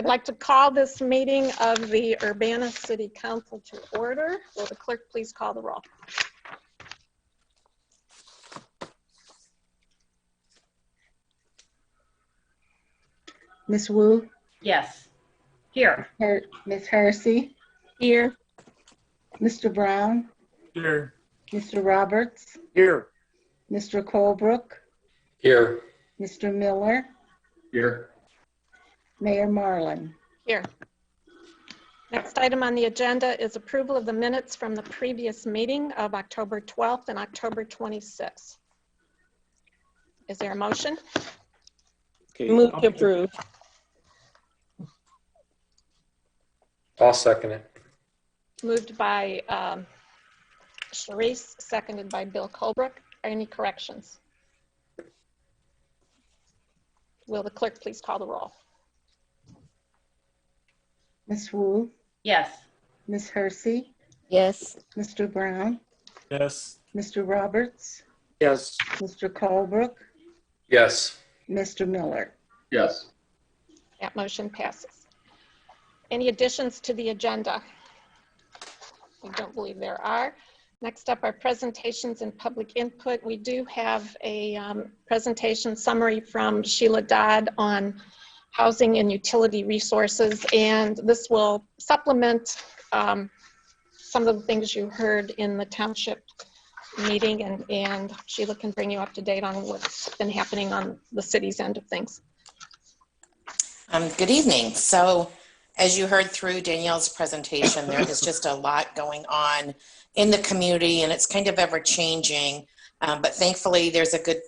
I'd like to call this meeting of the Urbana City Council to order. Will the clerk please call the roll? Ms. Wu? Yes. Here. Ms. Hersey? Here. Mr. Brown? Here. Mr. Roberts? Here. Mr. Colebrook? Here. Mr. Miller? Here. Mayor Marlin? Here. Next item on the agenda is approval of the minutes from the previous meeting of October 12th and October 26th. Is there a motion? Okay. Move to approve. I'll second it. Moved by Sharice, seconded by Bill Colebrook. Any corrections? Will the clerk please call the roll? Ms. Wu? Yes. Ms. Hersey? Yes. Mr. Brown? Yes. Mr. Roberts? Yes. Mr. Colebrook? Yes. Mr. Miller? Yes. That motion passes. Any additions to the agenda? I don't believe there are. Next up are presentations and public input. We do have a presentation summary from Sheila Dodd on housing and utility resources, and this will supplement some of the things you heard in the township meeting, and Sheila can bring you up to date on what's been happening on the city's end of things. Good evening. So as you heard through Danielle's presentation, there is just a lot going on in the community, and it's kind of ever changing. But thankfully, there's a good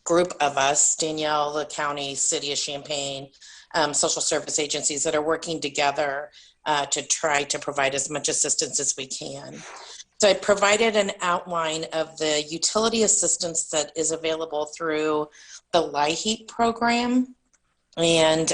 group of us, Danielle, the county, city of Champaign, social service agencies that are working together to try to provide as much assistance as we can. So I provided an outline of the utility assistance that is available through the LIHEAP program, and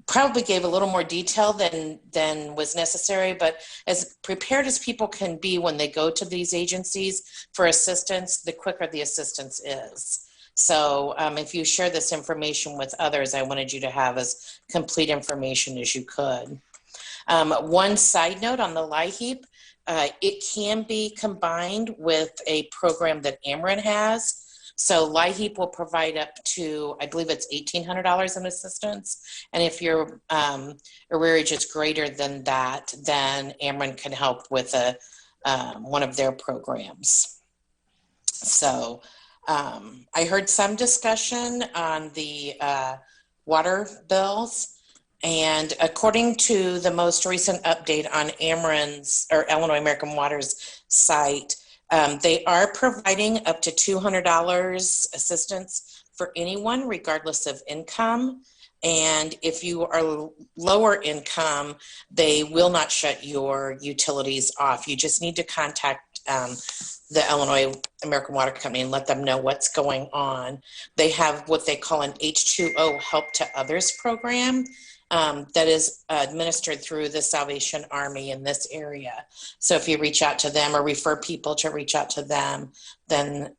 probably gave a little more detail than was necessary, but as prepared as people can be when they go to these agencies for assistance, the quicker the assistance is. So if you share this information with others, I wanted you to have as complete information as you could. One side note on the LIHEAP, it can be combined with a program that Ameren has. So LIHEAP will provide up to, I believe it's $1,800 in assistance. And if your arrearage is greater than that, then Ameren can help with one of their programs. So I heard some discussion on the water bills. And according to the most recent update on Ameren's, or Illinois American Water's site, they are providing up to $200 assistance for anyone, regardless of income. And if you are lower income, they will not shut your utilities off. You just need to contact the Illinois American Water Company and let them know what's going on. They have what they call an H2O Help to Others program. That is administered through the Salvation Army in this area. So if you reach out to them or refer people to reach out to them, then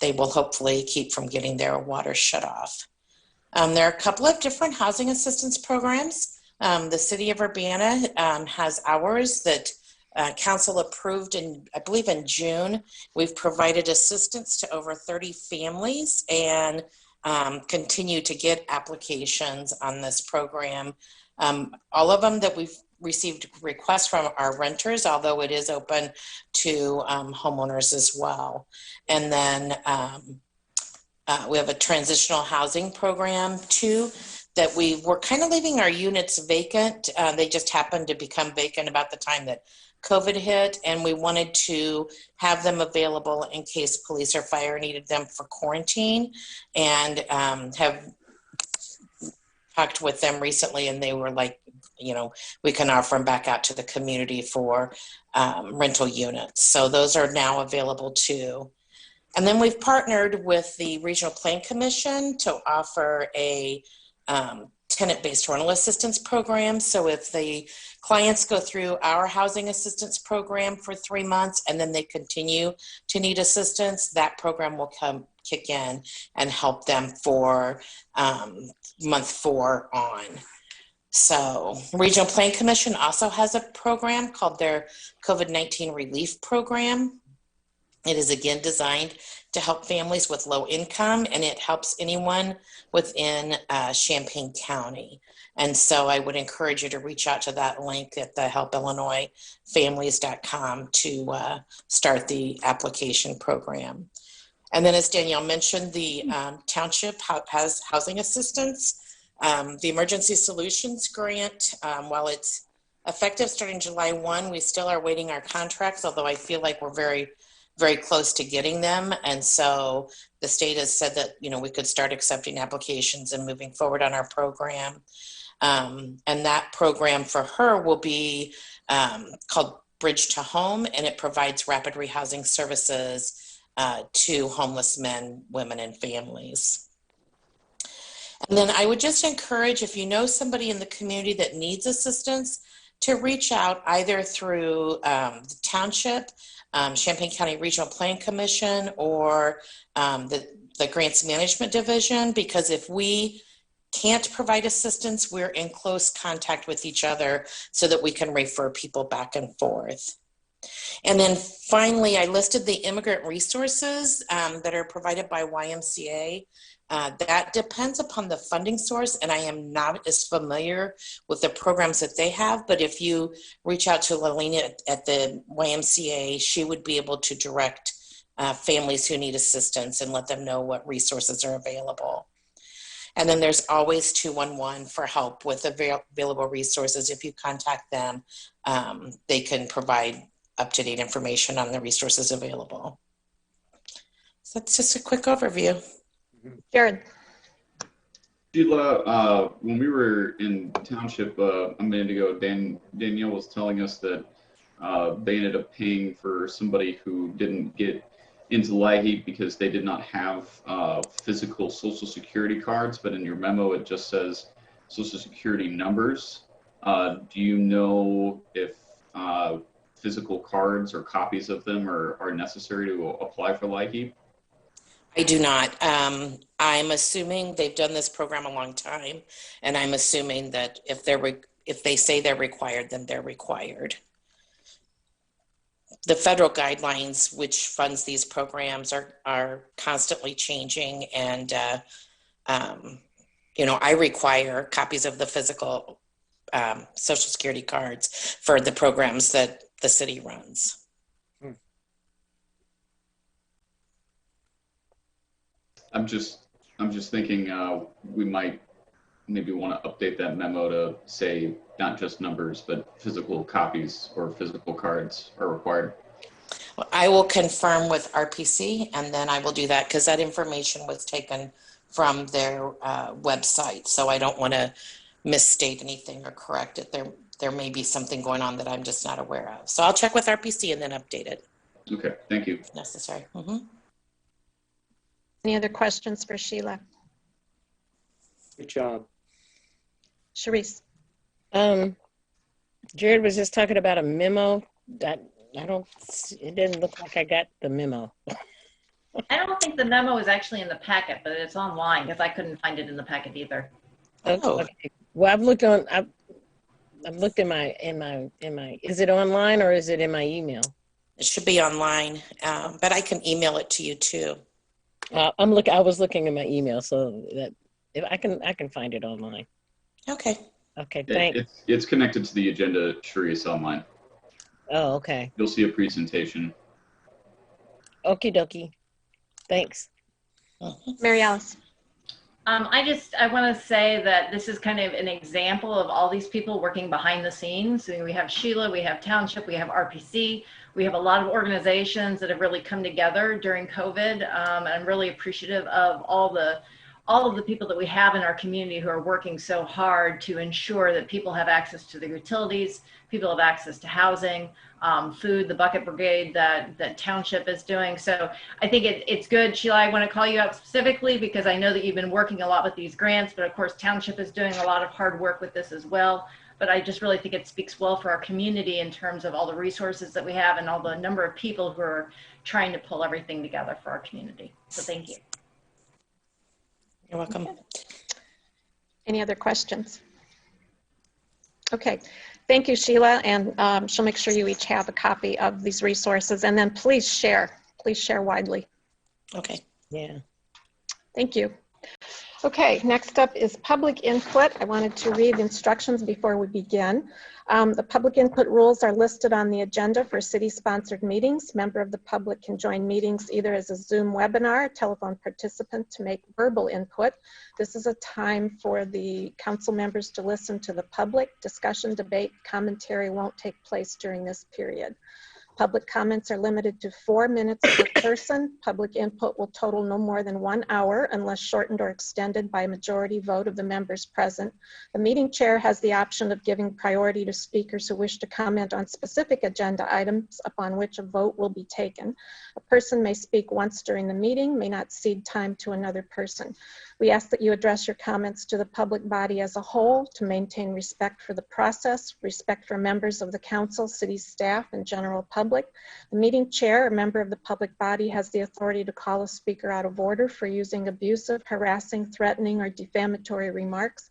they will hopefully keep from getting their water shut off. There are a couple of different housing assistance programs. The city of Urbana has ours that council approved in, I believe in June. We've provided assistance to over 30 families and continue to get applications on this program. All of them that we've received requests from are renters, although it is open to homeowners as well. And then we have a transitional housing program too, that we were kind of leaving our units vacant. They just happened to become vacant about the time that COVID hit, and we wanted to have them available in case police or fire needed them for quarantine, and have talked with them recently, and they were like, you know, we can offer them back out to the community for rental units. So those are now available too. And then we've partnered with the Regional Plan Commission to offer a tenant-based rental assistance program. So if the clients go through our housing assistance program for 3 months and then they continue to need assistance, that program will kick in and help them for month 4 on. So Regional Plan Commission also has a program called their COVID-19 Relief Program. It is again designed to help families with low income, and it helps anyone within Champaign County. And so I would encourage you to reach out to that link at the helpillinoisfamilies.com to start the application program. And then, as Danielle mentioned, the township has housing assistance. The Emergency Solutions Grant, while it's effective starting July 1, we still are waiting our contracts, although I feel like we're very, very close to getting them. And so the state has said that, you know, we could start accepting applications and moving forward on our program. And that program for her will be called Bridge to Home, and it provides rapid rehousing services to homeless men, women, and families. And then I would just encourage, if you know somebody in the community that needs assistance, to reach out either through the township, Champaign County Regional Plan Commission, or the Grants Management Division, because if we can't provide assistance, we're in close contact with each other so that we can refer people back and forth. And then finally, I listed the immigrant resources that are provided by YMCA. That depends upon the funding source, and I am not as familiar with the programs that they have, but if you reach out to Lalina at the YMCA, she would be able to direct families who need assistance and let them know what resources are available. And then there's always 211 for help with available resources. If you contact them, they can provide up-to-date information on the resources available. So that's just a quick overview. Jared. Sheila, when we were in township a minute ago, Danielle was telling us that they ended up paying for somebody who didn't get into LIHEAP because they did not have physical Social Security cards, but in your memo it just says Social Security numbers. Do you know if physical cards or copies of them are necessary to apply for LIHEAP? I do not. I'm assuming they've done this program a long time, and I'm assuming that if they say they're required, then they're required. The federal guidelines, which funds these programs, are constantly changing, and you know, I require copies of the physical Social Security cards for the programs that the city runs. I'm just thinking we might maybe want to update that memo to say not just numbers, but physical copies or physical cards are required. Well, I will confirm with RPC, and then I will do that because that information was taken from their website. So I don't want to misstate anything or correct it. There may be something going on that I'm just not aware of. So I'll check with RPC and then update it Okay, thank you. if necessary. Mm-hmm. Any other questions for Sheila? Good job. Sharice. Jared was just talking about a memo that it didn't look like I got the memo. I don't think the memo is actually in the packet, but it's online because I couldn't find it in the packet either. Oh. Okay. Well, I've looked in my, is it online or is it in my email? It should be online, but I can email it to you too. I was looking in my email, so that if I can find it online. Okay. Okay, thanks. It's connected to the agenda, Sharice, online. Oh, okay. You'll see a presentation. Okie dokie. Thanks. Mary Alice. I want to say that this is kind of an example of all these people working behind the scenes. So we have Sheila, we have Township, we have RPC, we have a lot of organizations that have really come together during COVID. I'm really appreciative of all of the people that we have in our community who are working so hard to ensure that people have access to the utilities, people have access to housing, food, the bucket brigade that Township is doing. So I think it's good. Sheila, I want to call you out specifically because I know that you've been working a lot with these grants, but of course Township is doing a lot of hard work with this as well. But I just really think it speaks well for our community in terms of all the resources that we have and all the number of people who are trying to pull everything together for our community. So thank you. You're welcome. Any other questions? Okay, thank you, Sheila, and she'll make sure you each have a copy of these resources, and then please share widely. Okay. Yeah. Thank you. Okay, next up is public input. I wanted to read instructions before we begin. The public input rules are listed on the agenda for city-sponsored meetings. Member of the public can join meetings either as a Zoom webinar, telephone participant to make verbal input. This is a time for the council members to listen to the public. Discussion, debate, commentary won't take place during this period. Public comments are limited to 4 minutes per person. Public input will total no more than 1 hour unless shortened or extended by a majority vote of the members present. The meeting chair has the option of giving priority to speakers who wish to comment on specific agenda items upon which a vote will be taken. A person may speak once during the meeting, may not cede time to another person. We ask that you address your comments to the public body as a whole to maintain respect for the process, respect for members of the council, city staff, and general public. The meeting chair, a member of the public body, has the authority to call a speaker out of order for using abusive, harassing, threatening, or defamatory remarks.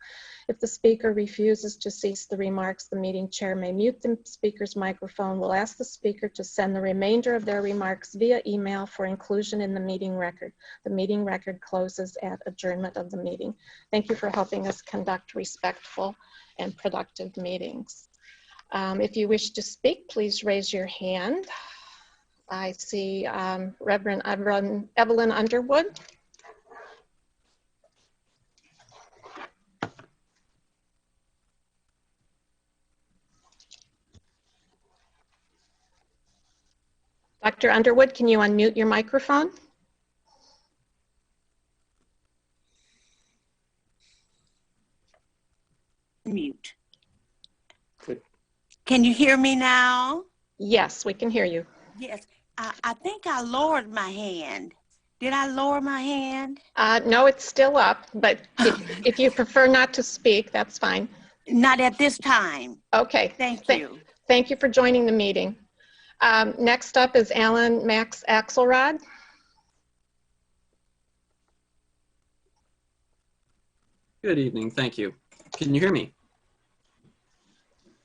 If the speaker refuses to cease the remarks, the meeting chair may mute the speaker's microphone. We'll ask the speaker to send the remainder of their remarks via email for inclusion in the meeting record. The meeting record closes at adjournment of the meeting. Thank you for helping us conduct respectful and productive meetings. If you wish to speak, please raise your hand. I see Reverend Evelyn Underwood. Dr. Underwood, can you unmute your microphone? Mute. Good. Can you hear me now? Yes, we can hear you. Yes. I think I lowered my hand. Did I lower my hand? No, it's still up, but if you prefer not to speak, that's fine. Not at this time. Okay. Thank you. Thank you for joining the meeting. Next up is Alan Max Axelrod. Good evening, thank you. Can you hear me?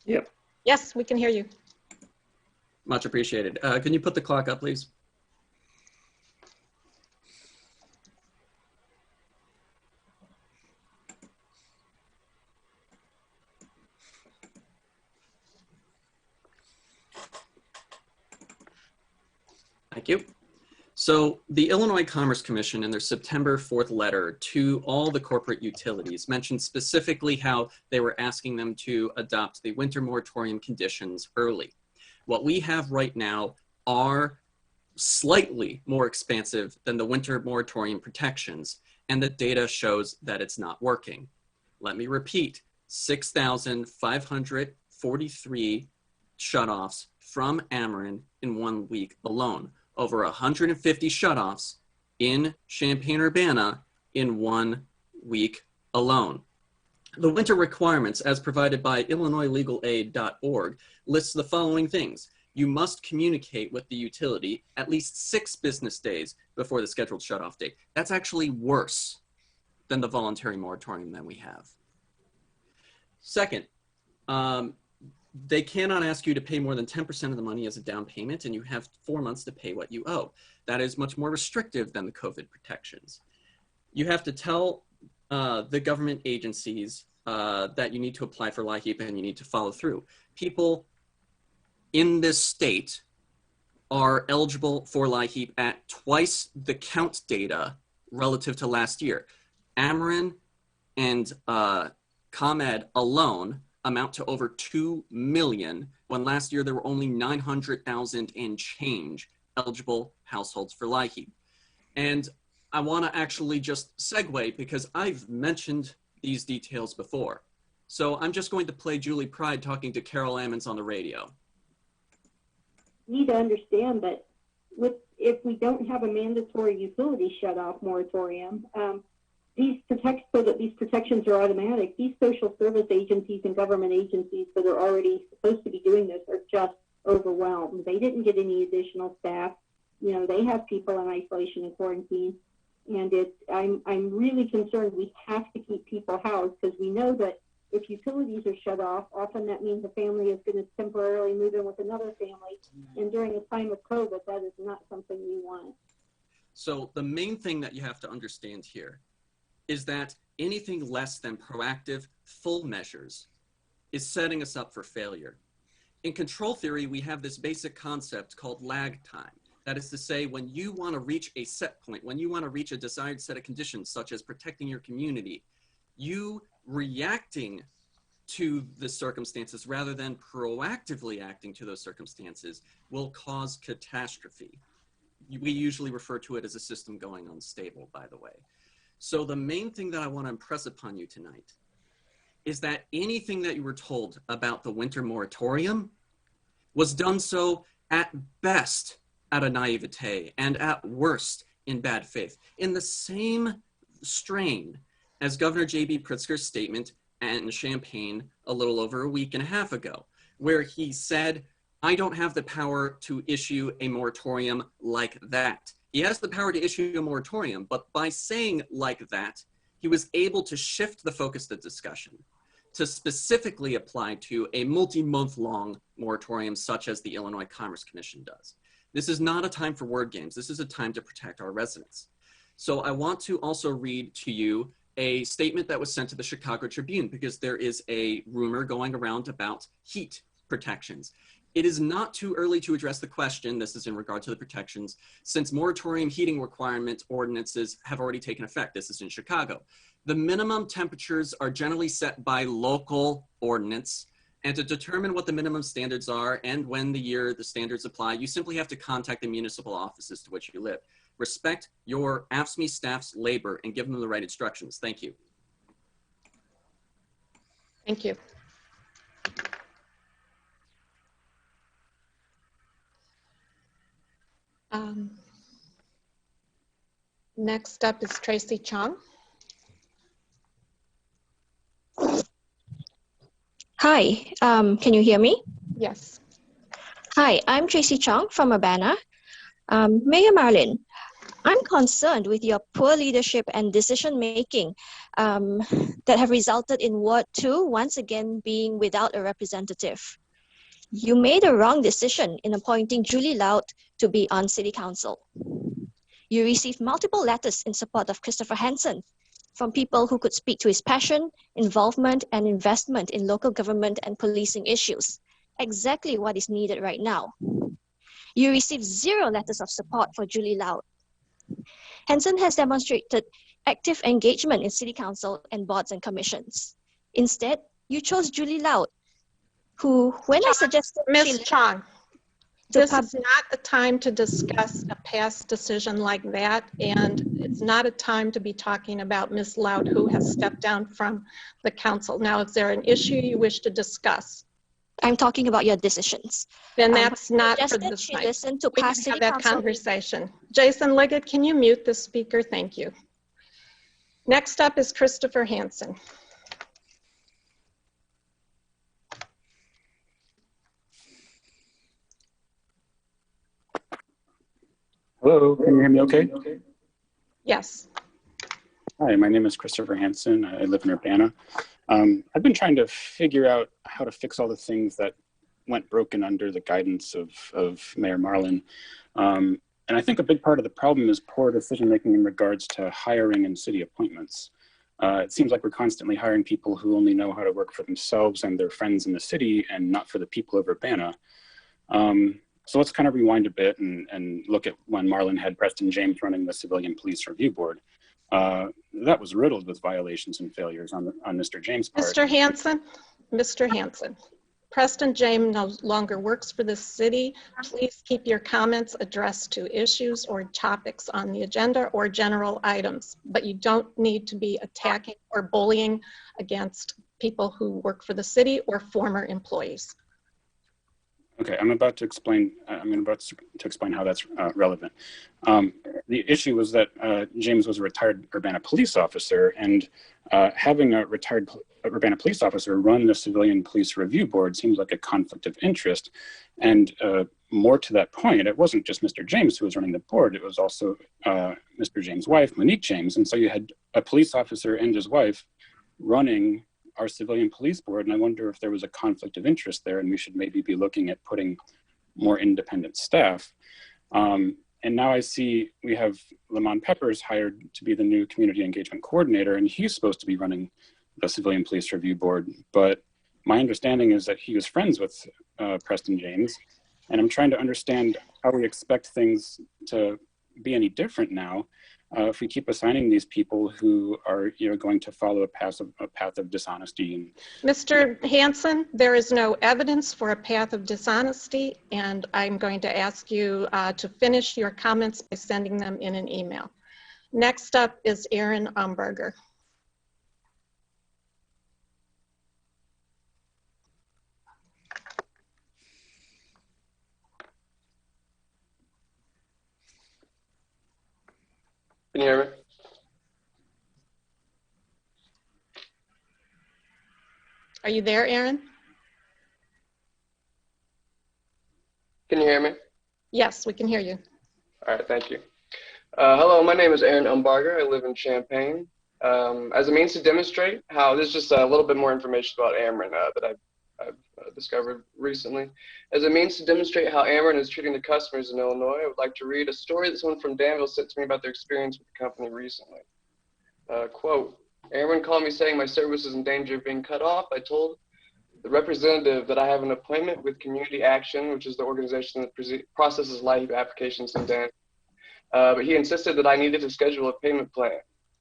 Yep. Yes, we can hear you. Much appreciated. Can you put the clock up, please? Thank you. So the Illinois Commerce Commission in their September 4th letter to all the corporate utilities mentioned specifically how they were asking them to adopt the winter moratorium conditions early. What we have right now are slightly more expansive than the winter moratorium protections, and the data shows that it's not working. Let me repeat, 6,543 shutoffs from Ameren in 1 week alone. Over 150 shutoffs in Champaign-Urbana in 1 week alone. The winter requirements, as provided by IllinoisLegalAid.org, lists the following things. You must communicate with the utility at least 6 business days before the scheduled shutoff date. That's actually worse than the voluntary moratorium that we have. Second, they cannot ask you to pay more than 10% of the money as a down payment, and you have 4 months to pay what you owe. That is much more restrictive than the COVID protections. You have to tell the government agencies that you need to apply for LIHEAP and you need to follow through. People in this state are eligible for LIHEAP at twice the count data relative to last year. Ameren and ComEd alone amount to over 2 million, when last year there were only 900,000 and change eligible households for LIHEAP. And I want to actually just segue because I've mentioned these details before. So I'm just going to play Julie Pride talking to Carol Ammons on the radio. Need to understand that if we don't have a mandatory utility shutoff moratorium, these protections are automatic. These social service agencies and government agencies that are already supposed to be doing this are just overwhelmed. They didn't get any additional staff. You know, they have people in isolation and quarantine. And I'm really concerned. We have to keep people housed because we know that if utilities are shut off, often that means a family is going to temporarily move in with another family. And during a time of COVID, that is not something we want. So the main thing that you have to understand here is that anything less than proactive, full measures is setting us up for failure. In control theory, we have this basic concept called lag time. That is to say, when you want to reach a set point, when you want to reach a desired set of conditions, such as protecting your community, you reacting to the circumstances rather than proactively acting to those circumstances will cause catastrophe. We usually refer to it as a system going unstable, by the way. So the main thing that I want to impress upon you tonight is that anything that you were told about the winter moratorium was done so at best out of naivete and at worst in bad faith, in the same strain as Governor J.B. Pritzker's statement in Champaign a little over a week and a half ago, where he said, I don't have the power to issue a moratorium like that. He has the power to issue a moratorium, but by saying like that, he was able to shift the focus of the discussion to specifically apply to a multi-month long moratorium such as the Illinois Commerce Commission does. This is not a time for word games. This is a time to protect our residents. So I want to also read to you a statement that was sent to the Chicago Tribune because there is a rumor going around about heat protections. It is not too early to address the question, this is in regard to the protections, since moratorium heating requirement ordinances have already taken effect. This is in Chicago. The minimum temperatures are generally set by local ordinance, and to determine what the minimum standards are and when the year the standards apply, you simply have to contact the municipal offices to which you live. Respect your AFSCME staff's labor and give them the right instructions. Thank you. Thank you. Next up is Tracy Chong. Hi, can you hear me? Yes. Hi, I'm Tracy Chong from Urbana. Mayor Marlin, I'm concerned with your poor leadership and decision-making that have resulted in Ward 2 once again being without a representative. You made a wrong decision in appointing Julie Loud to be on City Council. You received multiple letters in support of Christopher Hansen from people who could speak to his passion, involvement, and investment in local government and policing issues, exactly what is needed right now. You received 0 letters of support for Julie Loud. Hansen has demonstrated active engagement in City Council and boards and commissions. Instead, you chose Julie Loud, who, when I suggested Ms. Chong, this is not a time to discuss a past decision like that, and it's not a time to be talking about Ms. Loud, who has stepped down from the council. Now, is there an issue you wish to discuss? I'm talking about your decisions. Then that's not for Suggested this she night. listened to We past can City have that Council conversation. Jason Liggett, can you mute the speaker? Thank you. Next up is Christopher Hansen. Hello, can you hear me okay? Yes. Hi, my name is Christopher Hansen. I live in Urbana. I've been trying to figure out how to fix all the things that went broken under the guidance of Mayor Marlin. And I think a big part of the problem is poor decision-making in regards to hiring and city appointments. It seems like we're constantly hiring people who only know how to work for themselves and their friends in the city and not for the people of Urbana. So let's kind of rewind a bit and look at when Marlin had Preston James running the Civilian Police Review Board. That was riddled with violations and failures on Mr. James' part. Mr. Hansen, Preston James no longer works for the city. Please keep your comments addressed to issues or topics on the agenda or general items, but you don't need to be attacking or bullying against people who work for the city or former employees. Okay, I'm about to explain how that's relevant. The issue was that James was a retired Urbana police officer, and having a retired Urbana police officer run the Civilian Police Review Board seems like a conflict of interest. And more to that point, it wasn't just Mr. James who was running the board, it was also Mr. James' wife, Monique James. And so you had a police officer and his wife running our Civilian Police Board. And I wonder if there was a conflict of interest there and we should maybe be looking at putting more independent staff. And now I see we have Lamont Peppers hired to be the new community engagement coordinator, and he's supposed to be running the Civilian Police Review Board. But my understanding is that he was friends with Preston James, and I'm trying to understand how we expect things to be any different now if we keep assigning these people who are going to follow a path of dishonesty. And Mr. Hanson, there is no evidence for a path of dishonesty, and I'm going to ask you to finish your comments by sending them in an email. Next up is Aaron Umberger. Can you hear me? Are you there, Aaron? Can you hear me? Yes, we can hear you. All right, thank you. Hello, my name is Aaron Umbarger. I live in Champaign. As a means to demonstrate how, this is just a little bit more information about Ameren that I've discovered recently. As a means to demonstrate how Ameren is treating the customers in Illinois, I would like to read a story that someone from Danville sent to me about their experience with the company recently. Quote, Ameren called me saying my service is in danger of being cut off. I told the representative that I have an appointment with Community Action, which is the organization that processes LIHEAP applications in Danville. But he insisted that I needed to schedule a payment plan.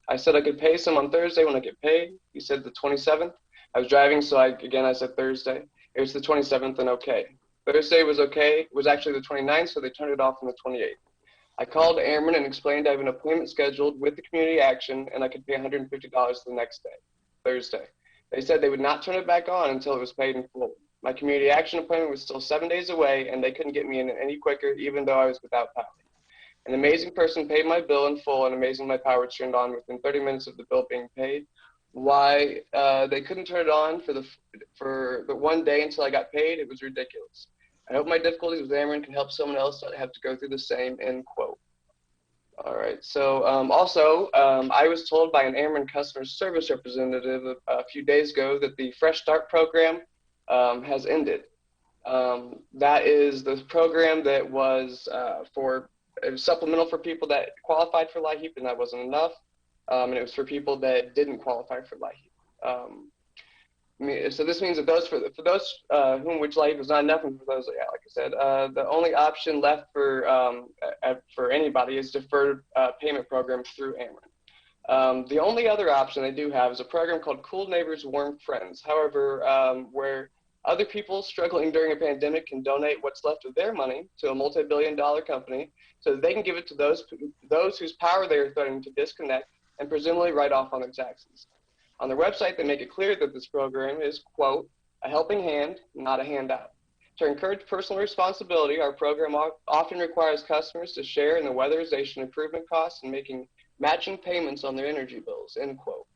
I said I could pay some on Thursday when I get paid. He said the 27th. I was driving, so I said Thursday. It was the 27th and okay. Thursday was okay. It was actually the 29th, so they turned it off on the 28th. I called Ameren and explained I have an appointment scheduled with the Community Action and I could pay $150 the next day, Thursday. They said they would not turn it back on until it was paid in full. My Community Action appointment was still 7 days away and they couldn't get me in any quicker even though I was without power. An amazing person paid my bill in full and amazing my power was turned on within 30 minutes of the bill being paid. Why they couldn't turn it on for the 1 day until I got paid, it was ridiculous. I hope my difficulties with Ameren can help someone else not have to go through the same, end quote. All right, so I was told by an Ameren customer service representative a few days ago that the Fresh Start program has ended. That is the program that was it was supplemental for people that qualified for LIHEAP, and that wasn't enough. And it was for people that didn't qualify for LIHEAP. So this means that for those whom which LIHEAP was not enough, and for those, yeah, like I said, the only option left for anybody is deferred payment program through Ameren. The only other option they do have is a program called Cool Neighbors, Warm Friends. However, where other people struggling during a pandemic can donate what's left of their money to a multi-billion-dollar company so that they can give it to those whose power they are threatening to disconnect and presumably write off on their taxes. On their website, they make it clear that this program is, quote, a helping hand, not a handout. To encourage personal responsibility, our program often requires customers to share in the weatherization improvement costs and making matching payments on their energy bills, end quote.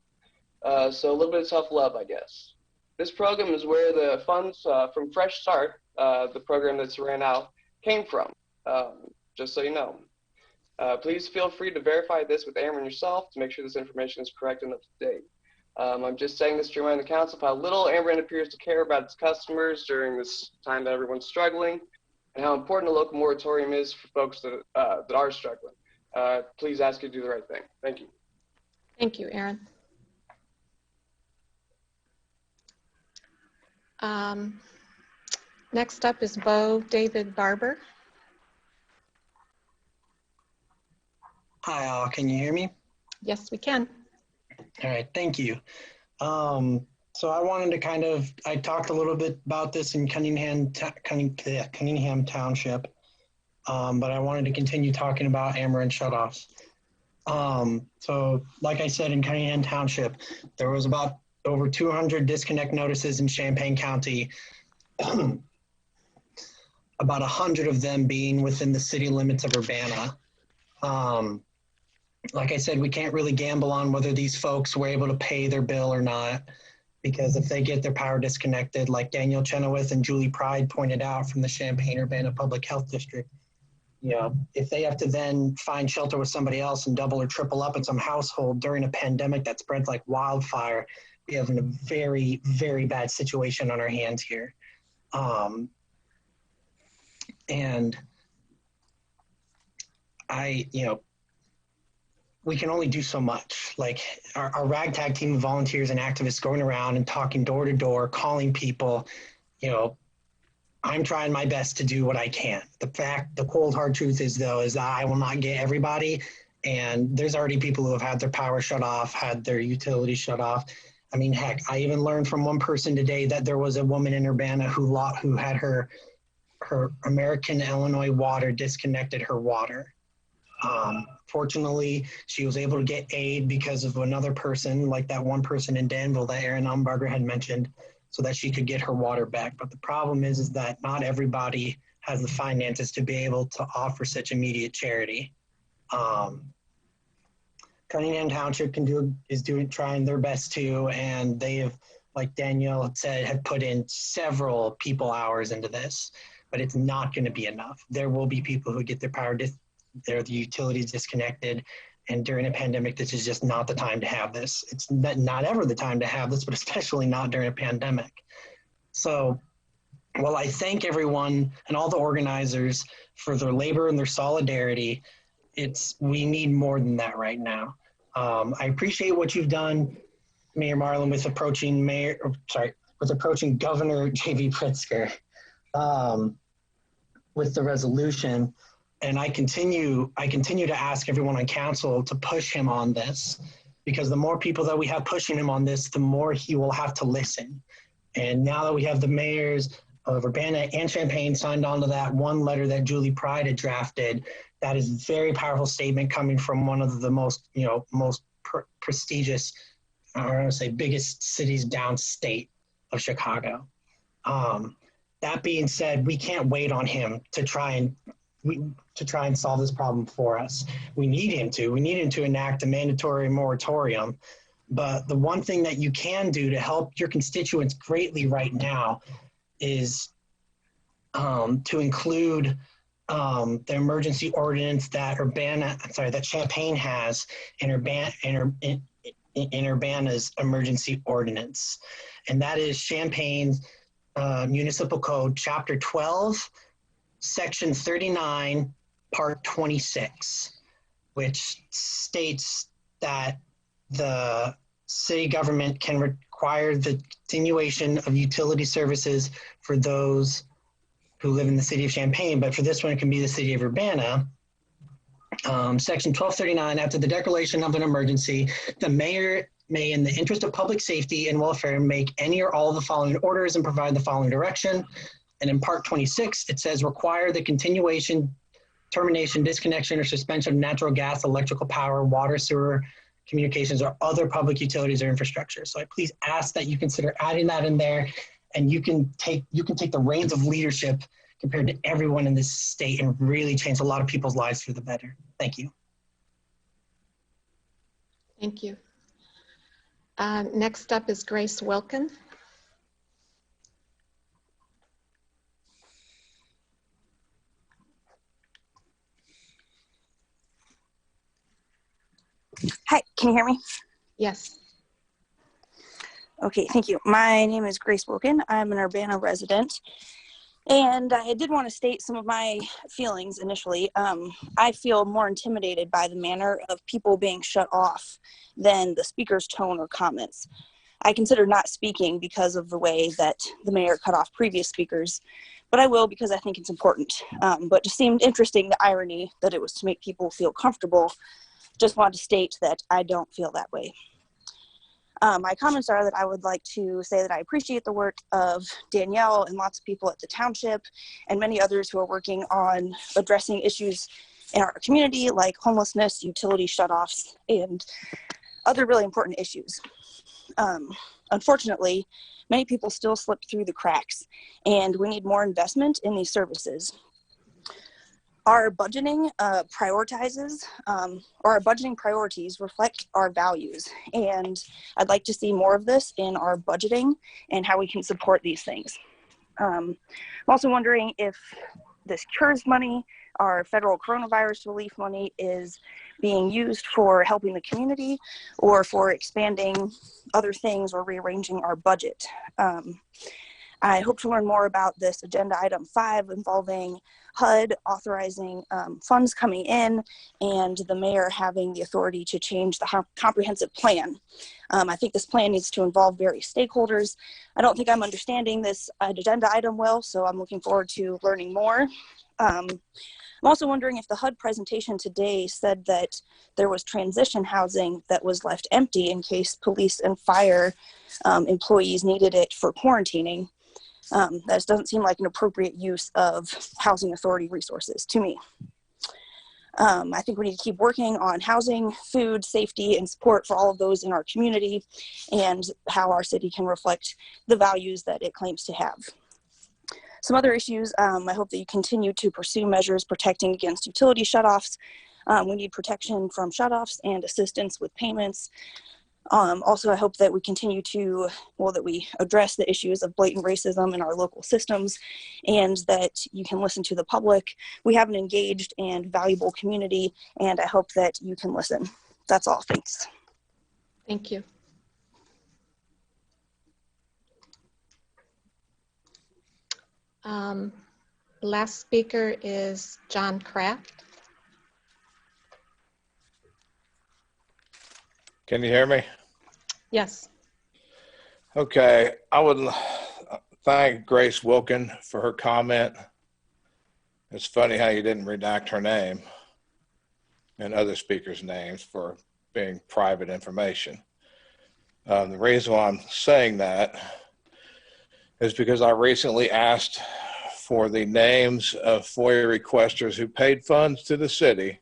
So a little bit of tough love, I guess. This program is where the funds from Fresh Start, the program that's ran out, came from, just so you know. Please feel free to verify this with Ameren yourself to make sure this information is correct and up to date. I'm just saying this to remind the council of how little Ameren appears to care about its customers during this time that everyone's struggling, and how important a local moratorium is for folks that are struggling. Please ask you to do the right thing. Thank you. Thank you, Aaron. Next up is Bo David Barber. Hi, all. Can you hear me? Yes, we can. All right, thank you. So I wanted to I talked a little bit about this in Cunningham Township, but I wanted to continue talking about Ameren shutoffs. So like I said, in Cunningham Township, there was about over 200 disconnect notices in Champaign County, about 100 of them being within the city limits of Urbana. Like I said, we can't really gamble on whether these folks were able to pay their bill or not. because if they get their power disconnected, like Danielle Chenoweth and Julie Pride pointed out from the Champaign-Urbana Public Health District, you know, if they have to then find shelter with somebody else and double or triple up in some household during a pandemic that spreads like wildfire, we have a very, very bad situation on our hands here. And we can only do so much. Like our ragtag team of volunteers and activists going around and talking door to door, calling people, you know, I'm trying my best to do what I can. The cold hard truth is though, is that I will not get everybody. And there's already people who have had their power shut off, had their utilities shut off. I mean, heck, I even learned from one person today that there was a woman in Urbana who had her American Illinois Water disconnected her water. Fortunately, she was able to get aid because of another person, like that one person in Danville that Erin Umbarger had mentioned, so that she could get her water back. But the problem is that not everybody has the finances to be able to offer such immediate charity. Cunningham Township is trying their best too, and they have, like Danielle said, have put in several people hours into this, but it's not going to be enough. There will be people who get their utilities disconnected, and during a pandemic, this is just not the time to have this. It's not ever the time to have this, but especially not during a pandemic. So, while I thank everyone and all the organizers for their labor and their solidarity, we need more than that right now. I appreciate what you've done, Mayor Marlin, with approaching Governor J.B. Pritzker with the resolution. And I continue to ask everyone on council to push him on this, because the more people that we have pushing him on this, the more he will have to listen. And now that we have the mayors of Urbana and Champaign signed on to that one letter that Julie Pride had drafted, that is a very powerful statement coming from one of the most prestigious, I don't want to say biggest cities downstate of Chicago. That being said, we can't wait on him to try and solve this problem for us. We need him to enact a mandatory moratorium. But the one thing that you can do to help your constituents greatly right now is to include the emergency ordinance that Champaign has in Urbana's emergency ordinance. And that is Champaign's Municipal Code, Chapter 12, Section 39, Part 26, which states that the city government can require the continuation of utility services for those who live in the city of Champaign, but for this one, it can be the city of Urbana. Section 1239, after the declaration of an emergency, the mayor may, in the interest of public safety and welfare, make any or all of the following orders and provide the following direction. And in Part 26, it says require the continuation, termination, disconnection, or suspension of natural gas, electrical power, water, sewer, communications, or other public utilities or infrastructure. So I please ask that you consider adding that in there, and you can take the reins of leadership compared to everyone in this state and really change a lot of people's lives for the better. Thank you. Thank you. Next up is Grace Wilkin. Hi, can you hear me? Yes. Okay, thank you. My name is Grace Wilkin. I'm an Urbana resident, and I did want to state some of my feelings initially. I feel more intimidated by the manner of people being shut off than the speaker's tone or comments. I consider not speaking because of the way that the mayor cut off previous speakers, but I will because I think it's important. But just seemed interesting, the irony that it was to make people feel comfortable. Just wanted to state that I don't feel that way. My comments are that I would like to say that I appreciate the work of Danielle and lots of people at the township and many others who are working on addressing issues in our community like homelessness, utility shutoffs, and other really important issues. Unfortunately, many people still slip through the cracks, and we need more investment in these services. our budgeting prioritizes, or our budgeting priorities reflect our values. And I'd like to see more of this in our budgeting and how we can support these things. I'm also wondering if this CURES money, our federal coronavirus relief money, is being used for helping the community or for expanding other things or rearranging our budget. I hope to learn more about this agenda item 5 involving HUD authorizing funds coming in and the mayor having the authority to change the comprehensive plan. I think this plan needs to involve various stakeholders. I don't think I'm understanding this agenda item well, so I'm looking forward to learning more. I'm also wondering if the HUD presentation today said that there was transition housing that was left empty in case police and fire employees needed it for quarantining. That doesn't seem like an appropriate use of housing authority resources to me. I think we need to keep working on housing, food, safety, and support for all of those in our community and how our city can reflect the values that it claims to have. Some other issues, I hope that you continue to pursue measures protecting against utility shutoffs. We need protection from shutoffs and assistance with payments. Also, I hope that we continue to, that we address the issues of blatant racism in our local systems and that you can listen to the public. We have an engaged and valuable community, and I hope that you can listen. That's all. Thanks. Thank you. Last speaker is John Kraft. Can you hear me? Yes. Okay. I would thank Grace Wilkin for her comment. It's funny how you didn't redact her name and other speakers' names for being private information. The reason why I'm saying that is because I recently asked for the names of FOIA requesters who paid funds to the city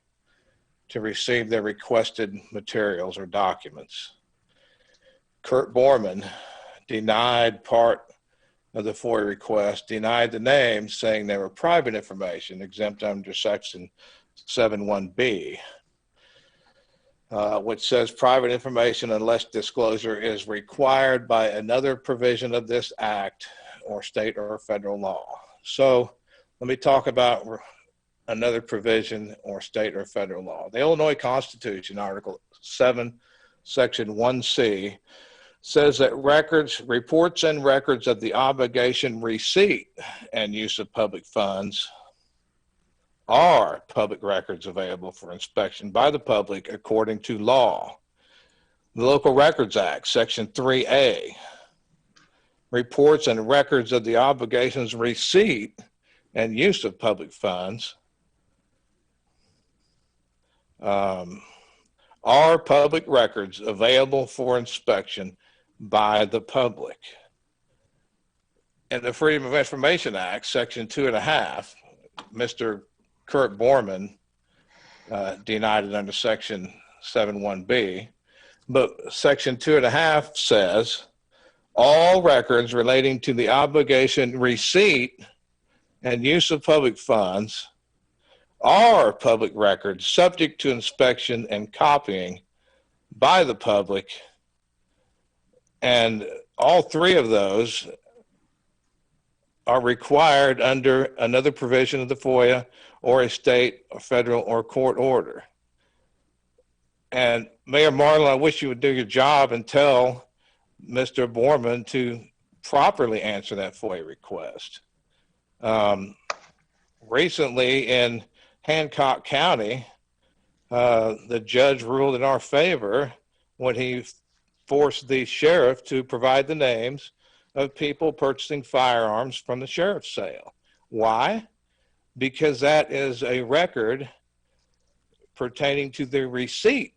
to receive their requested materials or documents. Kurt Borman denied part of the FOIA request, denied the names, saying they were private information exempt under section 71B, which says private information unless disclosure is required by another provision of this act or state or federal law. So let me talk about another provision or state or federal law. The Illinois Constitution, Article 7, Section 1C, says that reports and records of the obligation, receipt, and use of public funds are public records available for inspection by the public according to law. The Local Records Act, Section 3A, reports and records of the obligations, receipt, and use of public funds are public records available for inspection by the public. In the Freedom of Information Act, Section 2.5, Mr. Kurt Borman denied it under Section 7.1b, but Section 2.5 says all records relating to the obligation, receipt, and use of public funds are public records subject to inspection and copying by the public. And all three of those are required under another provision of the FOIA or a state or federal or court order. And Mayor Marlin, I wish you would do your job and tell Mr. Borman to properly answer that FOIA request. Recently in Hancock County, the judge ruled in our favor when he forced the sheriff to provide the names of people purchasing firearms from the sheriff's sale. Why? Because that is a record pertaining to the receipt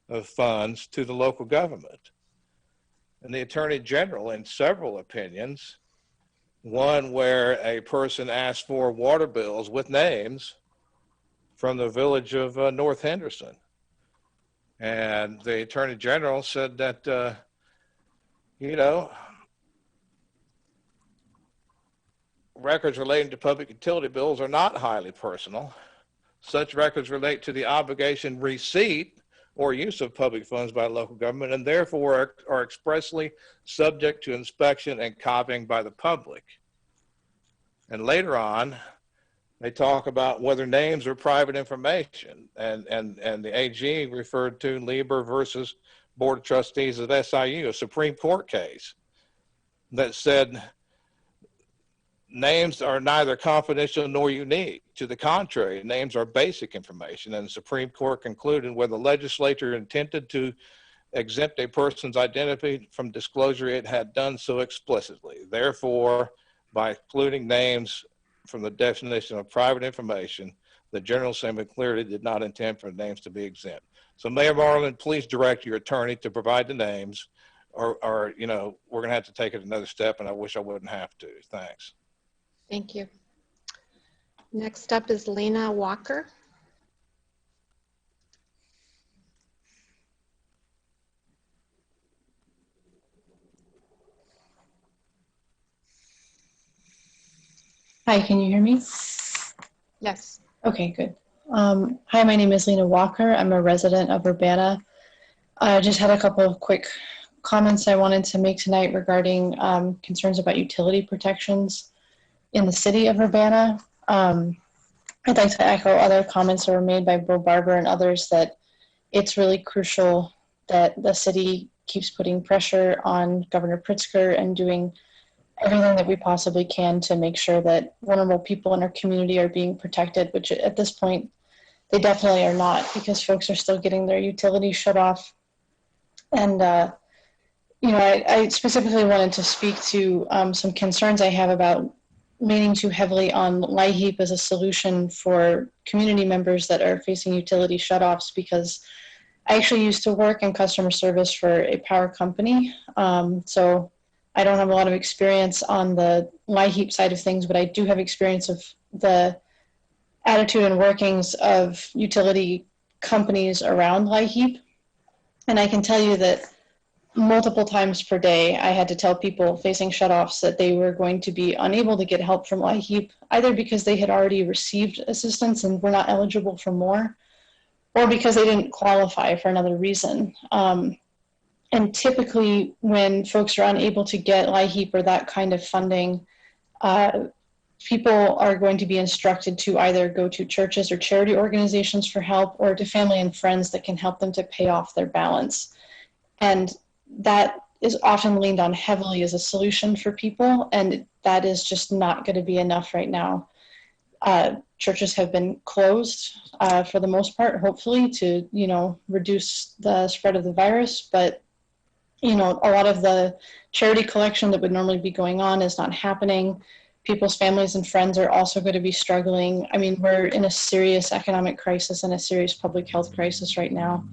of funds to the local government. And the Attorney General, in several opinions, one where a person asked for water bills with names from the village of North Henderson. And the Attorney General said that, records relating to public utility bills are not highly personal. Such records relate to the obligation, receipt, or use of public funds by local government, and therefore are expressly subject to inspection and copying by the public. And later on, they talk about whether names are private information, and the AG referred to Lieber versus Board of Trustees of SIU, a Supreme Court case that said names are neither confidential nor unique. To the contrary, names are basic information, and the Supreme Court concluded where the legislature intended to exempt a person's identity from disclosure, it had done so explicitly. Therefore, by excluding names from the definition of private information, the General Assembly clearly did not intend for names to be exempt. So Mayor Marlin, please direct your attorney to provide the names, or you know, we're gonna have to take it another step, and I wish I wouldn't have to. Thanks. Thank you. Next up is Lena Walker. Hi, can you hear me? Yes. Okay, good. Hi, my name is Lena Walker. I'm a resident of Urbana. I just had a couple of quick comments I wanted to make tonight regarding concerns about utility protections in the city of Urbana. I'd like to echo other comments that were made by Bill Barber and others that it's really crucial that the city keeps putting pressure on Governor Pritzker and doing everything that we possibly can to make sure that vulnerable people in our community are being protected, which at this point, they definitely are not, because folks are still getting their utilities shut off. And, you know, I specifically wanted to speak to some concerns I have about leaning too heavily on LIHEAP as a solution for community members that are facing utility shutoffs, because I actually used to work in customer service for a power company. So I don't have a lot of experience on the LIHEAP side of things, but I do have experience of the attitude and workings of utility companies around LIHEAP. And I can tell you that multiple times per day, I had to tell people facing shutoffs that they were going to be unable to get help from LIHEAP, either because they had already received assistance and were not eligible for more, or because they didn't qualify for another reason. And typically when folks are unable to get LIHEAP or that kind of funding, people are going to be instructed to either go to churches or charity organizations for help, or to family and friends that can help them to pay off their balance. And that is often leaned on heavily as a solution for people, and that is just not going to be enough right now. Churches have been closed for the most part, hopefully, to, you know, reduce the spread of the virus, but you know, a lot of the charity collection that would normally be going on is not happening. People's families and friends are also going to be struggling. I mean, we're in a serious economic crisis and a serious public health crisis right now.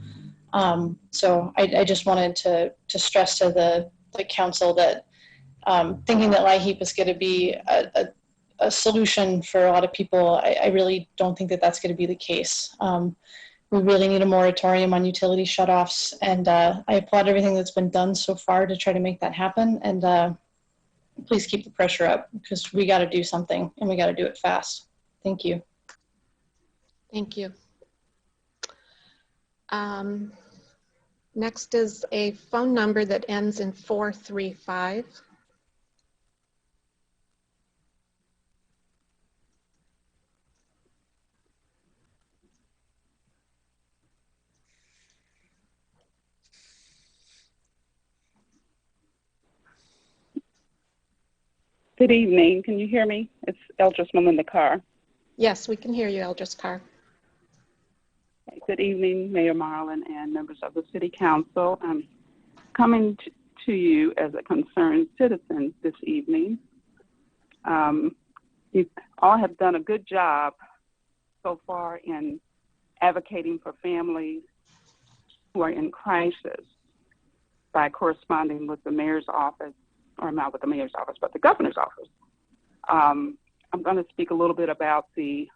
So I just wanted to stress to the council that thinking that LIHEAP is going to be a solution for a lot of people, I really don't think that that's going to be the case. We really need a moratorium on utility shutoffs, and I applaud everything that's been done so far to try to make that happen. And please keep the pressure up, because we got to do something, and we got to do it fast. Thank you. Thank you. Next is a phone number that ends in 435. Good evening. Can you hear me? It's Eldris Melinda Carr. Yes, we can hear you, Eldris Carr. Good evening, Mayor Marlin and members of the City Council. I'm coming to you as a concerned citizen this evening. You all have done a good job so far in advocating for families who are in crisis by corresponding with the mayor's office, or not with the mayor's office, but the governor's office. I'm going to speak a little bit about the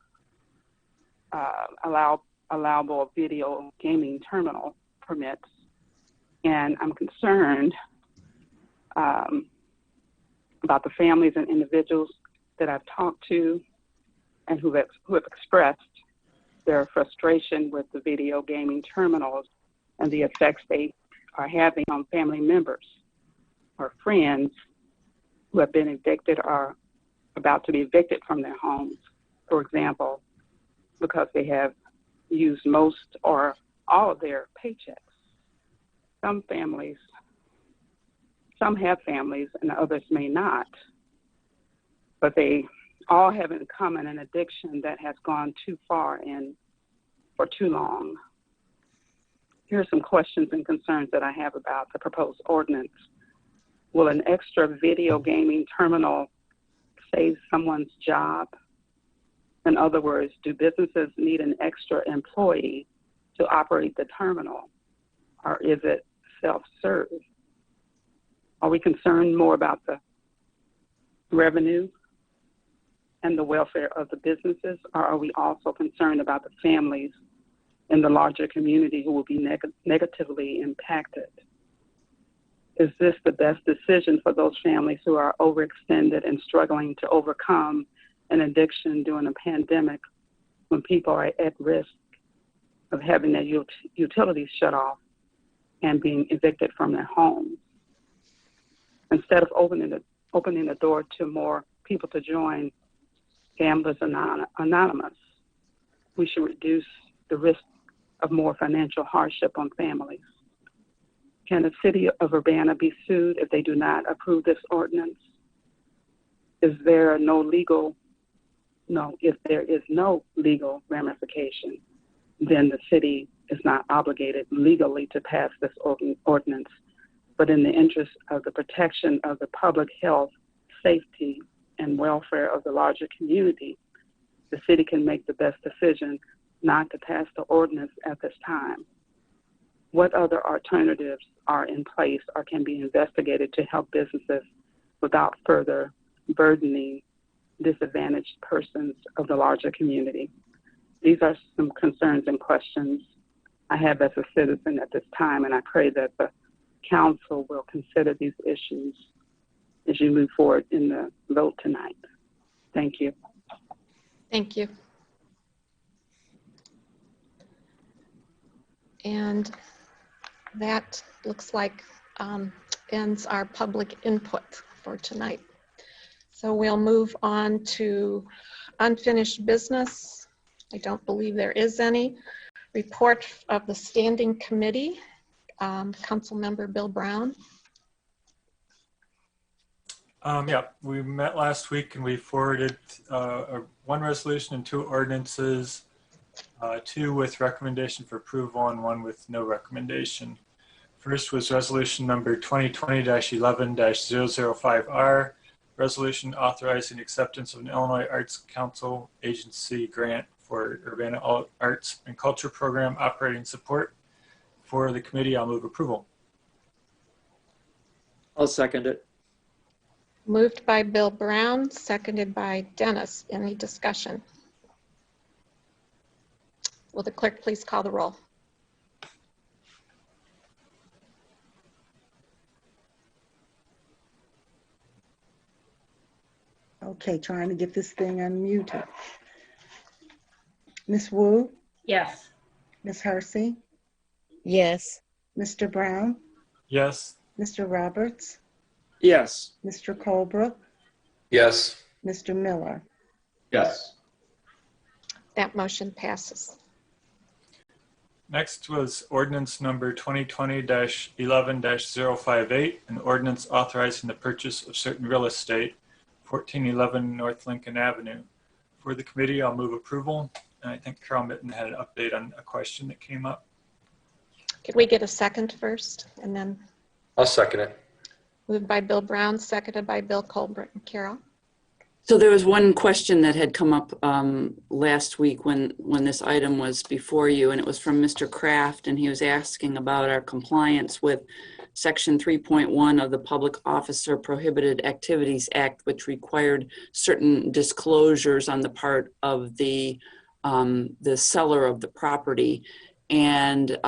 allowable video gaming terminal permits, and I'm concerned about the families and individuals that I've talked to and who have expressed their frustration with the video gaming terminals and the effects they are having on family members or friends who have been evicted or about to be evicted from their homes, for example, because they have used most or all of their paychecks. Some have families and others may not, but they all have in common an addiction that has gone too far and for too long. Here are some questions and concerns that I have about the proposed ordinance. Will an extra video gaming terminal save someone's job? In other words, do businesses need an extra employee to operate the terminal, or is it self-serve? Are we concerned more about the revenue and the welfare of the businesses, or are we also concerned about the families in the larger community who will be negatively impacted? Is this the best decision for those families who are overextended and struggling to overcome an addiction during a pandemic when people are at risk of having their utilities shut off and being evicted from their homes? Instead of opening the door to more people to join Gamblers Anonymous, we should reduce the risk of more financial hardship on families. Can the city of Urbana be sued if they do not approve this ordinance? If there is no legal ramification, then the city is not obligated legally to pass this ordinance. But in the interest of the protection of the public health, safety, and welfare of the larger community, the city can make the best decision not to pass the ordinance at this time. What other alternatives are in place or can be investigated to help businesses without further burdening disadvantaged persons of the larger community? These are some concerns and questions I have as a citizen at this time, and I pray that the council will consider these issues as you move forward in the vote tonight. Thank you. Thank you. And that looks like ends our public input for tonight. So we'll move on to unfinished business. I don't believe there is any. Report of the standing committee. Councilmember Bill Brown. Yeah, we met last week and we forwarded one resolution and two ordinances, two with recommendation for approval and one with no recommendation. First was resolution number 2020-11-005R, resolution authorizing acceptance of an Illinois Arts Council agency grant for Urbana Arts and Culture Program operating support. For the committee, I'll move approval. I'll second it. Moved by Bill Brown, seconded by Dennis. Any discussion? Will the clerk please call the roll? Okay, trying to get this thing unmuted. Ms. Wu? Yes. Ms. Hersey? Yes. Mr. Brown? Yes. Mr. Roberts? Yes. Mr. Colebrook? Yes. Mr. Miller? Yes. That motion passes. Next was ordinance number 2020-11-058, an ordinance authorizing the purchase of certain real estate, 1411 North Lincoln Avenue. For the committee, I'll move approval. And I think Carol Mitten had an update on a question that came up. Could we get a second first and then? I'll second it. Moved by Bill Brown, seconded by Bill Colbert and Carol. So there was one question that had come up last week when this item was before you, and it was from Mr. Kraft, and he was asking about our compliance with Section 3.1 of the Public Officer Prohibited Activities Act, which required certain disclosures on the part of the seller of the property. And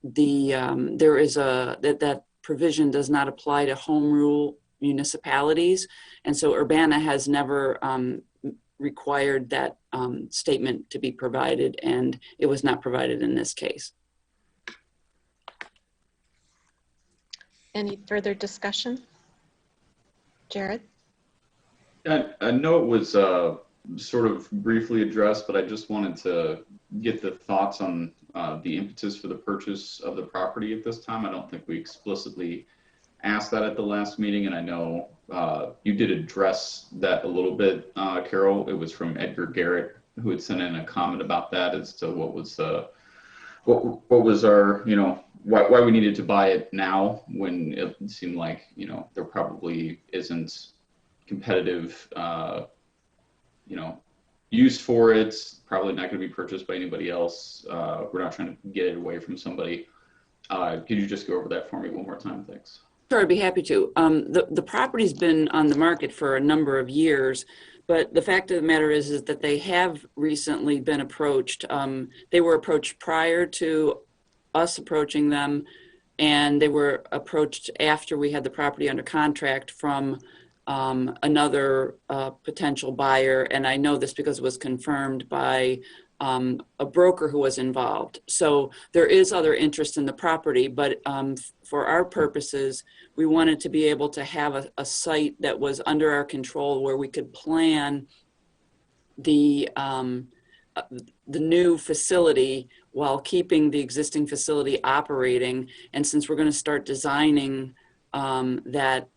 there is that provision does not apply to home rule municipalities. And so Urbana has never required that statement to be provided, and it was not provided in this case. Any further discussion? Jared? I know it was sort of briefly addressed, but I just wanted to get the thoughts on the impetus for the purchase of the property at this time. I don't think we explicitly asked that at the last meeting, and I know you did address that a little bit, Carol. It was from Edgar Garrett, who had sent in a comment about that as to what was our, why we needed to buy it now, when it seemed like, there probably isn't competitive, use for it. Probably not going to be purchased by anybody else. We're not trying to get it away from somebody. Could you just go over that for me one more time? Thanks. Sure, I'd be happy to. The property's been on the market for a number of years, but the fact of the matter is that they have recently been approached. They were approached prior to us approaching them, and they were approached after we had the property under contract from another potential buyer. And I know this because it was confirmed by a broker who was involved. So there is other interest in the property, but for our purposes, we wanted to be able to have a site that was under our control where we could plan the new facility while keeping the existing facility operating. And since we're going to start designing that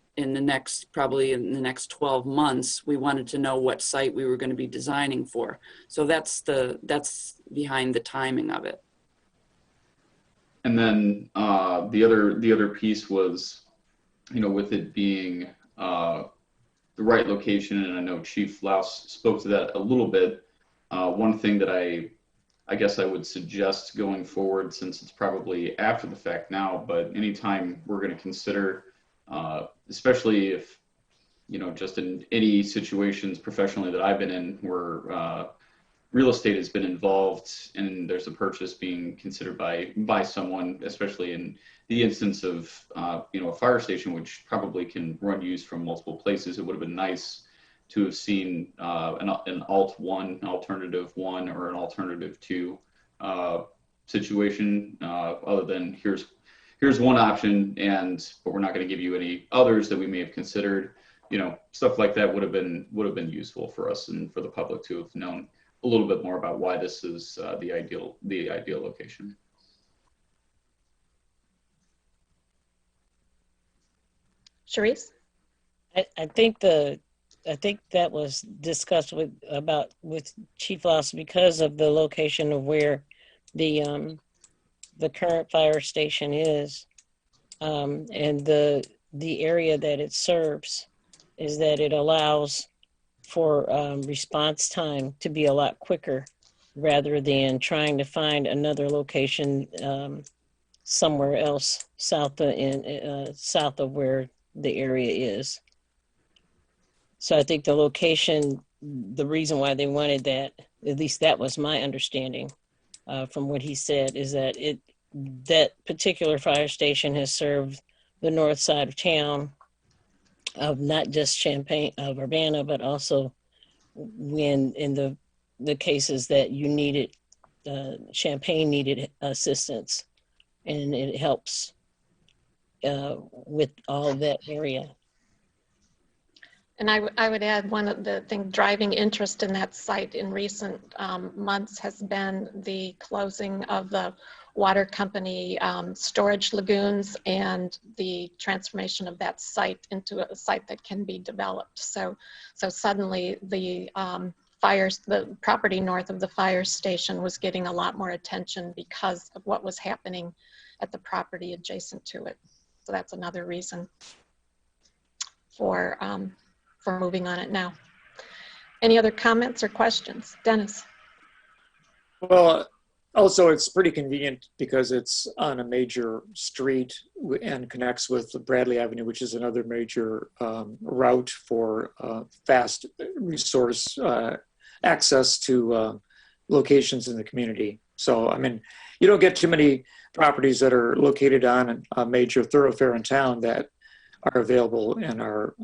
probably in the next 12 months, we wanted to know what site we were going to be designing for. So that's behind the timing of it. And then the other piece was, with it being the right location, and I know Chief Laus spoke to that a little bit. One thing that I guess I would suggest going forward, since it's probably after the fact now, but anytime we're going to consider, especially if, just in any situations professionally that I've been in where real estate has been involved and there's a purchase being considered by someone, especially in the instance of, a fire station, which probably can run use from multiple places. It would have been nice to have seen an alternative one, or an alternative two situation, other than here's one option, but we're not going to give you any others that we may have considered. Stuff like that would have been useful for us and for the public to have known a little bit more about why this is the ideal location. Charisse? I think that was discussed with Chief Laus because of the location of where the current fire station is, and the area that it serves, is that it allows for response time to be a lot quicker, rather than trying to find another location somewhere else south of where the area is. So I think the location, the reason why they wanted that, at least that was my understanding from what he said, is that that particular fire station has served the north side of town, of not just Champaign, of Urbana, but also when in the cases that you needed, Champaign needed assistance, and it helps with all that area. And I would add, one of the things driving interest in that site in recent months has been the closing of the water company storage lagoons and the transformation of that site into a site that can be developed. So suddenly the property north of the fire station was getting a lot more attention because of what was happening at the property adjacent to it. So that's another reason for moving on it now. Any other comments or questions? Dennis? Well, also it's pretty convenient because it's on a major street and connects with Bradley Avenue, which is another major route for fast resource access to locations in the community. So, I mean, you don't get too many properties that are located on a major thoroughfare in town that are available and are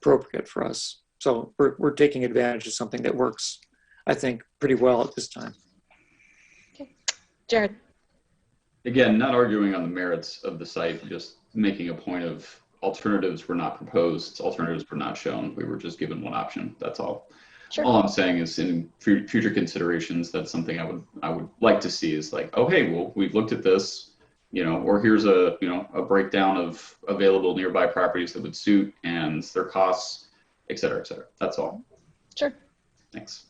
appropriate for us. So we're taking advantage of something that works, I think, pretty well at this time. Jared. Again, not arguing on the merits of the site, just making a point of alternatives were not proposed, alternatives were not shown. We were just given one option. That's all. Sure. All I'm saying is in future considerations, that's something I would like to see is like, oh, hey, well, we've looked at this, or here's a breakdown of available nearby properties that would suit and their costs, et cetera, et cetera. That's all. Sure. Thanks.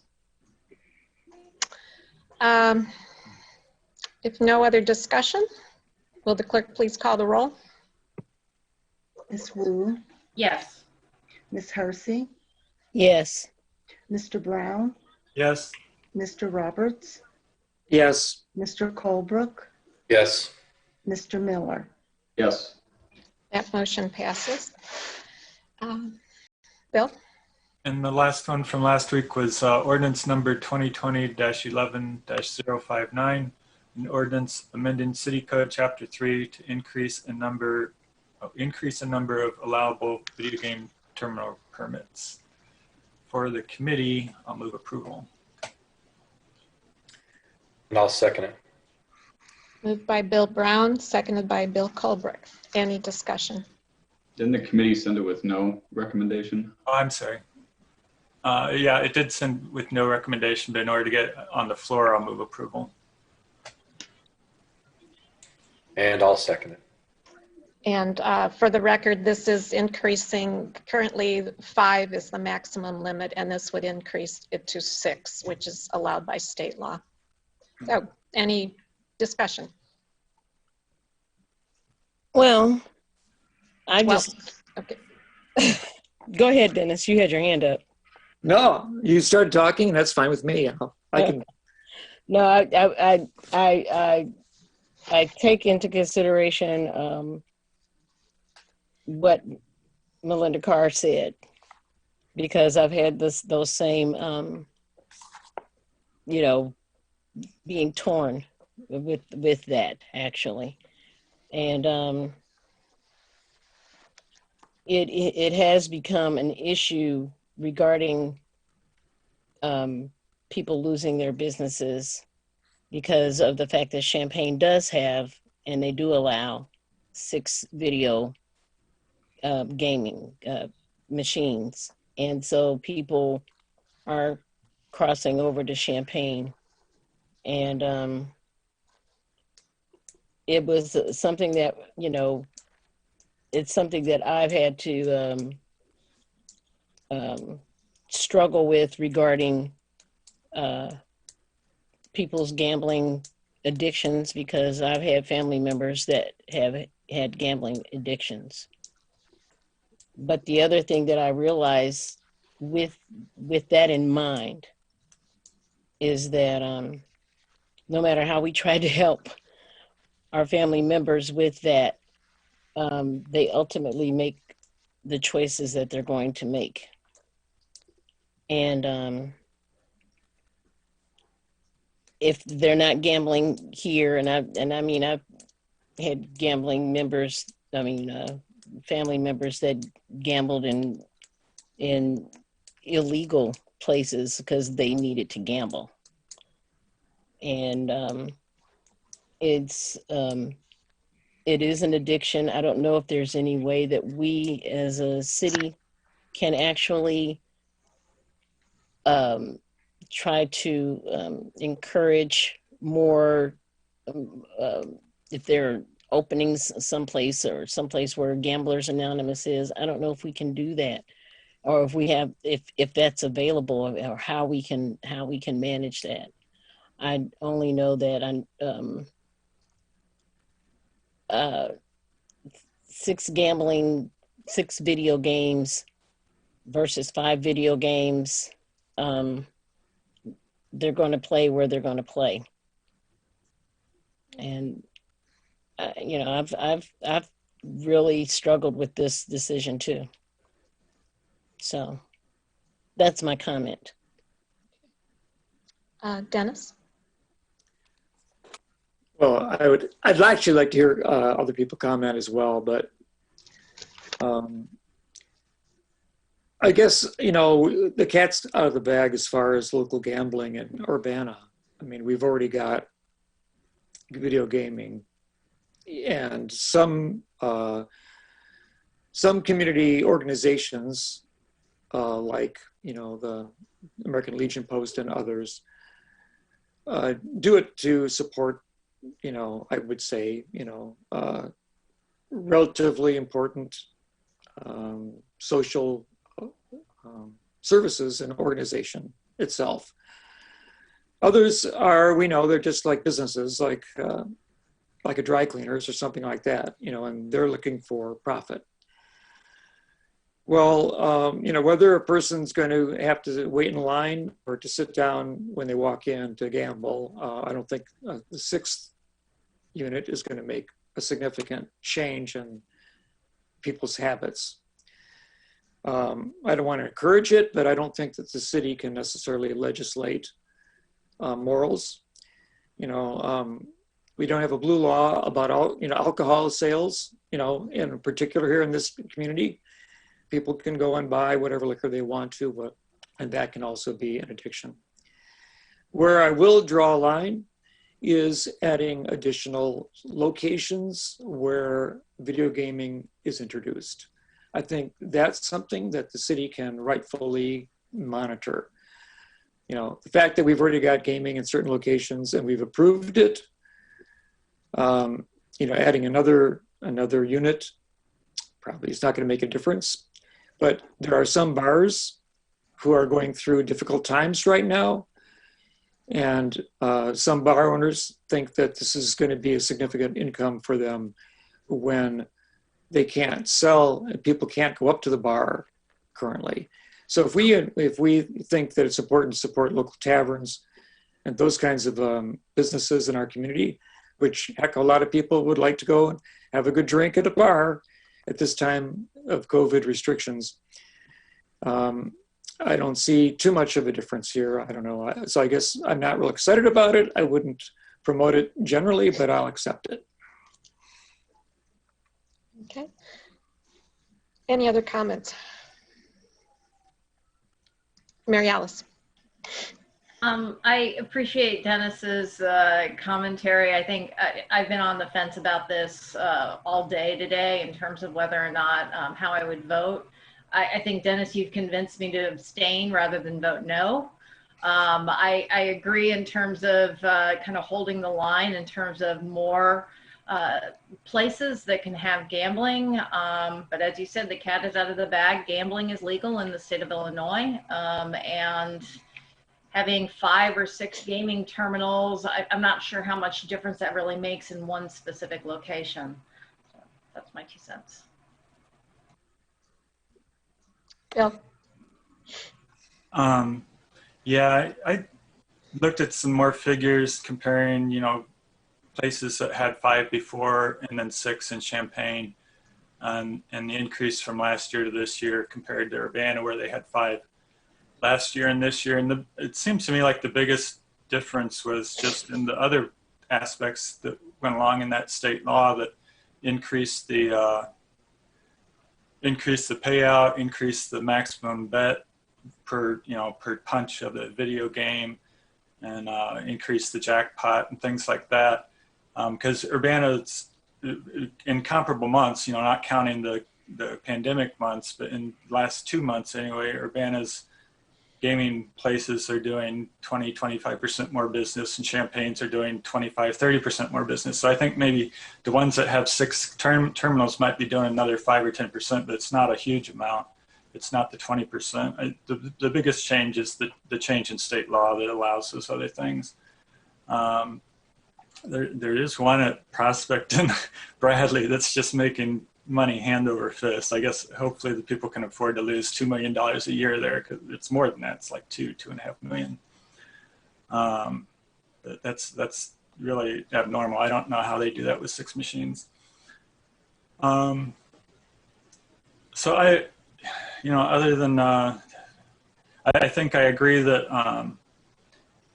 If no other discussion, will the clerk please call the roll? Ms. Wu, Yes. Ms. Hersey, Yes. Mr. Brown, Yes. Mr. Roberts, Yes. Mr. Colebrook, Yes. Mr. Miller. Yes. That motion passes. Bill? And the last one from last week was ordinance number 2020-11-059, an ordinance amending City Code Chapter 3 to increase a number of allowable video game terminal permits. For the committee, I'll move approval. And I'll second it. Moved by Bill Brown, seconded by Bill Colebrook. Any discussion? Didn't the committee send it with no recommendation? Oh, I'm sorry. Yeah, it did send with no recommendation, but in order to get on the floor, I'll move approval. And I'll second it. And for the record, this is increasing. Currently, 5 is the maximum limit, and this would increase it to 6, which is allowed by state law. So, any discussion? Well, Okay. Go ahead, Dennis. You had your hand up. No, you started talking, and that's fine with me. I can. No, I take into consideration what Melinda Carr said, because I've had those same being torn with that actually, and it has become an issue regarding people losing their businesses because of the fact that Champaign does have, and they do allow, 6 video gaming machines. And so people are crossing over to Champaign. And it was something that, it's something that I've had to struggle with regarding people's gambling addictions, because I've had family members that have had gambling addictions. But the other thing that I realized with that in mind is that no matter how we try to help our family members with that, they ultimately make the choices that they're going to make. And if they're not gambling here, and I mean, I've had gambling members, family members that gambled in illegal places because they needed to gamble. And it is an addiction. I don't know if there's any way that we as a city can actually try to encourage more, if there are openings someplace or someplace where Gamblers Anonymous is. I don't know if we can do that, or if we have, if that's available, or how we can manage that. I only know that 6 video games versus 5 video games. They're going to play where they're going to play. And, I've really struggled with this decision too. So that's my comment. Dennis? Well, I'd actually like to hear other people comment as well, but I guess, you know, the cat's out of the bag as far as local gambling in Urbana. I mean, we've already got video gaming, and some community organizations like, you know, the American Legion Post and others do it to support, you know, I would say, you know, relatively important social services and organization itself. Others are, we know, they're just like businesses, like a dry cleaners or something like that, you know, and they're looking for profit. Well, you know, whether a person's going to have to wait in line or to sit down when they walk in to gamble, I don't think the sixth unit is going to make a significant change in people's habits. I don't want to encourage it, but I don't think that the city can necessarily legislate morals. You know, we don't have a blue law about you know, alcohol sales. You know, in particular here in this community, people can go and buy whatever liquor they want to, but and that can also be an addiction. Where I will draw a line is adding additional locations where video gaming is introduced. I think that's something that the city can rightfully monitor. You know, the fact that we've already got gaming in certain locations and we've approved it, you know, adding another unit probably is not going to make a difference. But there are some bars who are going through difficult times right now. And some bar owners think that this is going to be a significant income for them when they can't sell and people can't go up to the bar currently. So if we think that it's important to support local taverns and those kinds of businesses in our community, which heck, a lot of people would like to go and have a good drink at a bar at this time of COVID restrictions. I don't see too much of a difference here. I don't know. So I guess I'm not real excited about it. I wouldn't promote it generally, but I'll accept it. Okay. Any other comments? Mary Alice. I appreciate Dennis's commentary. I think I've been on the fence about this all day today in terms of whether or not how I would vote. I think, Dennis, you've convinced me to abstain rather than vote no. I agree in terms of kind of holding the line in terms of more places that can have gambling. But as you said, the cat is out of the bag. Gambling is legal in the state of Illinois. And having 5 or 6 gaming terminals, I'm not sure how much difference that really makes in one specific location. So that's my 2 cents. Bill. Yeah, I looked at some more figures comparing, you know, places that had 5 before and then 6 in Champaign, and the increase from last year to this year compared to Urbana, where they had 5 last year and this year. And it seems to me like the biggest difference was just in the other aspects that went along in that state law that increased the payout, increased the maximum bet per punch of the video game, and increased the jackpot and things like that. Because Urbana's in comparable months, you know, not counting the pandemic months, but in the last 2 months anyway, Urbana's gaming places are doing 20-25% more business, and Champaign's are doing 25-30% more business. So I think maybe the ones that have 6 terminals might be doing another 5 or 10%, but it's not a huge amount. It's not the 20%. The biggest change is the change in state law that allows those other things. There is one at Prospect and Bradley that's just making money hand over fist. I guess hopefully the people can afford to lose $2 million a year there, because it's more than that. It's like 2.5 million. That's really abnormal. I don't know how they do that with 6 machines. So other than I think I agree that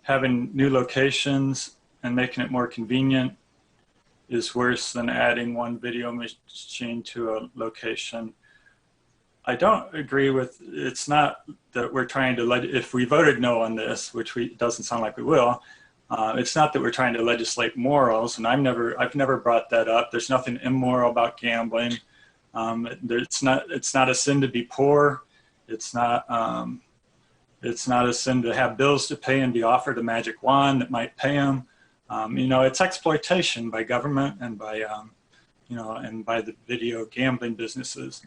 having new locations and making it more convenient is worse than adding one video machine to a location. I don't agree with, it's not that we're trying to if we voted no on this, which doesn't sound like we will, it's not that we're trying to legislate morals, and I've never brought that up. There's nothing immoral about gambling. It's not a sin to be poor. It's not a sin to have bills to pay and be offered a magic wand that might pay them. It's exploitation by government and by and by the video gambling businesses.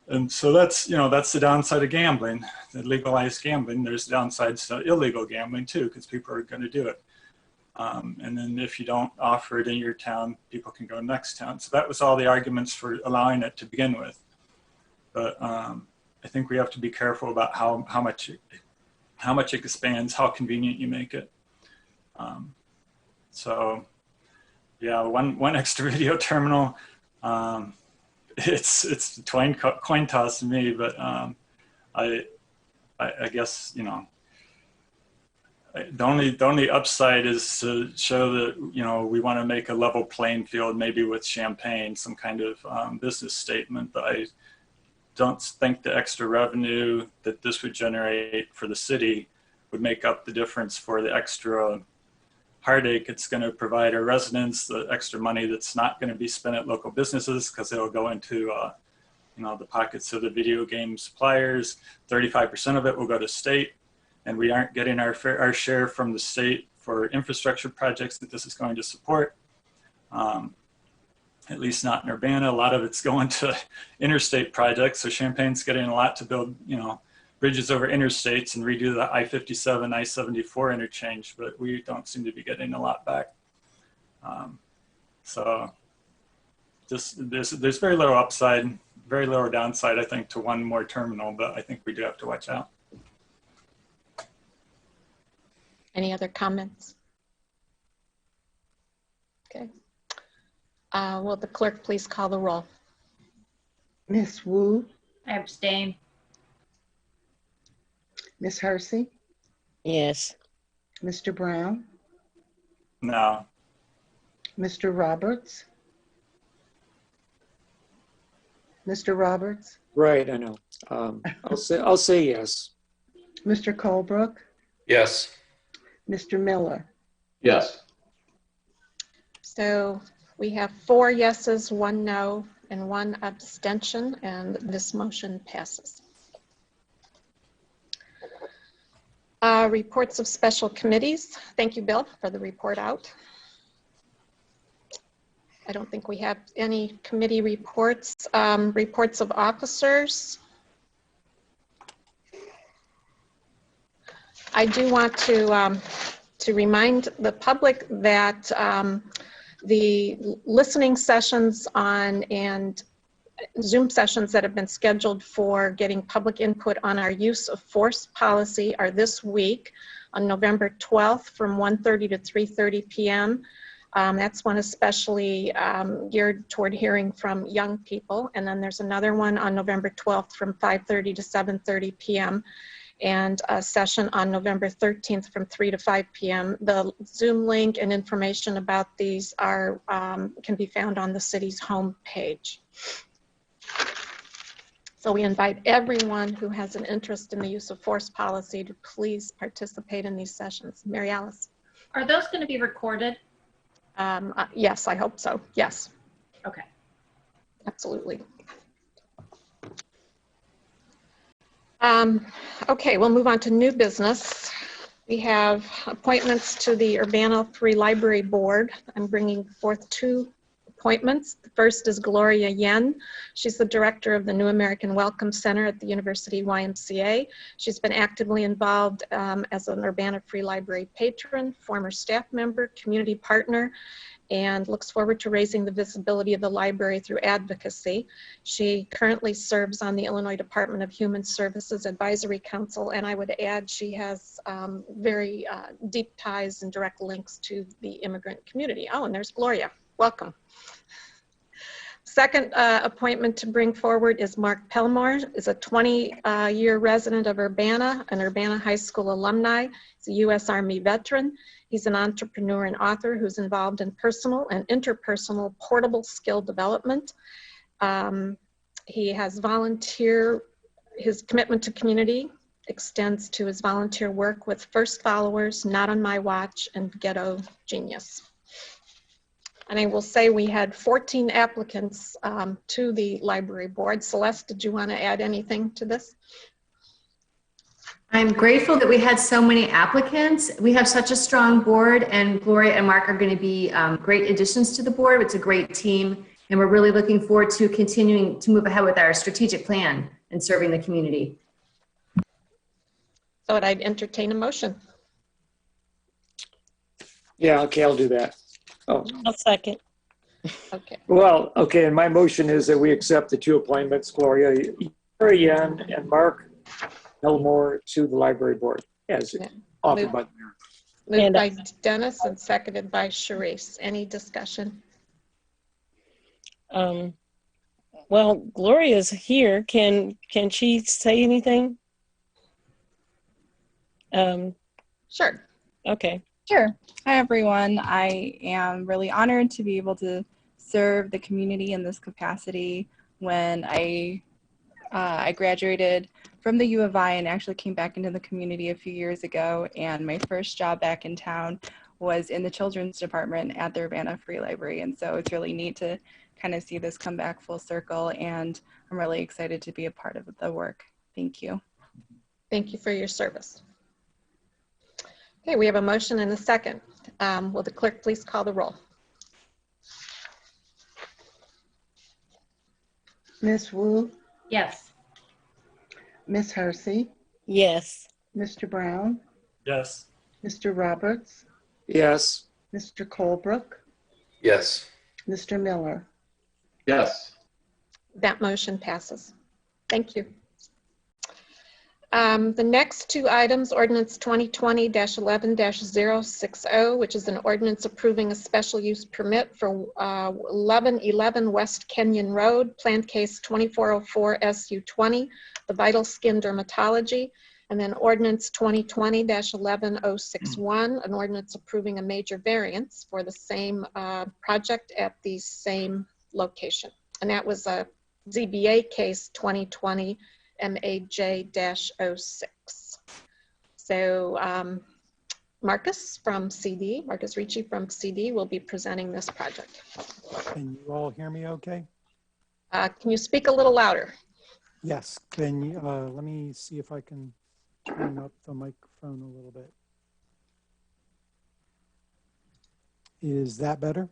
And so that's the downside of gambling, the legalized gambling. There's downsides to illegal gambling too, because people are going to do it. And then if you don't offer it in your town, people can go next town. So that was all the arguments for allowing it to begin with. But I think we have to be careful about how much it expands, how convenient you make it. So yeah, one extra video terminal. It's a coin toss to me, but I guess the only upside is to show that we want to make a level playing field, maybe with Champaign, some kind of business statement. But I don't think the extra revenue that this would generate for the city would make up the difference for the extra heartache it's going to provide our residents, the extra money that's not going to be spent at local businesses because it'll go into the pockets of the video game suppliers. 35% of it will go to state, and we aren't getting our share from the state for infrastructure projects that this is going to support. At least not in Urbana. A lot of it's going to interstate projects. So Champaign's getting a lot to build, bridges over interstates and redo the I-57, I-74 interchange, but we don't seem to be getting a lot back. So there's very little upside, very little downside, I think, to one more terminal, but I think we do have to watch out. Any other comments? Okay. Will the clerk please call the roll? Miss Wu, I abstain. Miss Hersey, Yes. Mr. Brown, No. Mr. Roberts. Mr. Roberts, Right, I know. I'll say yes. Mr. Colebrook, Yes. Mr. Miller. Yes. So we have 4 yeses, 1 no, and 1 abstention, and this motion passes. Reports of special committees. Thank you, Bill, for the report out. I don't think we have any committee reports. Reports of officers. I do want to remind the public that the listening sessions and Zoom sessions that have been scheduled for getting public input on our use of force policy are this week on November 12th from 1:30 to 3:30 p.m. That's one especially geared toward hearing from young people. And then there's another one on November 12th from 5:30 to 7:30 p.m. and a session on November 13th from 3 to 5 p.m. The Zoom link and information about these are can be found on the city's homepage. So we invite everyone who has an interest in the use of force policy to please participate in these sessions. Mary Alice. Are those going to be recorded? Yes, I hope so. Yes. Okay. Absolutely. Okay, we'll move on to new business. We have appointments to the Urbana Free Library Board. I'm bringing forth 2 appointments. The first is Gloria Yen. She's the director of the New American Welcome Center at the University YMCA. She's been actively involved as an Urbana Free Library patron, former staff member, community partner, and looks forward to raising the visibility of the library through advocacy. She currently serves on the Illinois Department of Human Services Advisory Council, and I would add she has very deep ties and direct links to the immigrant community. Oh, and there's Gloria. Welcome. Second appointment to bring forward is Mark Pelmore, is a 20-year resident of Urbana, an Urbana High School alumni. He's a U.S. Army veteran. He's an entrepreneur and author who's involved in personal and interpersonal portable skill development. He has his commitment to community extends to his volunteer work with First Followers, Not on My Watch, and Ghetto Genius. And I will say we had 14 applicants to the library board. Celeste, did you want to add anything to this? I'm grateful that we had so many applicants. We have such a strong board, and Gloria and Mark are going to be great additions to the board. It's a great team, and we're really looking forward to continuing to move ahead with our strategic plan and serving the community. So I'd entertain a motion. Yeah, okay, I'll do that. Oh, I'll second. Okay. well, okay, and my motion is that we accept the two appointments, Gloria Yen and Mark Elmore, to the library board as offered by the mayor. Moved by Dennis and seconded by Sharice. Any discussion? Well, Gloria's here. Can she say anything? Sure. Okay. Sure. Hi, everyone. I am really honored to be able to serve the community in this capacity. When I graduated from the U of I and actually came back into the community a few years ago, and my first job back in town was in the children's department at the Urbana Free Library. And so it's really neat to kind of see this come back full circle, and I'm really excited to be a part of the work. Thank you. Thank you for your service. Okay, we have a motion and a second. Will the clerk please call the roll? Ms. Wu, Yes. Ms. Hersey, Yes. Mr. Brown, Yes. Mr. Roberts, Yes. Mr. Colebrook, Yes. Mr. Miller. Yes. That motion passes. Thank you. The next two items, ordinance 2020-11-060, which is an ordinance approving a special use permit for 1111 West Kenyon Road, planned case 2404 SU20, the Vital Skin Dermatology, and then ordinance 2020-11061, an ordinance approving a major variance for the same project at the same location. And that was a ZBA case 2020 MAJ-06. So Marcus Ricci from CD will be presenting this project. Can you all hear me okay? Can you speak a little louder? Yes. Can you, let me see if I can turn up the microphone a little bit. Is that better?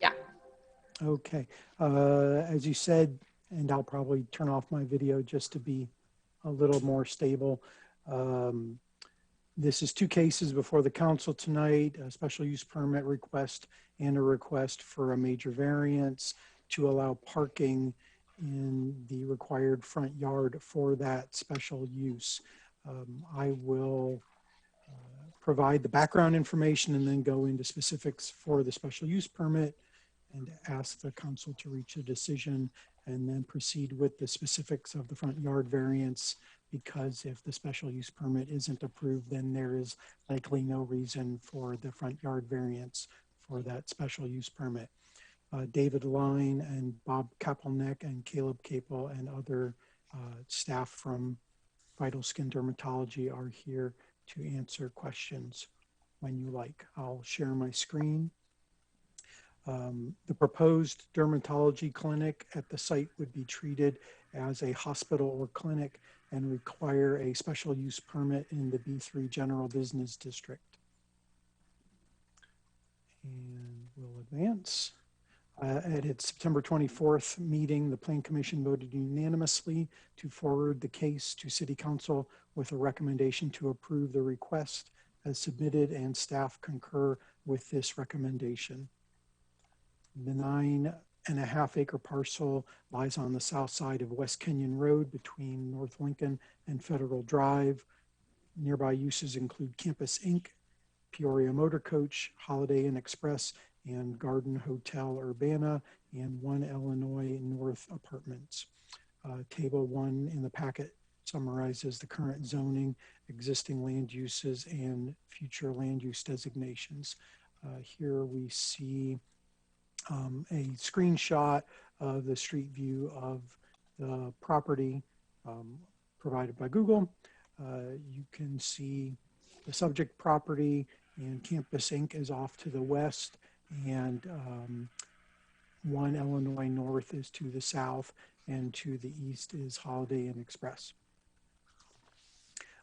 Yeah. Okay. As you said, and I'll probably turn off my video just to be a little more stable. This is two cases before the council tonight, a special use permit request and a request for a major variance to allow parking in the required front yard for that special use. I will provide the background information and then go into specifics for the special use permit and ask the council to reach a decision, and then proceed with the specifics of the front yard variance, because if the special use permit isn't approved, then there is likely no reason for the front yard variance for that special use permit. David Line and Bob Kapelneck and Caleb Capel and other staff from Vital Skin Dermatology are here to answer questions when you like. I'll share my screen. The proposed dermatology clinic at the site would be treated as a hospital or clinic and require a special use permit in the B3 General Business District. And we'll advance. At its September 24th meeting, the Plan Commission voted unanimously to forward the case to City Council with a recommendation to approve the request as submitted, and staff concur with this recommendation. The 9.5 acre parcel lies on the south side of West Kenyon Road between North Lincoln and Federal Drive. Nearby uses include Campus Inc., Peoria Motor Coach, Holiday Inn Express, and Garden Hotel Urbana, and One Illinois North Apartments. Table 1 in the packet summarizes the current zoning, existing land uses, and future land use designations. Here we see a screenshot of the street view of the property provided by Google, you can see the subject property, and Campus Inc. is off to the west, and One Illinois North is to the south, and to the east is Holiday Inn Express.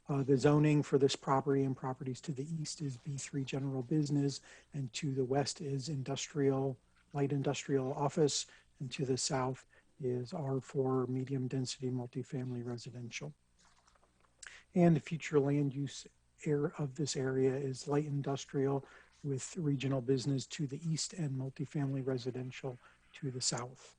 The zoning for this property and properties to the east is B3 General Business, and to the west is Industrial, Light Industrial Office, and to the south is R4 Medium Density Multifamily Residential. And the future land use of this area is light industrial with regional business to the east and multifamily residential to the south.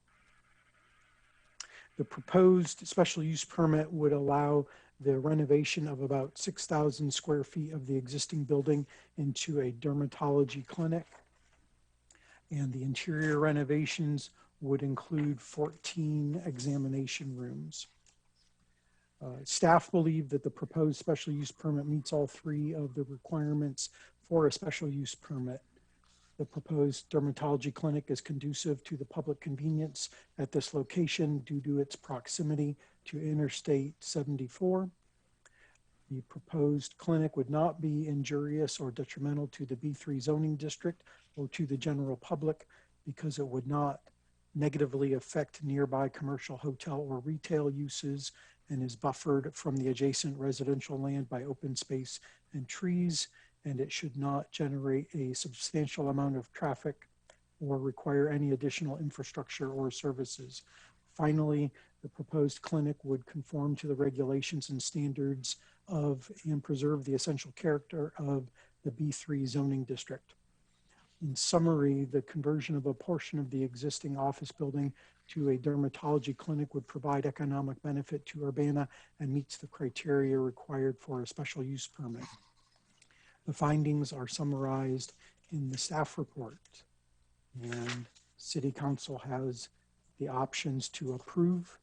The proposed special use permit would allow the renovation of about 6,000 square feet of the existing building into a dermatology clinic. And the interior renovations would include 14 examination rooms. Staff believe that the proposed special use permit meets all three of the requirements for a special use permit. The proposed dermatology clinic is conducive to the public convenience at this location due to its proximity to Interstate 74. The proposed clinic would not be injurious or detrimental to the B3 zoning district or to the general public because it would not negatively affect nearby commercial hotel or retail uses and is buffered from the adjacent residential land by open space and trees, and it should not generate a substantial amount of traffic or require any additional infrastructure or services. Finally, the proposed clinic would conform to the regulations and standards of and preserve the essential character of the B3 zoning district. In summary, the conversion of a portion of the existing office building to a dermatology clinic would provide economic benefit to Urbana and meets the criteria required for a special use permit. The findings are summarized in the staff report, and City Council has the options to approve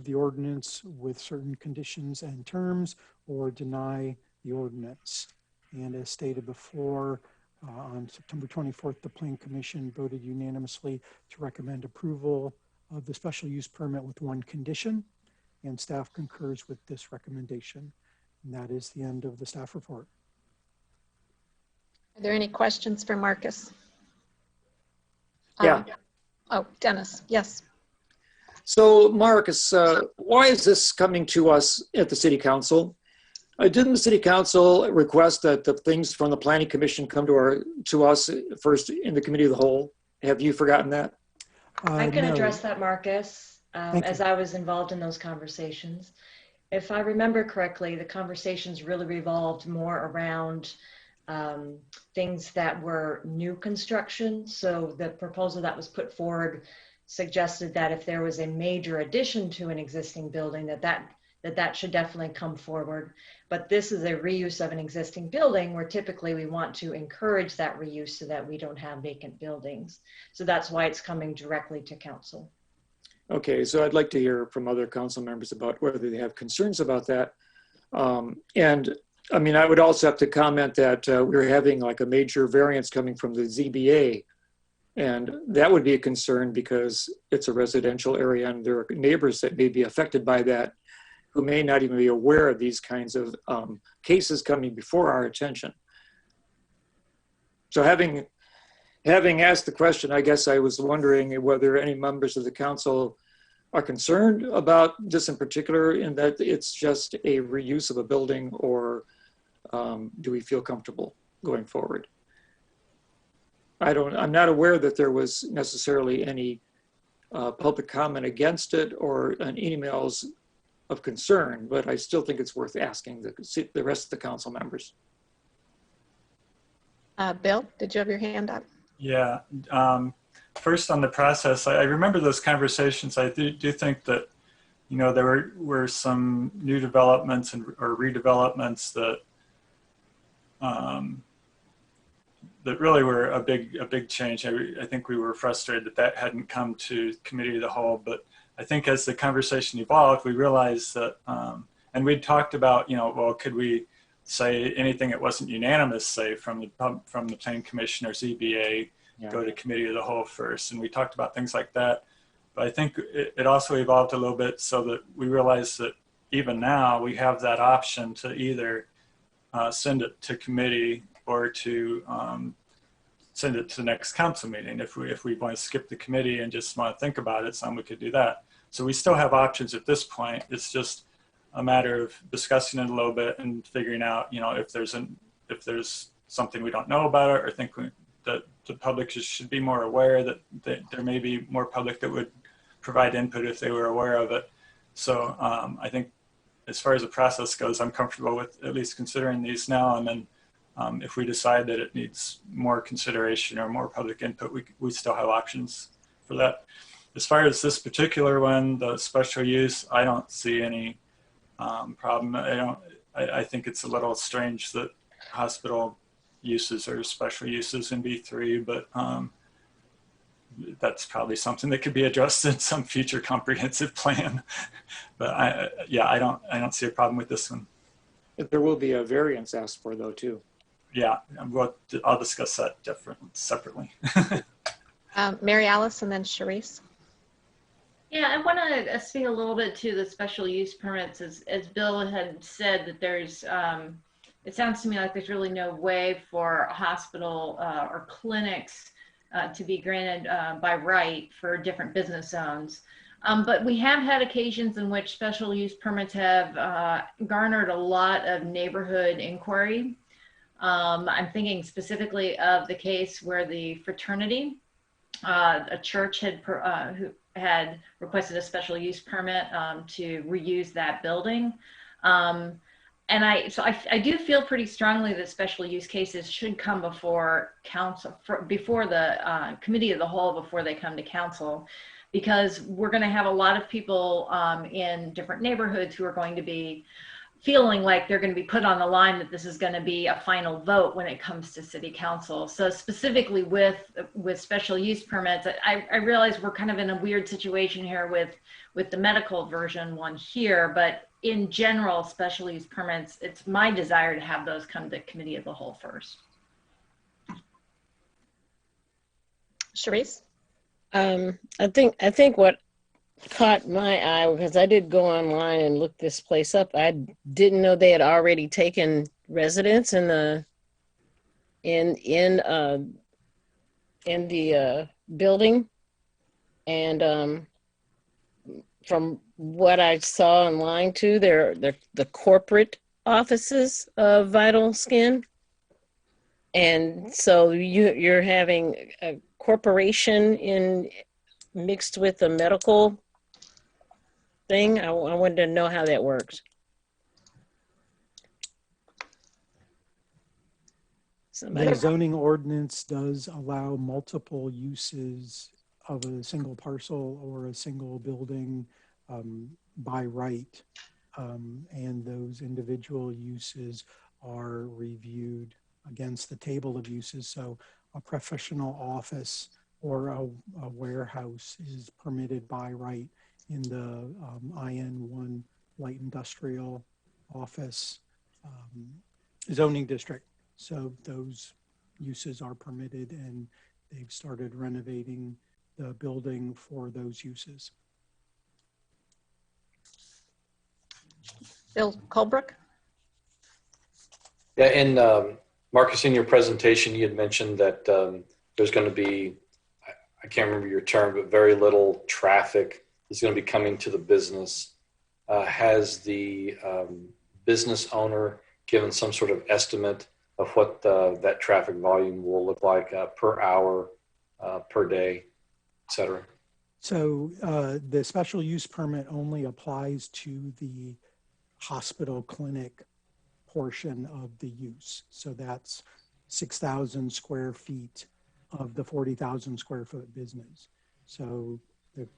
the ordinance with certain conditions and terms, or deny the ordinance. And as stated before, on September 24th, the Plan Commission voted unanimously to recommend approval of the special use permit with one condition, and staff concurs with this recommendation. And that is the end of the staff report. Are there any questions for Marcus? Yeah. Oh, Dennis, yes. So Marcus, why is this coming to us at the City Council? Didn't the City Council request that the things from the Planning Commission come to us first in the Committee of the Whole? Have you forgotten that? I can No. address that, Marcus, as I was involved in those conversations. If I remember correctly, the conversations really revolved more around things that were new construction. So the proposal that was put forward suggested that if there was a major addition to an existing building, that should definitely come forward. But this is a reuse of an existing building where typically we want to encourage that reuse so that we don't have vacant buildings. So that's why it's coming directly to council. Okay, so I'd like to hear from other council members about whether they have concerns about that. And I mean, I would also have to comment that we're having like a major variance coming from the ZBA. And that would be a concern because it's a residential area and there are neighbors that may be affected by that who may not even be aware of these kinds of cases coming before our attention. So having asked the question, I guess I was wondering whether any members of the council are concerned about this in particular, in that it's just a reuse of a building, or do we feel comfortable going forward? I'm not aware that there was necessarily any public comment against it or an emails of concern, but I still think it's worth asking the rest of the council members. Bill, did you have your hand up? Yeah. First on the process, I remember those conversations. I do think that, you know, there were some new developments or redevelopments that that really were a big change. I think we were frustrated that hadn't come to Committee of the Whole, but I think as the conversation evolved, we realized that, and we'd talked about, you know, well, could we say anything that wasn't unanimous, say from the Planning Commission or ZBA, go to Committee of the Whole first. And we talked about things like that. But I think it also evolved a little bit so that we realized that even now we have that option to either send it to committee or to send it to the next council meeting. If we want to skip the committee and just want to think about it, we could do that. So we still have options at this point. It's just a matter of discussing it a little bit and figuring out, if there's something we don't know about it, or think that the public should be more aware that there may be more public that would provide input if they were aware of it. So I think as far as the process goes, I'm comfortable with at least considering these now. And then if we decide that it needs more consideration or more public input, we still have options for that. As far as this particular one, the special use, I don't see any problem. I think it's a little strange that hospital uses are special uses in B3, but that's probably something that could be addressed in some future comprehensive plan. But I don't see a problem with this one. There will be a variance asked for though too. Yeah, I'll discuss that separately. Mary Alice and then Sharice. Yeah, I want to speak a little bit to the special use permits. As Bill had said, that there's, it sounds to me like there's really no way for a hospital or clinics to be granted by right for different business zones. But we have had occasions in which special use permits have garnered a lot of neighborhood inquiry. I'm thinking specifically of the case where the fraternity, a church who had requested a special use permit to reuse that building. And I do feel pretty strongly that special use cases should come before council, before the committee of the whole, before they come to council, because we're going to have a lot of people in different neighborhoods who are going to be feeling like they're going to be put on the line, that this is going to be a final vote when it comes to city council. So specifically with special use permits, I realize we're kind of in a weird situation here with the medical version one here, but in general, special use permits, it's my desire to have those come to committee of the whole first. Sharice? I think what caught my eye, because I did go online and look this place up. I didn't know they had already taken residents in the building, and from what I saw online too, they're the corporate offices of Vital Skin, and so you're having a corporation mixed with the medical thing. I wanted to know how that works. The zoning ordinance does allow multiple uses of a single parcel or a single building by right. And those individual uses are reviewed against the table of uses. So a professional office or a warehouse is permitted by right in the IN1 light industrial office zoning district. So those uses are permitted, and they've started renovating the building for those uses. Bill Colebrook? Yeah, and Marcus, in your presentation, you had mentioned that there's going to be, I can't remember your term, but very little traffic is going to be coming to the business. Has the business owner given some sort of estimate of what that traffic volume will look like per hour, per day, et cetera? So the special use permit only applies to the hospital clinic portion of the use. So that's 6,000 square feet of the 40,000 square foot business. So the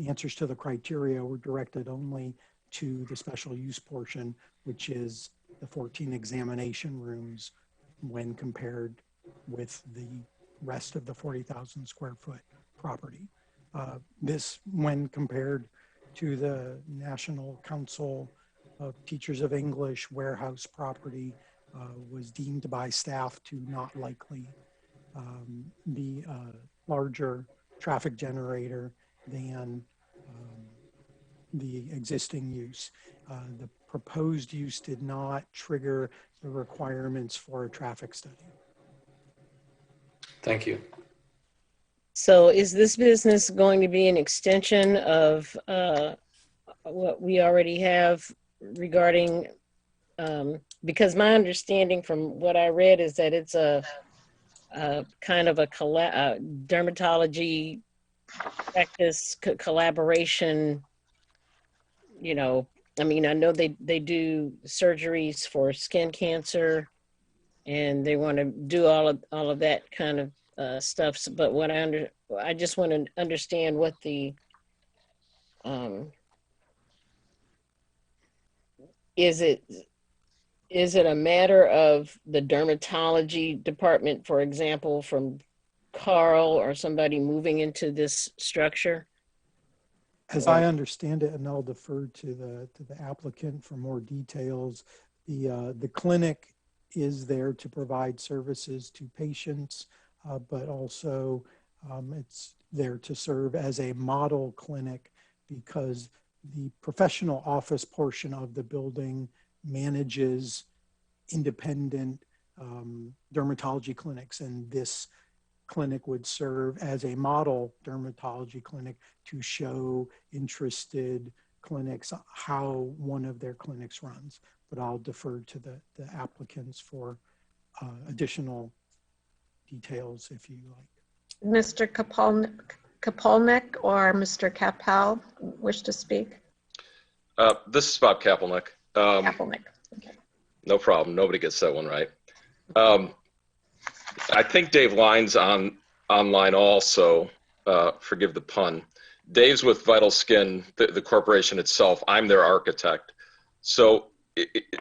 answers to the criteria were directed only to the special use portion, which is the 14 examination rooms when compared with the rest of the 40,000 square foot property. This, when compared to the National Council of Teachers of English warehouse property, was deemed by staff to not likely be a larger traffic generator than the existing use. The proposed use did not trigger the requirements for a traffic study. Thank you. So is this business going to be an extension of what we already have regarding, because my understanding from what I read is that it's a kind of a dermatology practice collaboration, you know, I mean, I know they do surgeries for skin cancer and they want to do all of that kind of stuff. But what I just want to understand what the, is it a matter of the dermatology department, for example, from Carl or somebody moving into this structure? As I understand it, and I'll defer to the applicant for more details, the clinic is there to provide services to patients, but also it's there to serve as a model clinic because the professional office portion of the building manages independent dermatology clinics, and this clinic would serve as a model dermatology clinic to show interested clinics how one of their clinics runs. But I'll defer to the applicants for additional details if you like. Mr. Kapolnik or Mr. Capel wish to speak? This is Bob Kapelnik. Kapelnik. Okay. No problem. Nobody gets that one right. I think Dave Line's online also. Forgive the pun. Dave's with Vital Skin, the corporation itself. I'm their architect. So,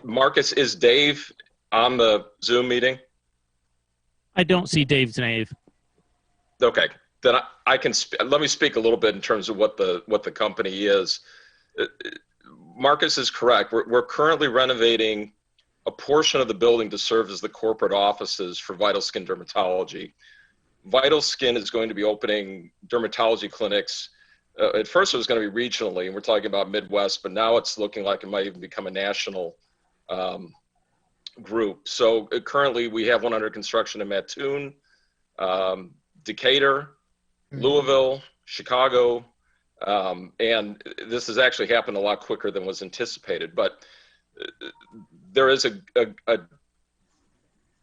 Marcus, is Dave on the Zoom meeting? I don't see Dave's name. Okay, then I can let me speak a little bit in terms of what the company is. Marcus is correct. We're currently renovating a portion of the building to serve as the corporate offices for Vital Skin Dermatology. Vital Skin is going to be opening dermatology clinics. At first it was going to be regionally, and we're talking about Midwest, but now it's looking like it might even become a national group. So currently we have one under construction in Mattoon, Decatur, Louisville, Chicago, and this has actually happened a lot quicker than was anticipated. But there is a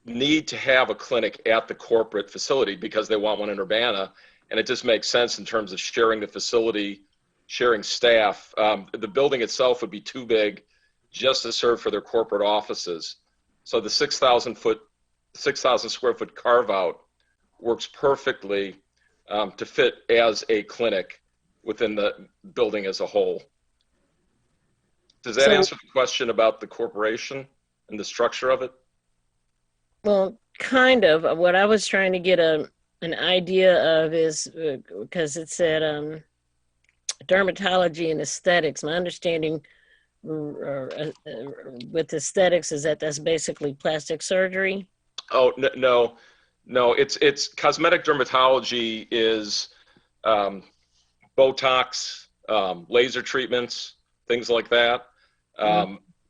need to have a clinic at the corporate facility because they want one in Urbana, and it just makes sense in terms of sharing the facility, sharing staff. The building itself would be too big just to serve for their corporate offices. So the 6,000 square foot carve out works perfectly to fit as a clinic within the building as a whole. Does that answer the question about the corporation and the structure of it? Well, kind of. What I was trying to get an idea of is because it said dermatology and aesthetics. My understanding with aesthetics is that that's basically plastic surgery. Oh, no. It's cosmetic dermatology is Botox, laser treatments, things like that.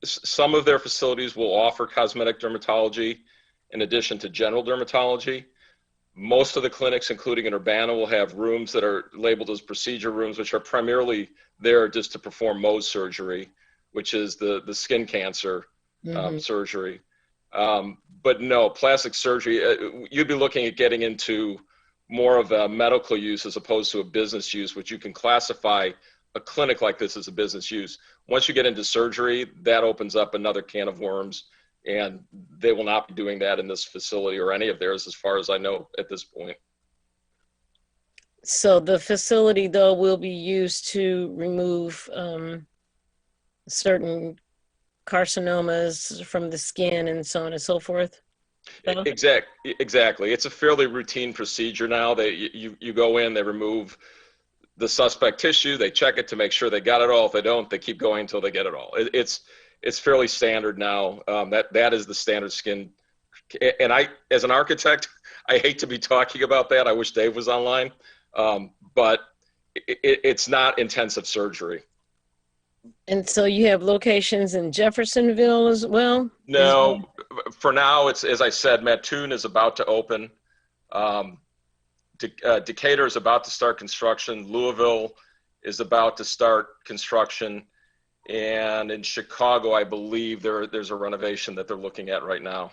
Some of their facilities will offer cosmetic dermatology in addition to general dermatology. Most of the clinics, including in Urbana, will have rooms that are labeled as procedure rooms, which are primarily there just to perform Mohs surgery, which is the skin cancer surgery. But no, plastic surgery, you'd be looking at getting into more of a medical use as opposed to a business use, which you can classify a clinic like this as a business use. Once you get into surgery, that opens up another can of worms, and they will not be doing that in this facility or any of theirs as far as I know at this point. So the facility, though, will be used to remove certain carcinomas from the skin and so on and so forth? Exactly. It's a fairly routine procedure now. You go in, they remove the suspect tissue, they check it to make sure they got it all. If they don't, they keep going until they get it all. It's fairly standard now. That is the standard skin. And I, as an architect, I hate to be talking about that. I wish Dave was online. But it's not intensive surgery. And so you have locations in Jeffersonville as well? No, for now, it's, as I said, Mattoon is about to open. Decatur is about to start construction. Louisville is about to start construction. And in Chicago, I believe there's a renovation that they're looking at right now.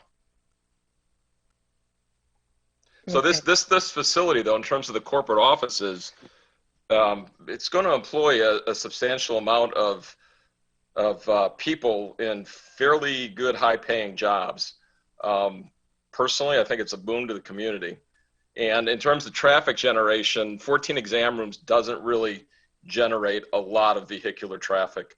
So Okay. this facility, though, in terms of the corporate offices, it's going to employ a substantial amount of people in fairly good, high-paying jobs. Personally, I think it's a boon to the community. And in terms of traffic generation, 14 exam rooms doesn't really generate a lot of vehicular traffic.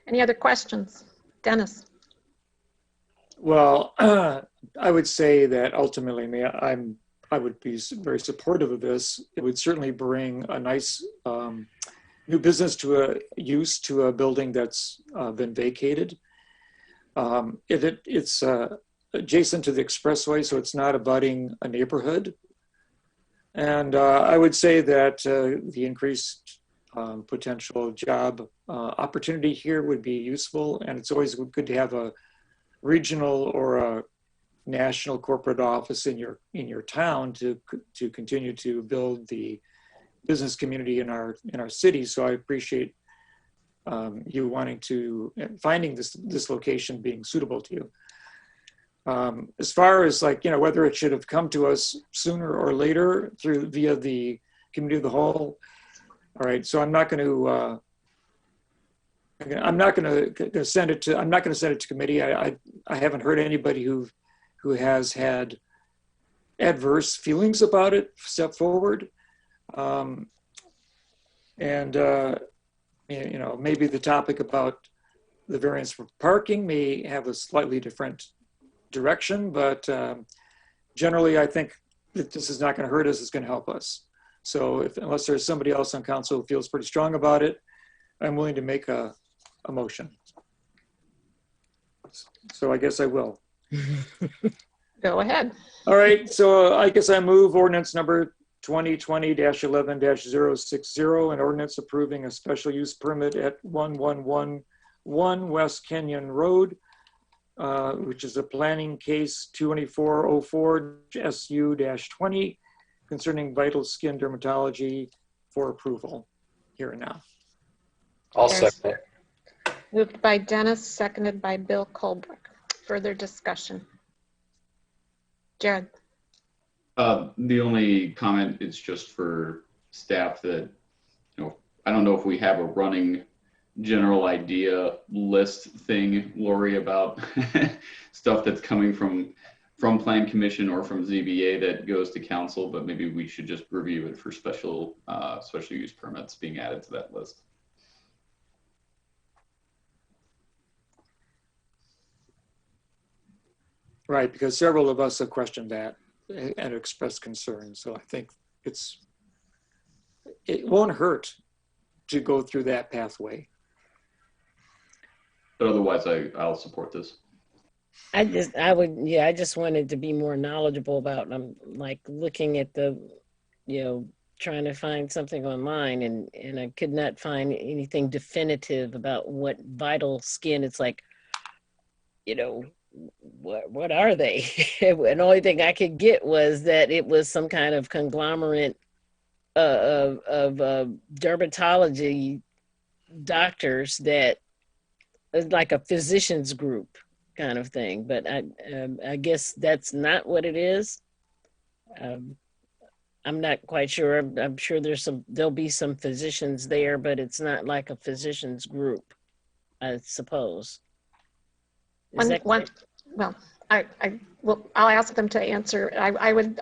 Any other questions? Dennis? Well, I would say that ultimately, I would be very supportive of this. It would certainly bring a nice new business to a building that's been vacated. It's adjacent to the expressway, so it's not abutting a neighborhood. And I would say that the increased potential job opportunity here would be useful, and it's always good to have a regional or a national corporate office in your town to continue to build the business community in our city. So I appreciate you wanting to finding this location being suitable to you. As far as whether it should have come to us sooner or later via the committee of the whole. All right, so I'm not going to send it to committee. I haven't heard anybody who has had adverse feelings about it step forward. Maybe the topic about the variance for parking may have a slightly different direction, but generally I think that this is not going to hurt us, it's going to help us. So unless there's somebody else on council who feels pretty strong about it, I'm willing to make a motion. So I guess I will. Go ahead. All right, so I guess I move ordinance number 2020-11-060, an ordinance approving a special use permit at 1111 West Kenyon Road, which is a planning case 2404 SU-20 concerning Vital Skin Dermatology for approval here and now. I'll second it. Moved by Dennis, seconded by Bill Colbrook. Further discussion. Jared? The only comment is just for staff that, I don't know if we have a running general idea list thing, Lori, about stuff that's coming from Plan Commission or from ZBA that goes to council, but maybe we should just review it for special use permits being added to that list. Right, because several of us have questioned that and expressed concern. So I think it won't hurt to go through that pathway. But otherwise, I'll support this. I just wanted to be more knowledgeable about, I'm like looking at the, trying to find something online and I could not find anything definitive about what Vital Skin, it's like, what are they? And the only thing I could get was that it was some kind of conglomerate of dermatology doctors that is like a physicians group kind of thing. But I guess that's not what it is. I'm not quite sure. I'm sure there'll be some physicians there, but it's not like a physicians group, I suppose. Well, I'll ask them to answer. I would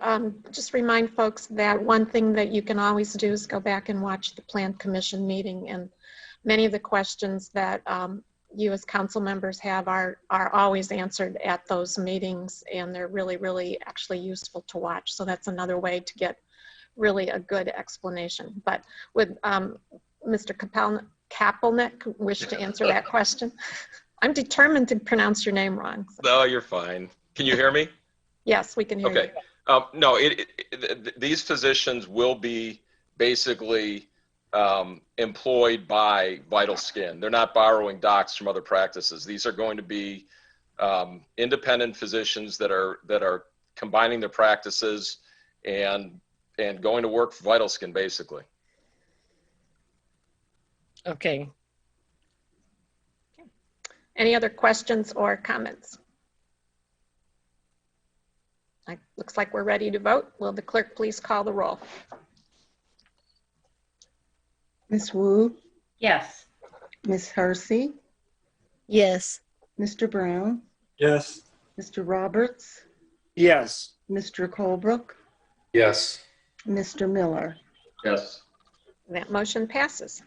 just remind folks that one thing that you can always do is go back and watch the Plan Commission meeting, and many of the questions that you as council members have are always answered at those meetings, and they're really, really actually useful to watch. So that's another way to get really a good explanation. But would Mr. Kapelnik wish to answer that question? I'm determined to pronounce your name wrong. So. No, you're fine. Can you hear me? Yes, we can hear you. Okay. No, these physicians will be basically employed by Vital Skin. They're not borrowing docs from other practices. These are going to be independent physicians that are combining their practices and going to work for Vital Skin, basically. Okay. Any other questions or comments? Looks like we're ready to vote. Will the clerk please call the roll? Ms. Wu, Yes. Ms. Hersey, Yes. Mr. Brown, Yes. Mr. Roberts, Yes. Mr. Colebrook, Yes. Mr. Miller. Yes. That motion passes.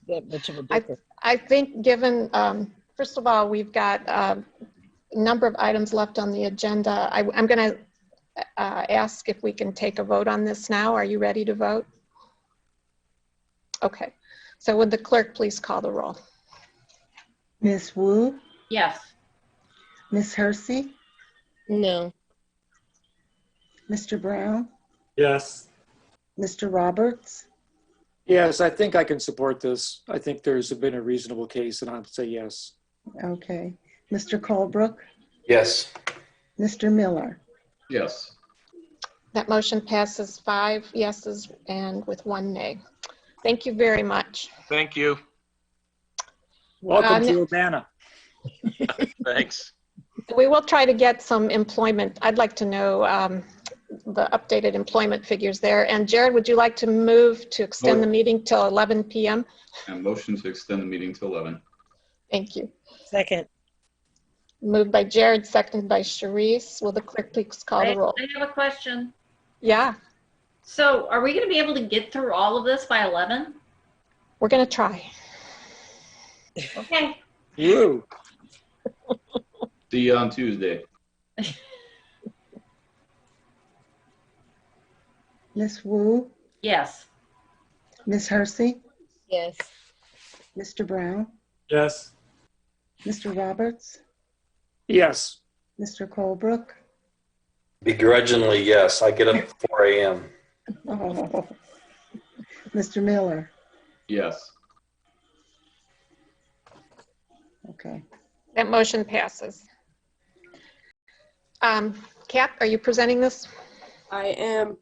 That much of a difference. I think given, first of all, we've got a number of items left on the agenda. I'm going to ask if we can take a vote on this now. Are you ready to vote? Okay. So would the clerk please call the roll? Ms. Wu, Yes. Ms. Hersey, No. Mr. Brown, Yes. Mr. Roberts, Yes, I think I can support this. I think there's been a reasonable case, and I'd say yes. okay, Mr. Colebrook, Yes. Mr. Miller. Yes. That motion passes 5 yeses and with 1 nay. Thank you very much. Thank you. Welcome to Urbana. Thanks. We will try to get some employment. I'd like to know the updated employment figures there. And Jared, would you like to move to extend the meeting till 11 p.m.? And motion to extend the meeting to 11. Thank you. Second. Moved by Jared, seconded by Sharice. Will the clerk please call the roll? I have a question. Yeah, So are we going to be able to get through all of this by 11? we're going to try. Okay. You. See you on Tuesday. Ms. Wu, Yes. Ms. Hersey, Yes. Mr. Brown, Yes. Mr. Roberts, Yes. Mr. Colebrook. Begrudgingly, yes. I get up at 4 a.m. Oh. Mr. Miller. Yes. Okay. That motion passes. Kat, are you presenting this? I am.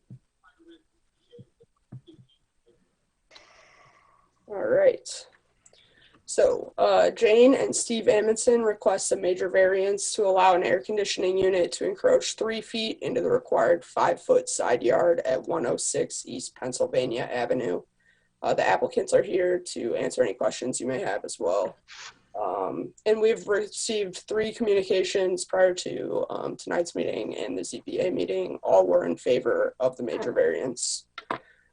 All right. So Jane and Steve Amundsen request a major variance to allow an air conditioning unit to encroach 3 feet into the required 5-foot side yard at 106 East Pennsylvania Avenue. The applicants are here to answer any questions you may have as well. And we've received 3 communications prior to tonight's meeting and the ZBA meeting. All were in favor of the major variance.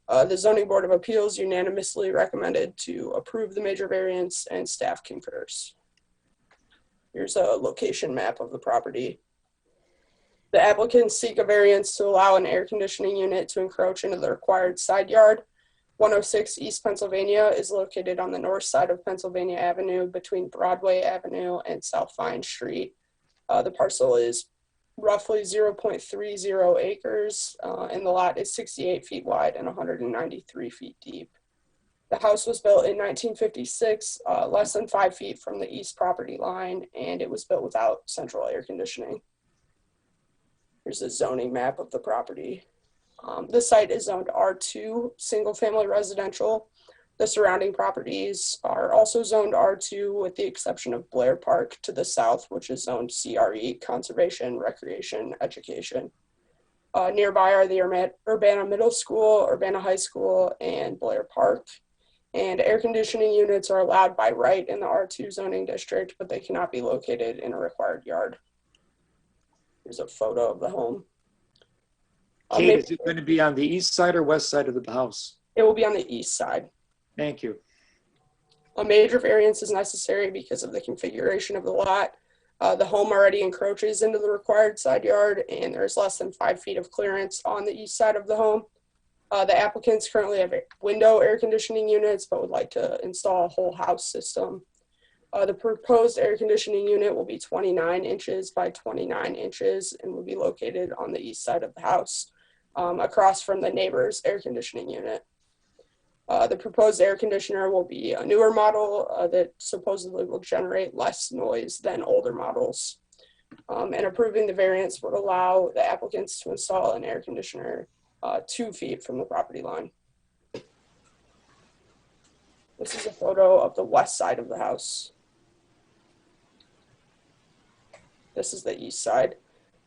The Zoning Board of Appeals unanimously recommended to approve the major variance and staff concurs. Here's a location map of the property. The applicants seek a variance to allow an air conditioning unit to encroach into the required side yard. 106 East Pennsylvania is located on the north side of Pennsylvania Avenue between Broadway Avenue and South Vine Street. The parcel is roughly 0.30 acres, and the lot is 68 feet wide and 193 feet deep. The house was built in 1956, less than 5 feet from the east property line, and it was built without central air conditioning. Here's a zoning map of the property. The site is zoned R2, single family residential. The surrounding properties are also zoned R2 with the exception of Blair Park to the south, which is zoned CRE, Conservation, Recreation, Education. Nearby are the Urbana Middle School, Urbana High School, and Blair Park. And air conditioning units are allowed by right in the R2 zoning district, but they cannot be located in a required yard. Here's a photo of the home. Kate, is it going to be on the east side or west side of the house? It will be on the east side. Thank you. A major variance is necessary because of the configuration of the lot. The home already encroaches into the required side yard, and there's less than 5 feet of clearance on the east side of the home. The applicants currently have window air conditioning units, but would like to install a whole house system. The proposed air conditioning unit will be 29 inches by 29 inches and will be located on the east side of the house, across from the neighbor's air conditioning unit. The proposed air conditioner will be a newer model that supposedly will generate less noise than older models. And approving the variance would allow the applicants to install an air conditioner 2 feet from the property line. This is a photo of the west side of the house. This is the east side,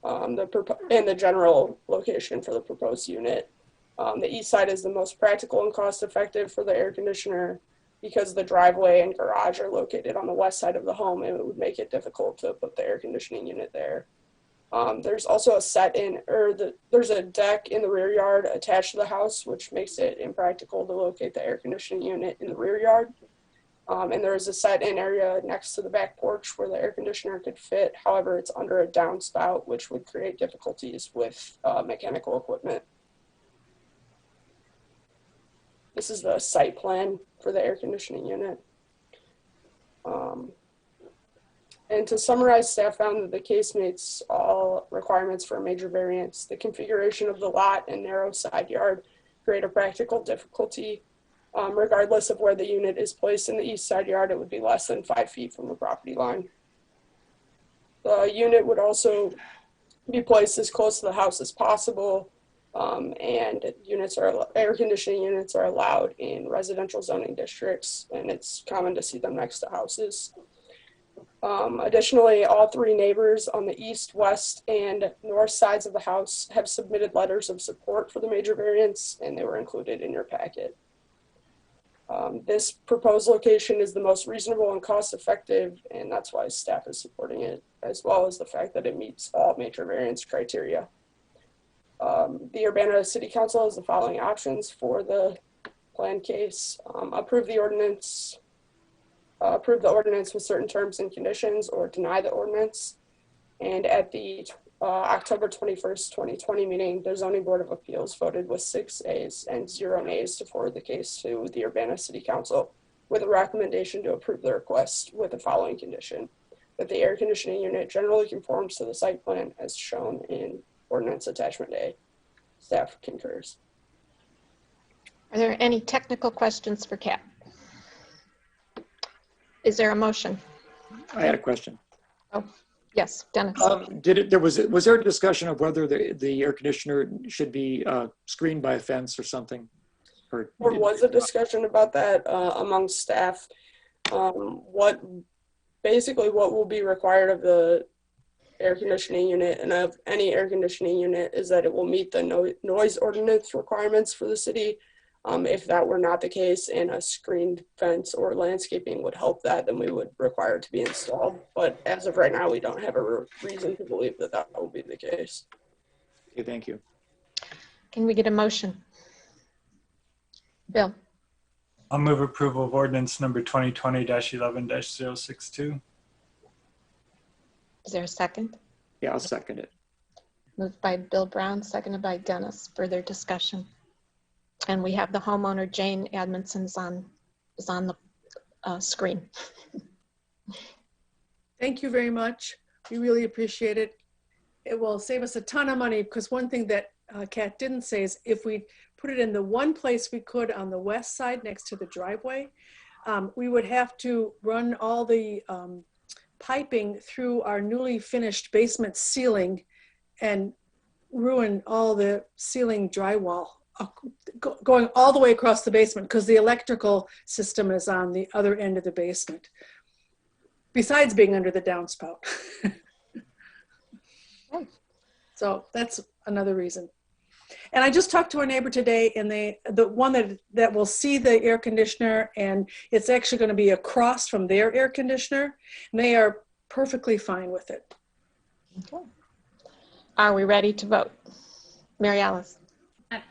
and the general location for the proposed unit. The east side is the most practical and cost effective for the air conditioner because the driveway and garage are located on the west side of the home, and it would make it difficult to put the air conditioning unit there. There's also there's a deck in the rear yard attached to the house, which makes it impractical to locate the air conditioning unit in the rear yard. And there is a set-in area next to the back porch where the air conditioner could fit. However, it's under a downspout, which would create difficulties with mechanical equipment. This is the site plan for the air conditioning unit. And to summarize, staff found that the case meets all requirements for a major variance. The configuration of the lot and narrow side yard create a practical difficulty. Regardless of where the unit is placed in the east side yard, it would be less than 5 feet from the property line. The unit would also be placed as close to the house as possible, and air conditioning units are allowed in residential zoning districts, and it's common to see them next to houses. Additionally, all 3 neighbors on the east, west, and north sides of the house have submitted letters of support for the major variance, and they were included in your packet. This proposed location is the most reasonable and cost effective, and that's why staff is supporting it, as well as the fact that it meets all major variance criteria. The Urbana City Council has the following options for the plan case. Approve the ordinance with certain terms and conditions, or deny the ordinance. And at the October 21st, 2020 meeting, the Zoning Board of Appeals voted with 6 A's and 0 nays to forward the case to the Urbana City Council with a recommendation to approve the request with the following condition: that the air conditioning unit generally conforms to the site plan as shown in Ordinance Attachment A. Staff concurs. Are there any technical questions for Kat? Is there a motion? I had a question. Oh, yes, Dennis. Was there a discussion of whether the air conditioner should be screened by a fence or something? There was a discussion about that among staff. What will be required of the air conditioning unit and of any air conditioning unit is that it will meet the noise ordinance requirements for the city. If that were not the case and a screened fence or landscaping would help that, then we would require it to be installed. But as of right now, we don't have a reason to believe that that will be the case. Okay, thank you. Can we get a motion? Bill. I'll move approval of ordinance number 2020-11-062. Is there a second? Yeah, I'll second it. Moved by Bill Brown, seconded by Dennis. Further discussion. And we have the homeowner, Jane Edmondson, is on the screen. Thank you very much. We really appreciate it. It will save us a ton of money, because one thing that Kat didn't say is if we put it in the one place we could on the west side next to the driveway, we would have to run all the piping through our newly finished basement ceiling and ruin all the ceiling drywall going all the way across the basement, because the electrical system is on the other end of the basement, besides being under the downspout. So that's another reason. And I just talked to a neighbor today, and the one that will see the air conditioner, and it's actually going to be across from their air conditioner, and they are perfectly fine with it. Okay. Are we ready to vote? Mary Alice.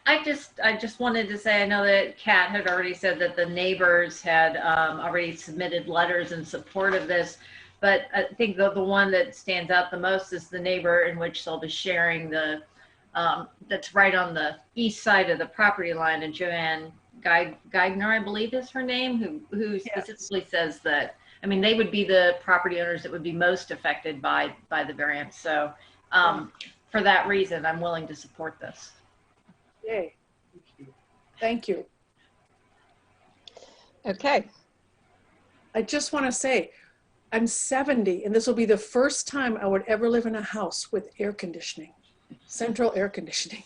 I just wanted to say, I know that Kat had already said that the neighbors had already submitted letters in support of this, but I think the one that stands out the most is the neighbor in which they'll be sharing the, that's right on the east side of the property line, and Joanne Geigner, I believe is her name, who specifically says that I mean, they would be the property owners that would be most affected by the variance. So for that reason, I'm willing to support this. Yay. Thank you. Okay. I just want to say, I'm 70, and this will be the first time I would ever live in a house with air conditioning, central air conditioning.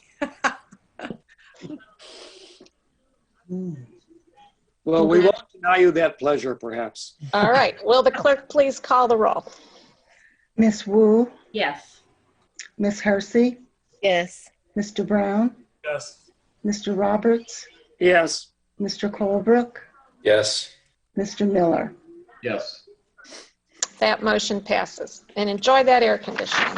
Well, we won't deny you that pleasure, perhaps. All right. Will the clerk please call the roll? Miss Wu, Yes. Miss Hersey, Yes. Mr. Brown, Yes. Mr. Roberts, Yes. Mr. Colebrook, Yes. Mr. Miller. Yes. That motion passes. And enjoy that air conditioning.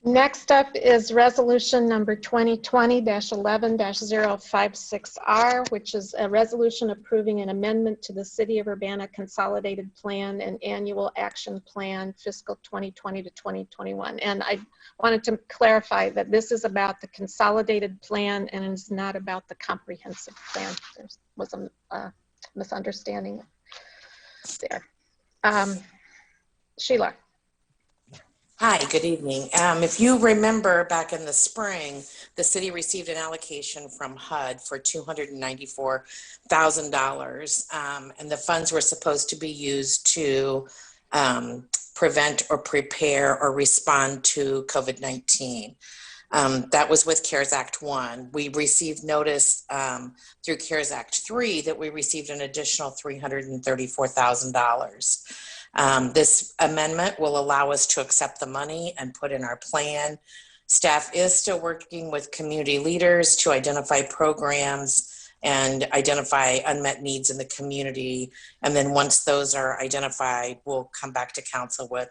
Next up is resolution number 2020-11-056R, which is a resolution approving an amendment to the City of Urbana Consolidated Plan and Annual Action Plan fiscal 2020 to 2021. And I wanted to clarify that this is about the consolidated plan and it's not about the comprehensive plan. There was a misunderstanding there. Sheila. Hi, good evening. If you remember back in the spring, the city received an allocation from HUD for $294,000, and the funds were supposed to be used to prevent or prepare or respond to COVID-19. That was with CARES Act 1. We received notice through CARES Act 3 that we received an additional $334,000. This amendment will allow us to accept the money and put in our plan. Staff is still working with community leaders to identify programs and identify unmet needs in the community. And then once those are identified, we'll come back to council with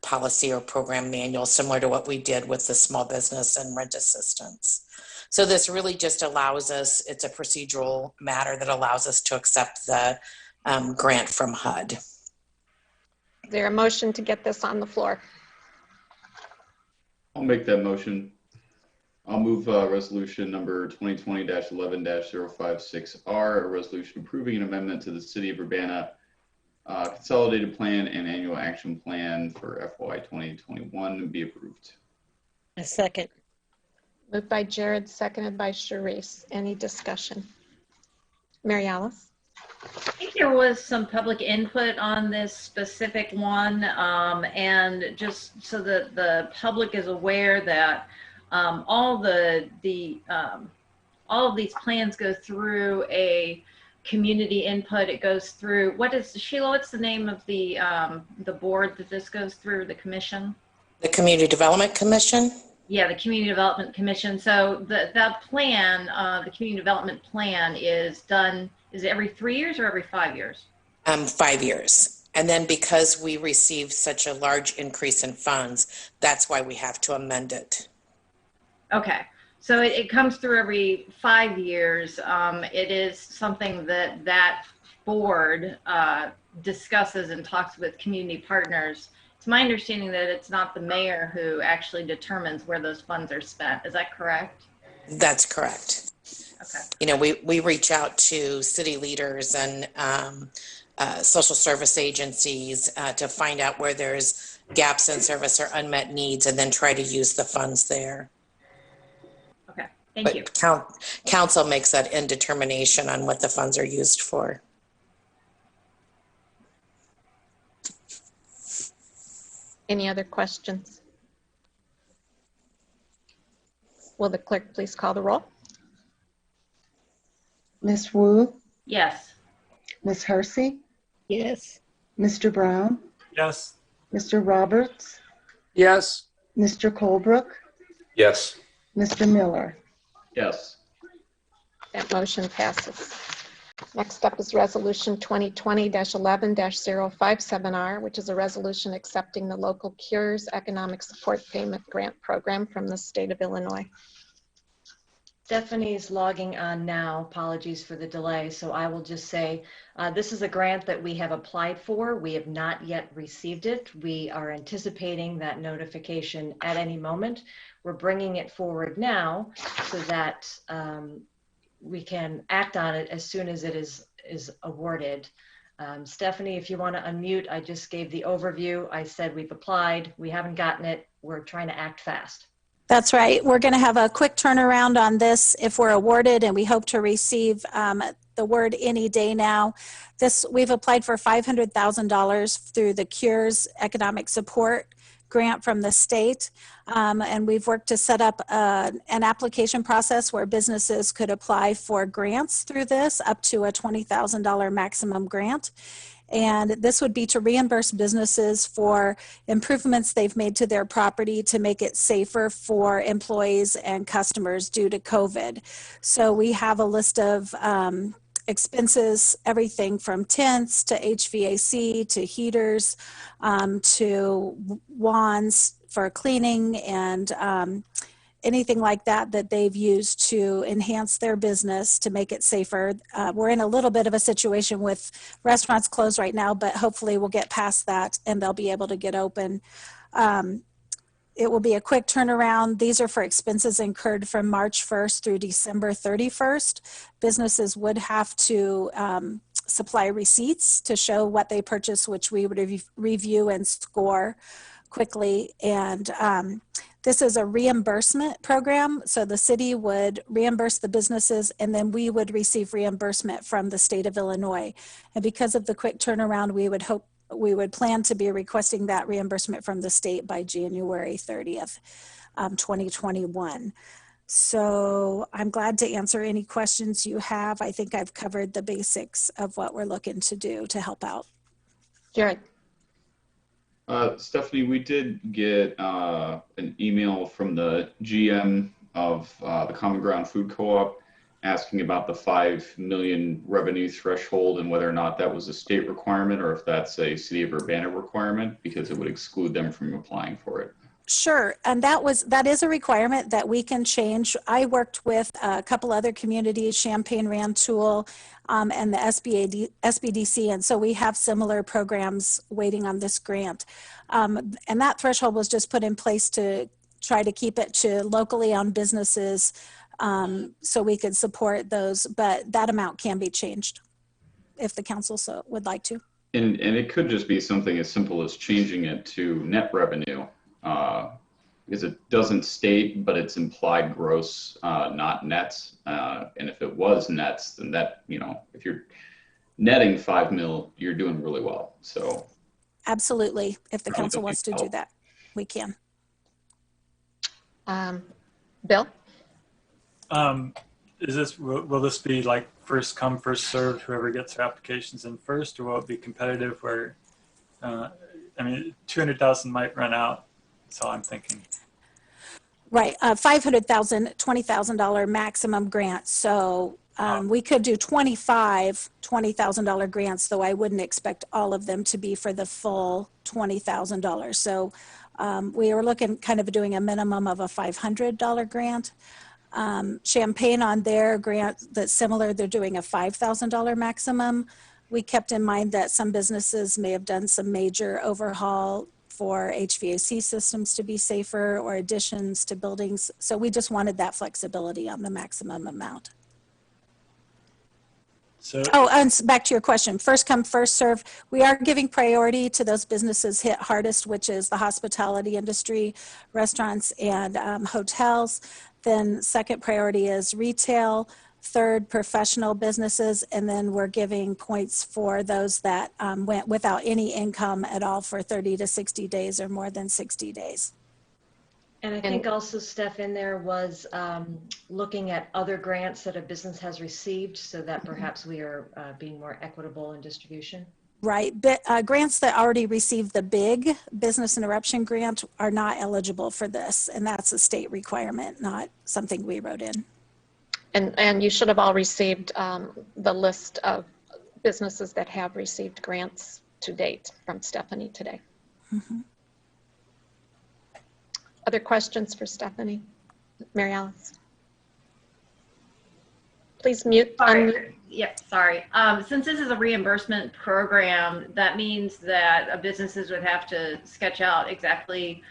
policy or program manual, similar to what we did with the small business and rent assistance. So this really just allows us, it's a procedural matter that allows us to accept the grant from HUD. Is there a motion to get this on the floor? I'll make that motion. I'll move resolution number 2020-11-056R, a resolution approving an amendment to the City of Urbana Consolidated Plan and Annual Action Plan for FY 2021 to be approved. A second. Moved by Jared, seconded by Sharice. Any discussion? Mary Alice? I think there was some public input on this specific one, and just so that the public is aware that all of these plans go through a community input. It goes through, Sheila, what's the name of the board that this goes through, the commission? The Community Development Commission? Yeah, the Community Development Commission. So the plan, the Community Development Plan is done. Is it every 3 years or every 5 years? 5 years. And then because we received such a large increase in funds, that's why we have to amend it. Okay. So it comes through every 5 years. It is something that board discusses and talks with community partners. It's my understanding that it's not the mayor who actually determines where those funds are spent. Is that correct? That's correct. Okay. You know, we reach out to city leaders and social service agencies to find out where there's gaps in service or unmet needs, and then try to use the funds there. Okay, thank you. Council makes that indetermination on what the funds are used for. Any other questions? Will the clerk please call the roll? Miss Wu, Yes. Miss Hersey, Yes. Mr. Brown, Yes. Mr. Roberts, Yes. Mr. Colebrook, Yes. Mr. Miller. Yes. That motion passes. Next up is resolution 2020-11-057R, which is a resolution accepting the Local Cures Economic Support Payment Grant Program from the state of Illinois. Stephanie's logging on now. Apologies for the delay. So I will just say, this is a grant that we have applied for. We have not yet received it. We are anticipating that notification at any moment. We're bringing it forward now so that we can act on it as soon as it is is awarded. Stephanie, if you want to unmute, I just gave the overview. I said we've applied, we haven't gotten it, we're trying to act fast. That's right. We're going to have a quick turnaround on this if we're awarded, and we hope to receive the word any day now. We've applied for $500,000 through the CURES Economic Support Grant from the state, and we've worked to set up an application process where businesses could apply for grants through this, up to a $20,000 maximum grant. And this would be to reimburse businesses for improvements they've made to their property to make it safer for employees and customers due to COVID. So we have a list of expenses, everything from tents to HVAC to heaters to wands for cleaning and anything like that that they've used to enhance their business to make it safer. We're in a little bit of a situation with restaurants closed right now, but hopefully we'll get past that and they'll be able to get open. It will be a quick turnaround. These are for expenses incurred from March 1st through December 31st. Businesses would have to supply receipts to show what they purchased, which we would review and score quickly. And this is a reimbursement program. So the city would reimburse the businesses and then we would receive reimbursement from the state of Illinois. And because of the quick turnaround, we would plan to be requesting that reimbursement from the state by January 30th, 2021. So I'm glad to answer any questions you have. I think I've covered the basics of what we're looking to do to help out. Jared. Stephanie, we did get an email from the GM of the Common Ground Food Co-op asking about the 5 million revenue threshold and whether or not that was a state requirement or if that's a City of Urbana requirement, because it would exclude them from applying for it. Sure, and that is a requirement that we can change. I worked with a couple other communities, Champaign, Rantoul, and the SBDC, and so we have similar programs waiting on this grant. And that threshold was just put in place to try to keep it to locally owned businesses so we could support those, but that amount can be changed if the council so would like to. And it could just be something as simple as changing it to net revenue. Because it doesn't state, but it's implied gross, not nets. And if it was nets, then that, if you're netting 5 mil, you're doing really well. So absolutely, if the council wants to do that, we can. Bill? Will this be like first come, first served, whoever gets their applications in first, or will it be competitive where, 200,000 might run out? So I'm thinking. Right, $500,000, $20,000 maximum grant. So we could do 25 $20,000 grants, though I wouldn't expect all of them to be for the full $20,000. So we were looking kind of doing a minimum of a $500 grant. Champaign on their grant that's similar, they're doing a $5,000 maximum. We kept in mind that some businesses may have done some major overhaul for HVAC systems to be safer or additions to buildings. So we just wanted that flexibility on the maximum amount. And back to your question, first come, first serve. We are giving priority to those businesses hit hardest, which is the hospitality industry, restaurants and hotels. Then second priority is retail. Third, professional businesses, and then we're giving points for those that went without any income at all for 30 to 60 days or more than 60 days. And I think also, Steph, in there was looking at other grants that a business has received so that perhaps we are being more equitable in distribution. Right, but grants that already received the big business interruption grant are not eligible for this, and that's a state requirement, not something we wrote in. And you should have all received the list of businesses that have received grants to date from Stephanie today. Mm-hmm. Other questions for Stephanie? Mary Alice? Please mute. Sorry. Yep, sorry. Since this is a reimbursement program, that means that businesses would have to sketch out exactly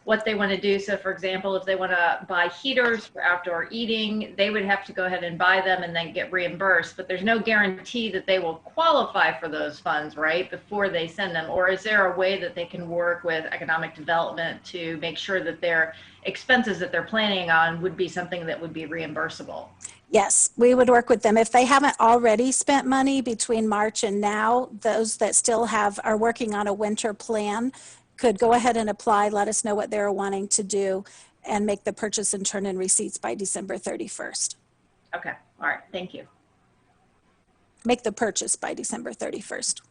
what they want to do. So for example, if they want to buy heaters for outdoor eating, they would have to go ahead and buy them and then get reimbursed. But there's no guarantee that they will qualify for those funds, right, before they send them. Or is there a way that they can work with economic development to make sure that their expenses that they're planning on would be something that would be reimbursable? Yes, we would work with them. If they haven't already spent money between March and now, those that still are working on a winter plan could go ahead and apply, let us know what they're wanting to do, and make the purchase and turn in receipts by December 31st. Okay, all right, thank you. Make the purchase by December 31st.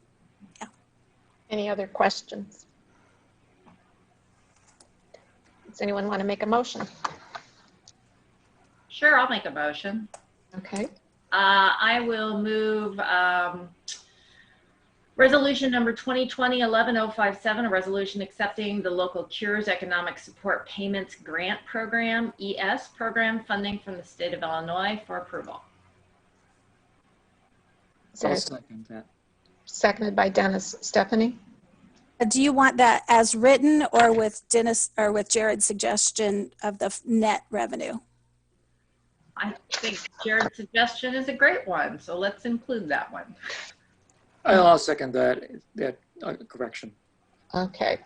Yeah. Any other questions? Does anyone want to make a motion? Sure, I'll make a motion. Okay. I will move resolution number 2020-11057, a resolution accepting the Local Cures Economic Support Payments Grant Program, ES program funding from the state of Illinois for approval. I'll second that. Seconded by Dennis. Stephanie? Do you want that as written or with Dennis or with Jared's suggestion of the net revenue? I think Jared's suggestion is a great one, so let's include that one. I'll second that correction. Okay.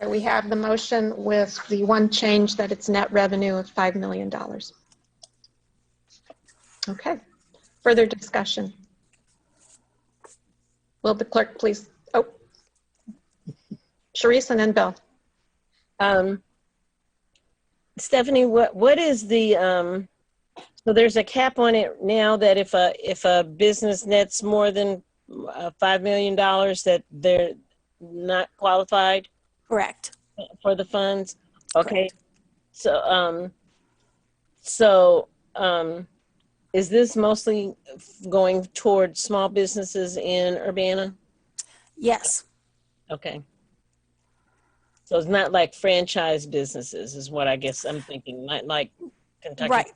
So we have the motion with the one change that it's net revenue of $5 million. Okay. Further discussion? Will the clerk please? Oh, Sharice and then Bill. Stephanie, what is the so there's a cap on it now that if a business nets more than $5 million that they're not qualified? Correct. For the funds? Okay. Correct. So is this mostly going toward small businesses in Urbana? Yes. Okay. So it's not like franchise businesses is what I guess I'm thinking, not like Kentucky. Right.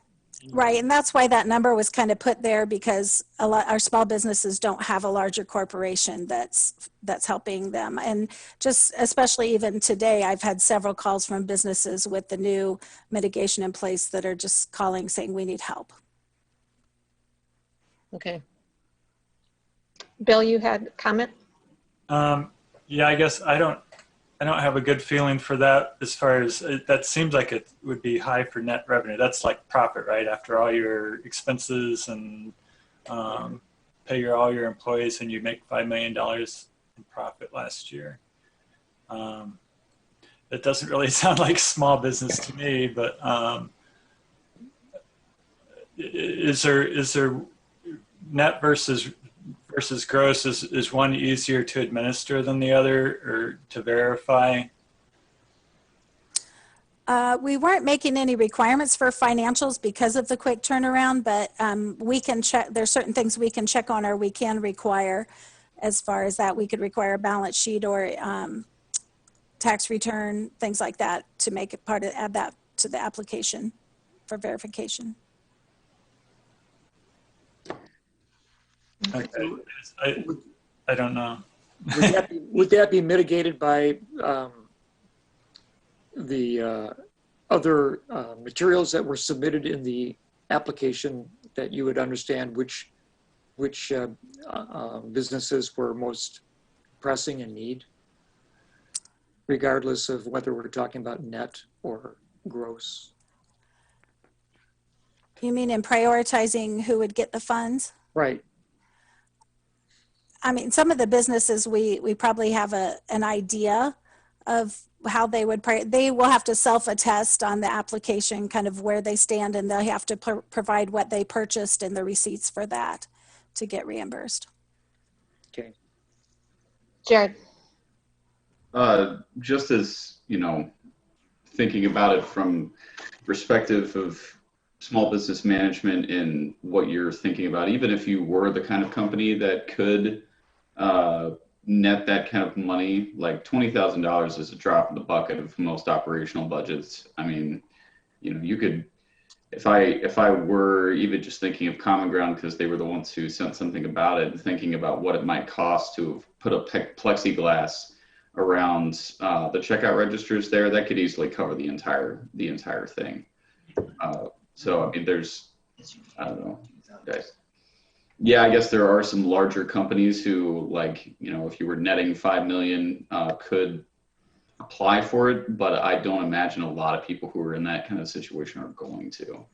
Right. And that's why that number was kind of put there, because our small businesses don't have a larger corporation that's helping them. And just especially even today, I've had several calls from businesses with the new mitigation in place that are just calling saying we need help. Okay. Bill, you had a comment? Yeah, I guess I don't have a good feeling for that as far as that seems like it would be high for net revenue. That's like profit, right? After all your expenses and pay all your employees, and you make $5 million in profit last year. That doesn't really sound like small business to me, but is there net versus gross, is one easier to administer than the other or to verify? We weren't making any requirements for financials because of the quick turnaround, but we can check. There's certain things we can check on or we can require. As far as that, we could require a balance sheet or tax return, things like that, to make it part of, add that to the application for verification. Okay. I don't know. Would that be mitigated by the other materials that were submitted in the application, that you would understand which businesses were most pressing in need, regardless of whether we're talking about net or gross? You mean in prioritizing who would get the funds? Right. I mean, some of the businesses, we probably have an idea of how they would, they will have to self-attest on the application, kind of where they stand, and they'll have to provide what they purchased and the receipts for that to get reimbursed. Okay. Jared. Just as, thinking about it from perspective of small business management and what you're thinking about, even if you were the kind of company that could net that kind of money, like $20,000 is a drop in the bucket of most operational budgets. I mean, you could, if I were even just thinking of Common Ground, because they were the ones who sent something about it, and thinking about what it might cost to put up plexiglass around the checkout registers there, that could easily cover the entire thing. So I mean, there's, I don't know, guys. Yeah, I guess there are some larger companies who, like, you know, if you were netting 5 million, could apply for it, but I don't imagine a lot of people who are in that kind of situation are going to.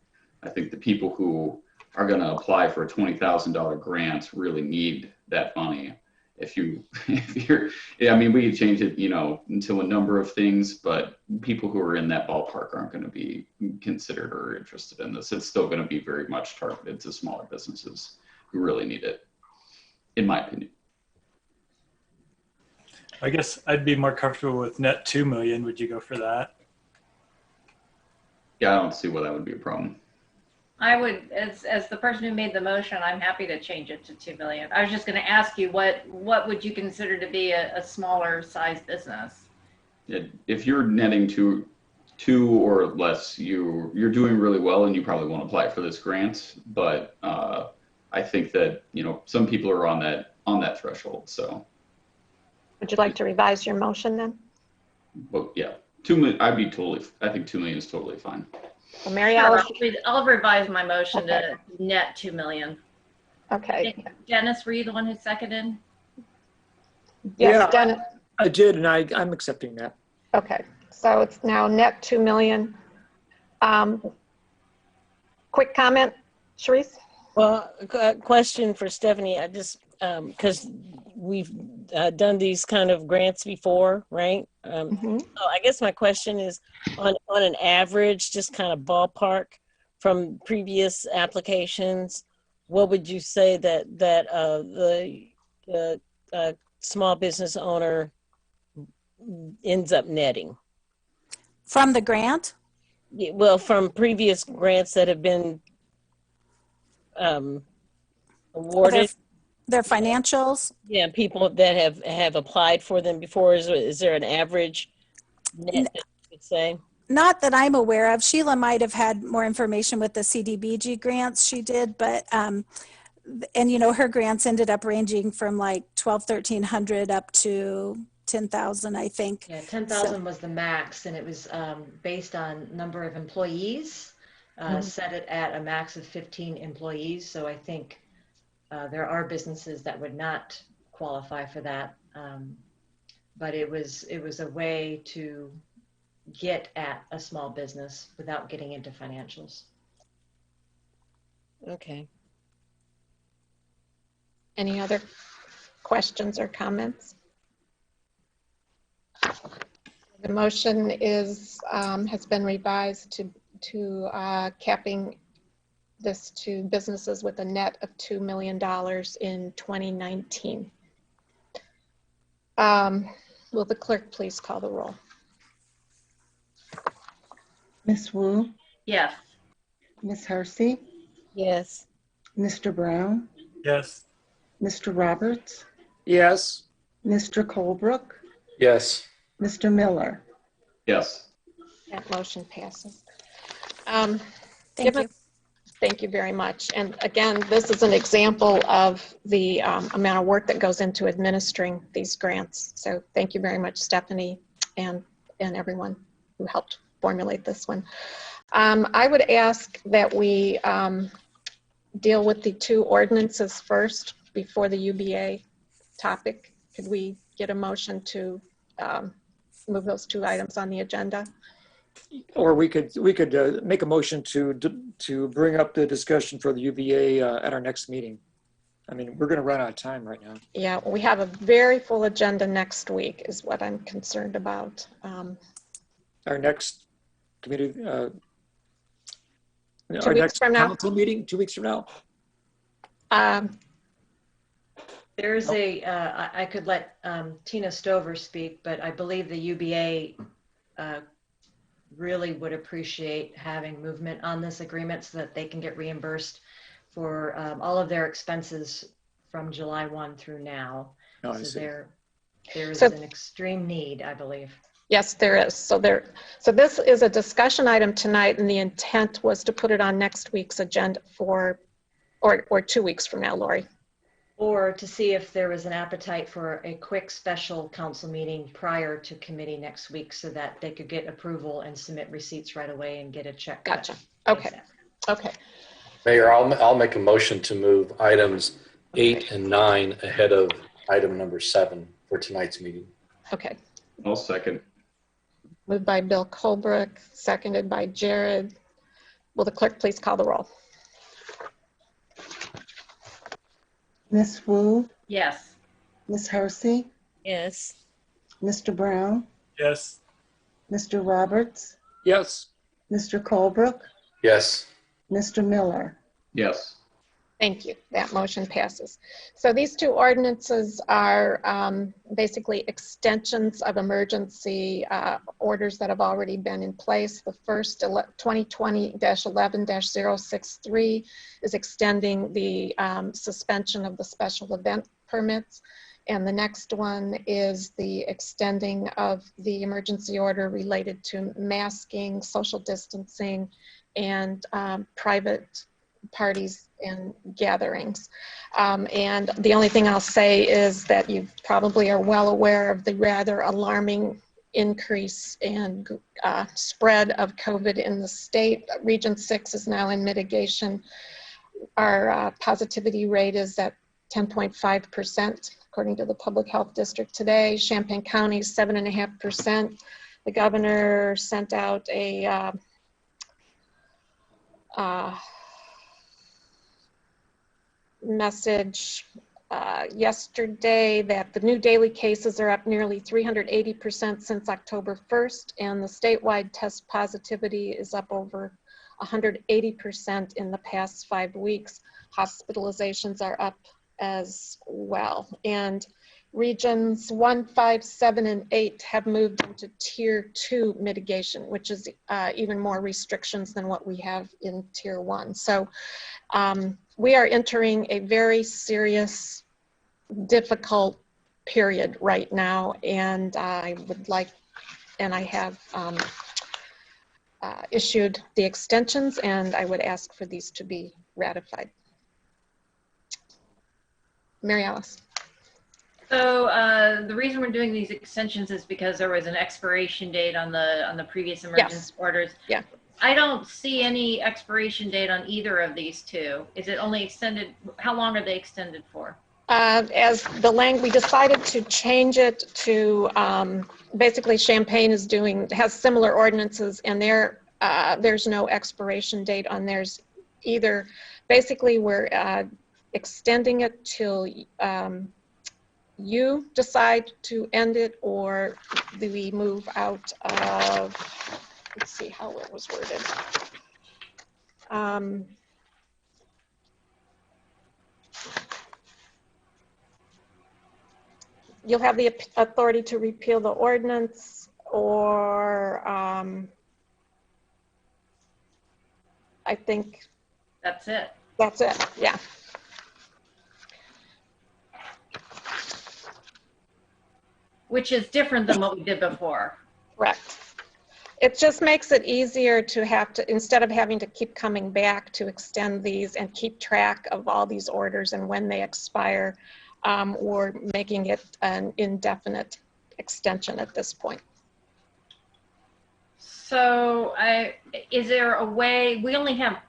I think the people who are going to apply for a $20,000 grant really need that money. If you're, yeah, I mean, we could change it, you know, into a number of things, but people who are in that ballpark aren't going to be considered or interested in this. It's still going to be very much targeted to smaller businesses who really need it, in my opinion. I guess I'd be more comfortable with net 2 million. Would you go for that? Yeah, I don't see why that would be a problem. I would, as the person who made the motion, I'm happy to change it to 2 million. I was just going to ask you, what would you consider to be a smaller size business? If you're netting two or less, you're doing really well, and you probably won't apply for this grant. But I think that, you know, some people are on that threshold. So, would you like to revise your motion then? well, yeah, 2 million. I think 2 million is totally fine. Well, Mary Alice. I'll revise my motion to net 2 million. Okay. Dennis, were you the one who seconded? Yes, Yeah, Dennis. I did, and I'm accepting that. Okay, so it's now net 2 million. Quick comment, Sharice? Well, a question for Stephanie. I just, because we've done these kind of grants before, right? So I guess my question is, on an average, just kind of ballpark from previous applications, what would you say that the small business owner ends up netting? From the grant? Yeah, well, from previous grants that have been awarded. Their financials? Yeah, people that have applied for them before. Is there an average net that you could say? Not that I'm aware of. Sheila might have had more information with the CDBG grants she did, but and you know, her grants ended up ranging from like 1,200 up to 10,000, I think. Yeah, 10,000 was the max, and it was based on number of employees. Set it at a max of 15 employees. So I think there are businesses that would not qualify for that, but it was a way to get at a small business without getting into financials. Okay. Any other questions or comments? The motion is has been revised to capping this to businesses with a net of $2 million in 2019. Will the clerk please call the roll? Ms. Wu, Yes. Ms. Hersey, Yes. Mr. Brown, Yes. Mr. Roberts, Yes. Mr. Colebrook, Yes. Mr. Miller. Yes. That motion passes. Thank you. Thank you very much. And again, this is an example of the amount of work that goes into administering these grants. So thank you very much, Stephanie, and everyone who helped formulate this one. I would ask that we deal with the two ordinances first before the UBA topic. Could we get a motion to move those two items on the agenda? Or we could make a motion to bring up the discussion for the UBA at our next meeting. I mean, we're going to run out of time right now. Yeah, we have a very full agenda next week is what I'm concerned about. Our next committee, our 2 weeks next from now? council meeting, 2 weeks from now. There's I could let Tina Stover speak, but I believe the UBA really would appreciate having movement on this agreement so that they can get reimbursed for all of their expenses from July 1 through now. Oh, so there is So- an extreme need, I believe. Yes, there is. So this is a discussion item tonight, and the intent was to put it on next week's agenda or 2 weeks from now, Lori. Or to see if there was an appetite for a quick special council meeting prior to committee next week so that they could get approval and submit receipts right away and get a check. Gotcha. Okay. Okay. Mayor, I'll make a motion to move items 8 and 9 ahead of item number 7 for tonight's meeting. Okay. I'll second. Moved by Bill Colbrook, seconded by Jared. Will the clerk please call the roll? Miss Wu, Yes. Miss Hersey, Yes. Mr. Brown, Yes. Mr. Roberts, Yes. Mr. Colebrook, Yes. Mr. Miller. Yes. Thank you. That motion passes. So these two ordinances are basically extensions of emergency orders that have already been in place. The first 2020-11-063 is extending the suspension of the special event permits. And the next one is the extending of the emergency order related to masking, social distancing, and private parties and gatherings. And the only thing I'll say is that you probably are well aware of the rather alarming increase and spread of COVID in the state. Region 6 is now in mitigation. Our positivity rate is at 10.5%, according to the Public Health District today. Champaign County, 7.5%. The governor sent out a message yesterday that the new daily cases are up nearly 380% since October 1st, and the statewide test positivity is up over 180% in the past 5 weeks. Hospitalizations are up as well. And regions 1, 5, 7, and 8 have moved into tier 2 mitigation, which is even more restrictions than what we have in tier 1. So we are entering a very serious, difficult period right now, and I would like, and I have issued the extensions, and I would ask for these to be ratified. Mary Alice. So the reason we're doing these extensions is because there was an expiration date on the previous emergency orders. Yeah. I don't see any expiration date on either of these two. Is it only extended? How long are they extended for? As the we decided to change it to basically Champaign has similar ordinances, and there's no expiration date on theirs either. Basically, we're extending it till you decide to end it, or do we move out of, let's see how it was worded. You'll have the authority to repeal the ordinance, or I think that's it. That's it, yeah. Which is different than what we did before. Correct. It just makes it easier to have to, instead of having to keep coming back to extend these and keep track of all these orders and when they expire, we're making it an indefinite extension at this point. So is there a way, we only have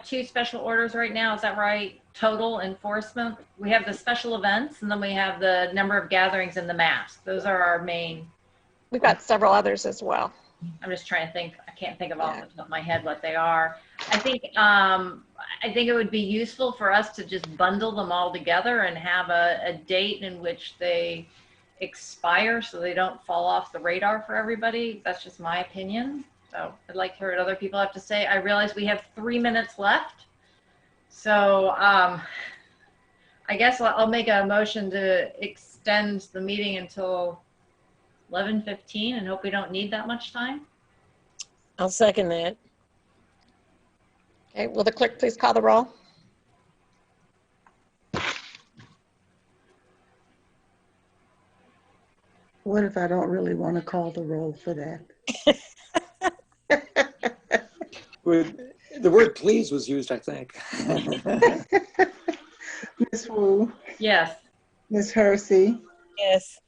2 special orders right now, is that right? Total enforcement. We have the special events, and then we have the number of gatherings and the mask. Those are our main. We've got several others as well. I'm just trying to think. I can't think of off the top of my head what they are. I think it would be useful for us to just bundle them all together and have a date in which they expire so they don't fall off the radar for everybody. That's just my opinion. So I'd like to hear what other people have to say. I realize we have 3 minutes left. So I guess I'll make a motion to extend the meeting until 11:15 and hope we don't need that much time. I'll second that. Okay, will the clerk please call the roll? What if I don't really want to call the roll for that? The word please was used, I think. Ms. Wu, Yes. Ms. Hersey, Yes.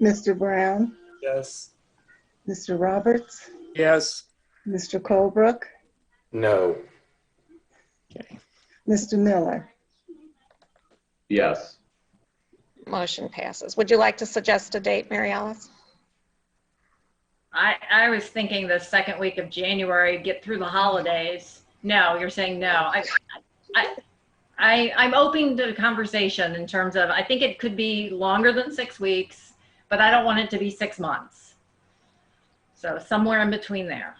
Mr. Brown, Yes. Mr. Roberts, Yes. Mr. Colebrook, No. Mr. Miller. Yes. Motion passes. Would you like to suggest a date, Mary Alice? I was thinking the second week of January, get through the holidays. No, you're saying no. I'm open to the conversation in terms of, I think it could be longer than 6 weeks, but I don't want it to be 6 months. So somewhere in between there.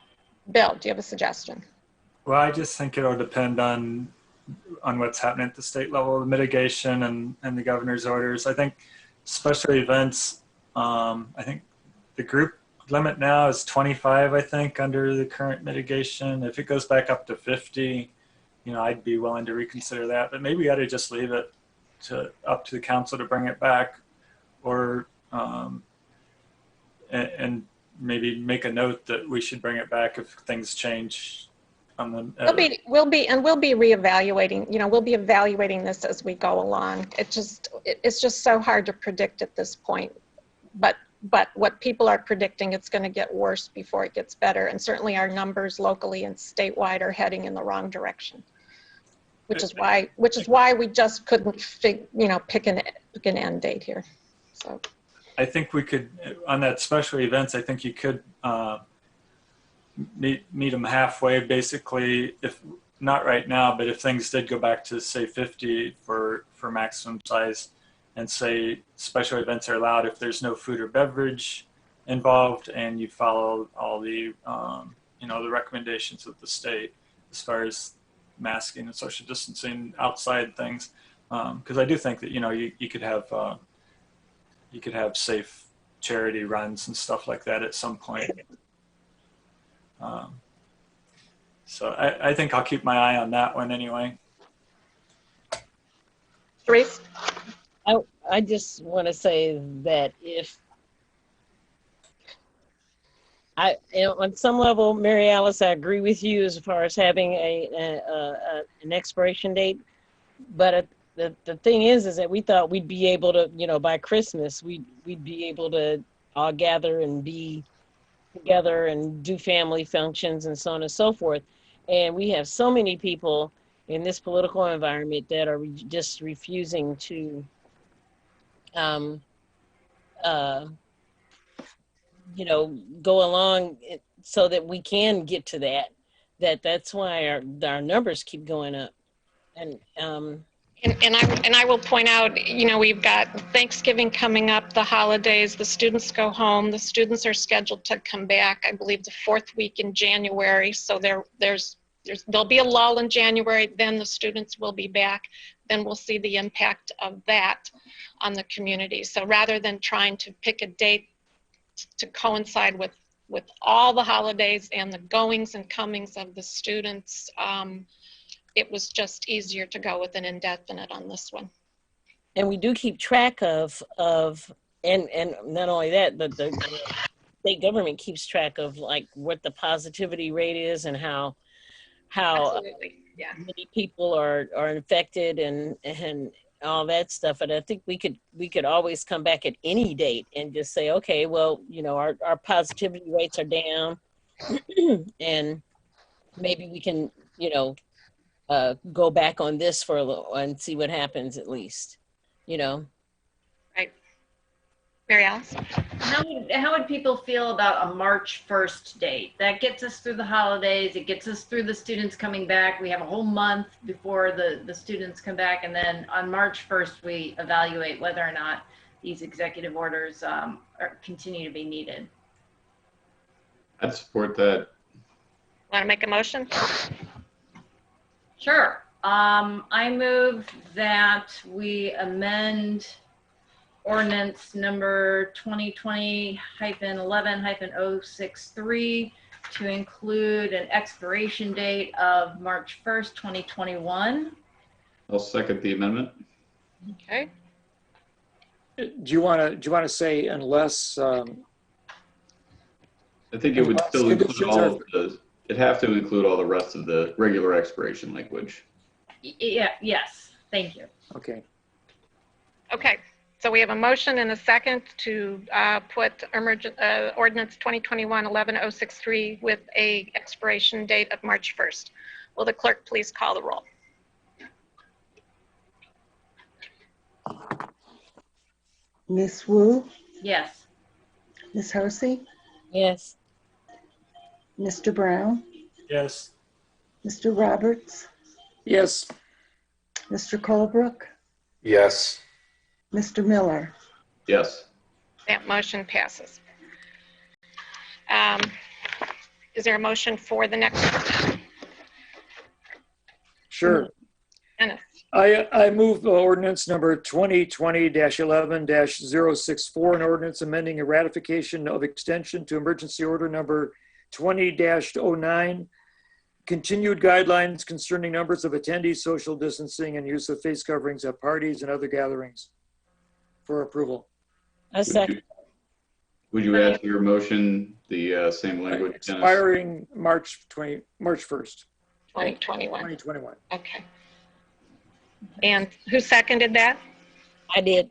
Bill, do you have a suggestion? Well, I just think it'll depend on what's happening at the state level, the mitigation and the governor's orders. I think special events, I think the group limit now is 25, I think, under the current mitigation. If it goes back up to 50, I'd be willing to reconsider that, but maybe we ought to just leave it up to the council to bring it back, or and maybe make a note that we should bring it back if things change on the. We'll be reevaluating. We'll be evaluating this as we go along. It's just so hard to predict at this point. But what people are predicting, it's going to get worse before it gets better, and certainly our numbers locally and statewide are heading in the wrong direction. Which is why we just couldn't pick an end date here. So I think we could, on that special events, I think you could meet them halfway, basically, if not right now, but if things did go back to say 50 for maximum size, and say special events are allowed if there's no food or beverage involved, and you follow all the the recommendations of the state as far as masking and social distancing outside things, because I do think that you could have safe charity runs and stuff like that at some point. So I think I'll keep my eye on that one anyway. Therese? I just want to say that if on some level, Mary Alice, I agree with you as far as having an expiration date. But the thing is that we thought we'd be able to, by Christmas, we'd be able to all gather and be together and do family functions and so on and so forth. And we have so many people in this political environment that are just refusing to go along so that we can get to that's why our numbers keep going up. And I will point out, we've got Thanksgiving coming up, the holidays, the students go home, the students are scheduled to come back, I believe, the 4th week in January. So there'll be a lull in January, then the students will be back. Then we'll see the impact of that on the community. So rather than trying to pick a date to coincide with all the holidays and the goings and comings of the students, it was just easier to go with an indefinite on this one. And we do keep track of and not only that, but the state government keeps track of like what the positivity rate is and how Absolutely. Yeah. many people are infected and all that stuff. And I think we could always come back at any date and just say, okay, well, our positivity rates are down and maybe we can, go back on this for a little and see what happens at least, Right. Mary Alice? How would people feel about a March 1st date? That gets us through the holidays. It gets us through the students coming back. We have a whole month before the students come back. And then on March 1st, we evaluate whether or not these executive orders continue to be needed. I'd support that. Want to make a motion? Sure. I move that we amend ordinance number 2020-11-063 to include an expiration date of March 1st, 2021. I'll second the amendment. Okay. Do you want to say unless? I think it would still include all of the. It'd have to include all the rest of the regular expiration language. Yeah. Yes. Thank you. Okay. Okay, so we have a motion and a second to put ordinance 2021-11063 with a expiration date of March 1st. Will the clerk please call the roll? Miss Wu, Yes. Miss Hersey, Yes. Mr. Brown, Yes. Mr. Roberts, Yes. Mr. Colebrook, Yes. Mr. Miller. Yes. That motion passes. Is there a motion for the next one? Sure. Dennis? I move ordinance number 2020-11-064, an ordinance amending a ratification of extension to emergency order number 20-09, continued guidelines concerning numbers of attendees, social distancing, and use of face coverings at parties and other gatherings for approval. A second. Would you add to your motion the same language, Dennis? Expiring March 1st, 2021. 2021. Okay. And who seconded that? I did.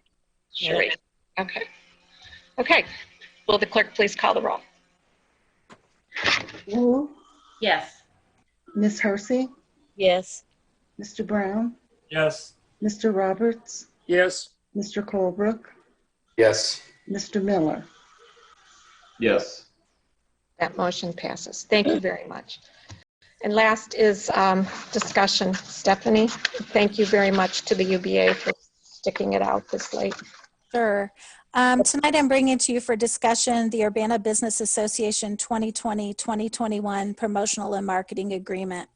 Sherry. Okay. Okay. Will the clerk please call the roll? Wu, Yes. Miss Hersey, Yes. Mr. Brown, Yes. Mr. Roberts, Yes. Mr. Colebrook, Yes. Mr. Miller. Yes. That motion passes. Thank you very much. And last is discussion. Stephanie, thank you very much to the UBA for sticking it out this late. Sure. Tonight I'm bringing to you for discussion the Urbana Business Association 2020-2021 Promotional and Marketing Agreement.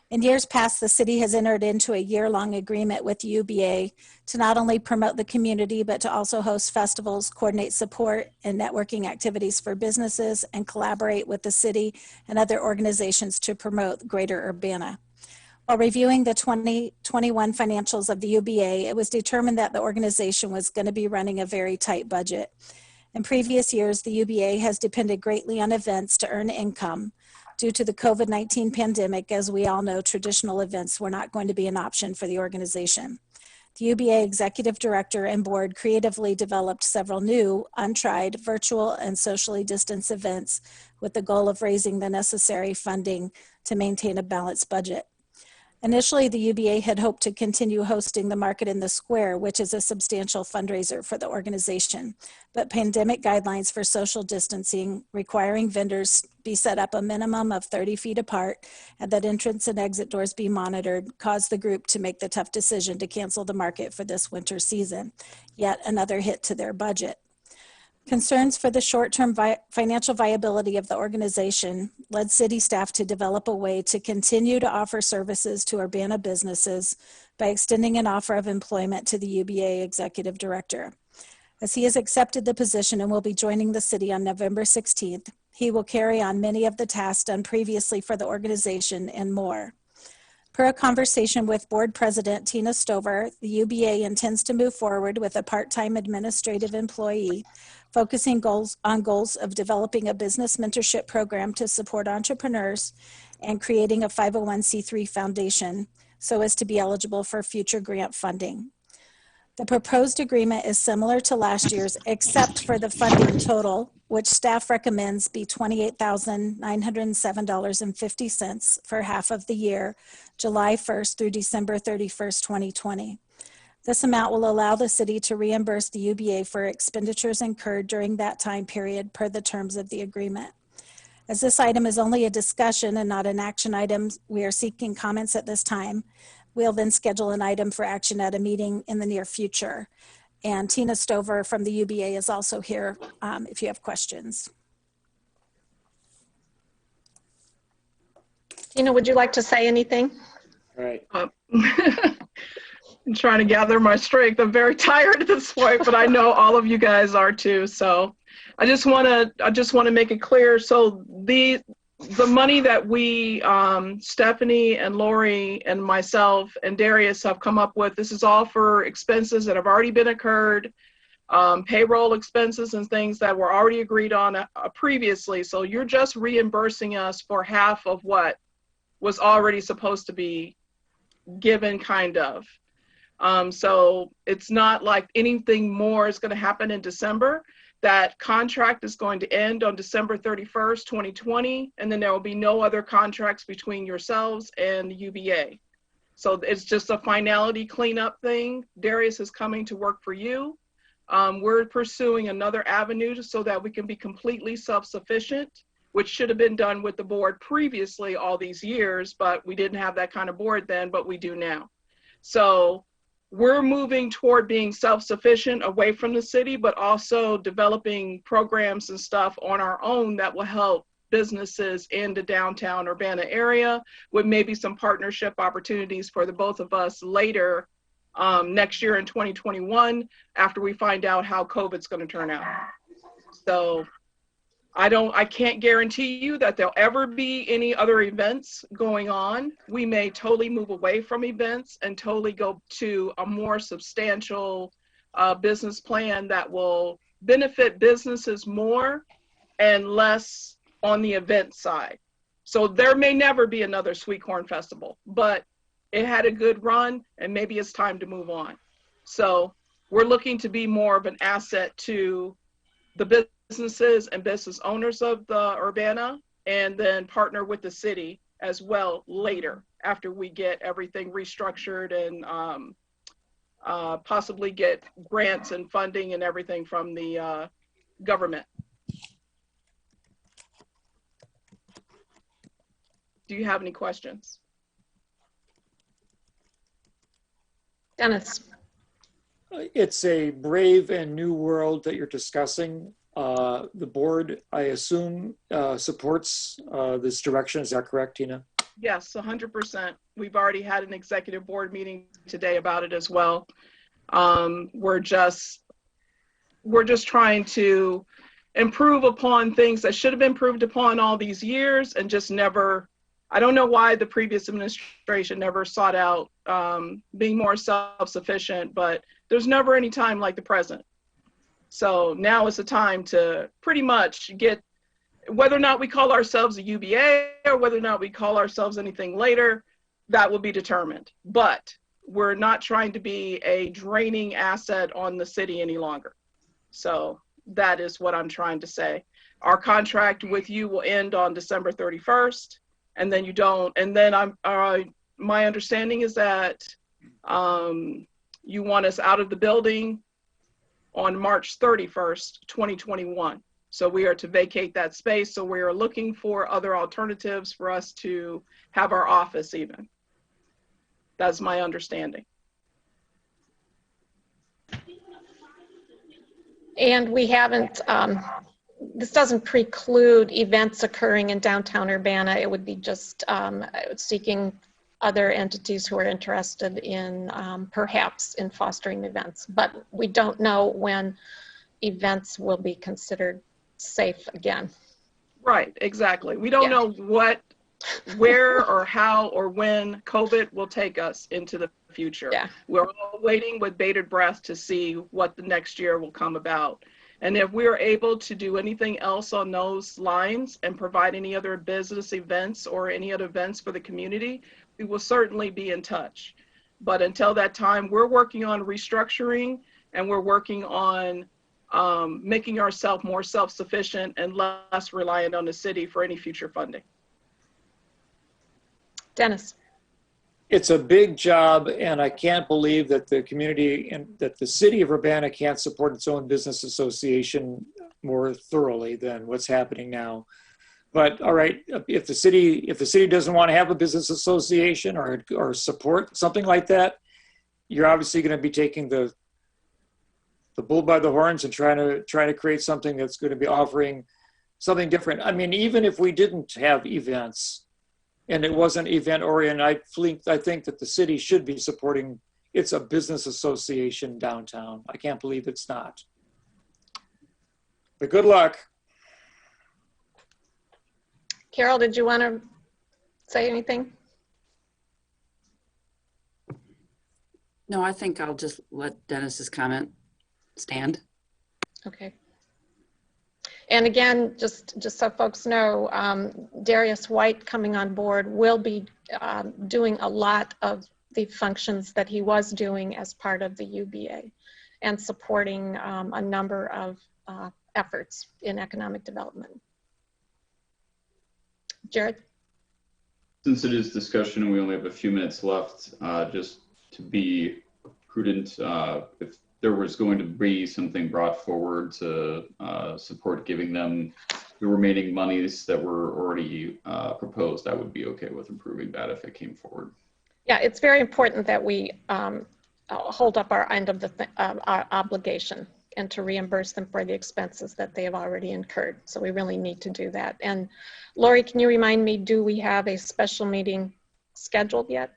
In years past, the city has entered into a year-long agreement with UBA to not only promote the community, but to also host festivals, coordinate support and networking activities for businesses, and collaborate with the city and other organizations to promote Greater Urbana. While reviewing the 2021 financials of the UBA, it was determined that the organization was going to be running a very tight budget. In previous years, the UBA has depended greatly on events to earn income. Due to the COVID-19 pandemic, as we all know, traditional events were not going to be an option for the organization. The UBA executive director and board creatively developed several new, untried, virtual and socially distanced events with the goal of raising the necessary funding to maintain a balanced budget. Initially, the UBA had hoped to continue hosting the Market in the Square, which is a substantial fundraiser for the organization. But pandemic guidelines for social distancing, requiring vendors be set up a minimum of 30 feet apart and that entrance and exit doors be monitored, caused the group to make the tough decision to cancel the market for this winter season. Yet another hit to their budget. Concerns for the short-term financial viability of the organization led city staff to develop a way to continue to offer services to Urbana businesses by extending an offer of employment to the UBA executive director. As he has accepted the position and will be joining the city on November 16th, he will carry on many of the tasks done previously for the organization and more. Per a conversation with board president Tina Stover, the UBA intends to move forward with a part-time administrative employee focusing on goals of developing a business mentorship program to support entrepreneurs and creating a 501c3 foundation so as to be eligible for future grant funding. The proposed agreement is similar to last year's except for the funding total, which staff recommends be $28,907.50 for half of the year, July 1st through December 31st, 2020. This amount will allow the city to reimburse the UBA for expenditures incurred during that time period per the terms of the agreement. As this item is only a discussion and not an action item, we are seeking comments at this time. We'll then schedule an item for action at a meeting in the near future. And Tina Stover from the UBA is also here if you have questions. Tina, would you like to say anything? All right. I'm trying to gather my strength. I'm very tired at this point, but I know all of you guys are too. So I just want to make it clear. So the money that we, Stephanie and Lori and myself and Darius have come up with, this is all for expenses that have already been incurred, payroll expenses and things that were already agreed on previously. So you're just reimbursing us for half of what was already supposed to be given, kind of. So it's not like anything more is going to happen in December. That contract is going to end on December 31st, 2020, and then there will be no other contracts between yourselves and UVA. So it's just a finality cleanup thing. Darius is coming to work for you. We're pursuing another avenue so that we can be completely self-sufficient, which should have been done with the board previously all these years, but we didn't have that kind of board then, but we do now. So we're moving toward being self-sufficient away from the city, but also developing programs and stuff on our own that will help businesses in the downtown Urbana area, with maybe some partnership opportunities for the both of us later next year in 2021, after we find out how COVID's going to turn out. So I can't guarantee you that there'll ever be any other events going on. We may totally move away from events and totally go to a more substantial business plan that will benefit businesses more and less on the event side. So there may never be another Sweet Corn Festival, but it had a good run and maybe it's time to move on. So we're looking to be more of an asset to the businesses and business owners of the Urbana, and then partner with the city as well later after we get everything restructured and possibly get grants and funding and everything from the government. Do you have any questions? Dennis. It's a brave and new world that you're discussing. The board, I assume, supports this direction. Is that correct, Tina? Yes, 100%. We've already had an executive board meeting today about it as well. We're just trying to improve upon things that should have been improved upon all these years and just never, I don't know why the previous administration never sought out being more self-sufficient, but there's never any time like the present. So now is the time to pretty much get, whether or not we call ourselves a UVA or whether or not we call ourselves anything later, that will be determined. But we're not trying to be a draining asset on the city any longer. So that is what I'm trying to say. Our contract with you will end on December 31st, and then you don't, and then my understanding is that you want us out of the building on March 31st, 2021. So we are to vacate that space. So we are looking for other alternatives for us to have our office even. That's my understanding. And we haven't, this doesn't preclude events occurring in downtown Urbana. It would be just seeking other entities who are interested in perhaps in fostering events, but we don't know when events will be considered safe again. Right, exactly. We don't know what, where or how or when COVID will take us into the future. Yeah. We're all waiting with bated breath to see what the next year will come about. And if we are able to do anything else on those lines and provide any other business events or any other events for the community, we will certainly be in touch. But until that time, we're working on restructuring and we're working on making ourselves more self-sufficient and less reliant on the city for any future funding. Dennis. It's a big job, and I can't believe that the community and that the city of Urbana can't support its own business association more thoroughly than what's happening now. But all right, if the city doesn't want to have a business association or support something like that, you're obviously going to be taking the bull by the horns and trying to create something that's going to be offering something different. I mean, even if we didn't have events and it wasn't event oriented, I think that the city should be supporting. It's a business association downtown. I can't believe it's not. But good luck. Carol, did you want to say anything? No, I think I'll just let Dennis's comment stand. Okay. And again, just so folks know, Darius White coming on board will be doing a lot of the functions that he was doing as part of the UBA and supporting a number of efforts in economic development. Jared? Since it is discussion and we only have a few minutes left, just to be prudent, if there was going to be something brought forward to support giving them the remaining monies that were already proposed, I would be okay with approving that if it came forward. Yeah, it's very important that we hold up our end of the our obligation and to reimburse them for the expenses that they have already incurred. So we really need to do that. And Lori, can you remind me, do we have a special meeting scheduled yet?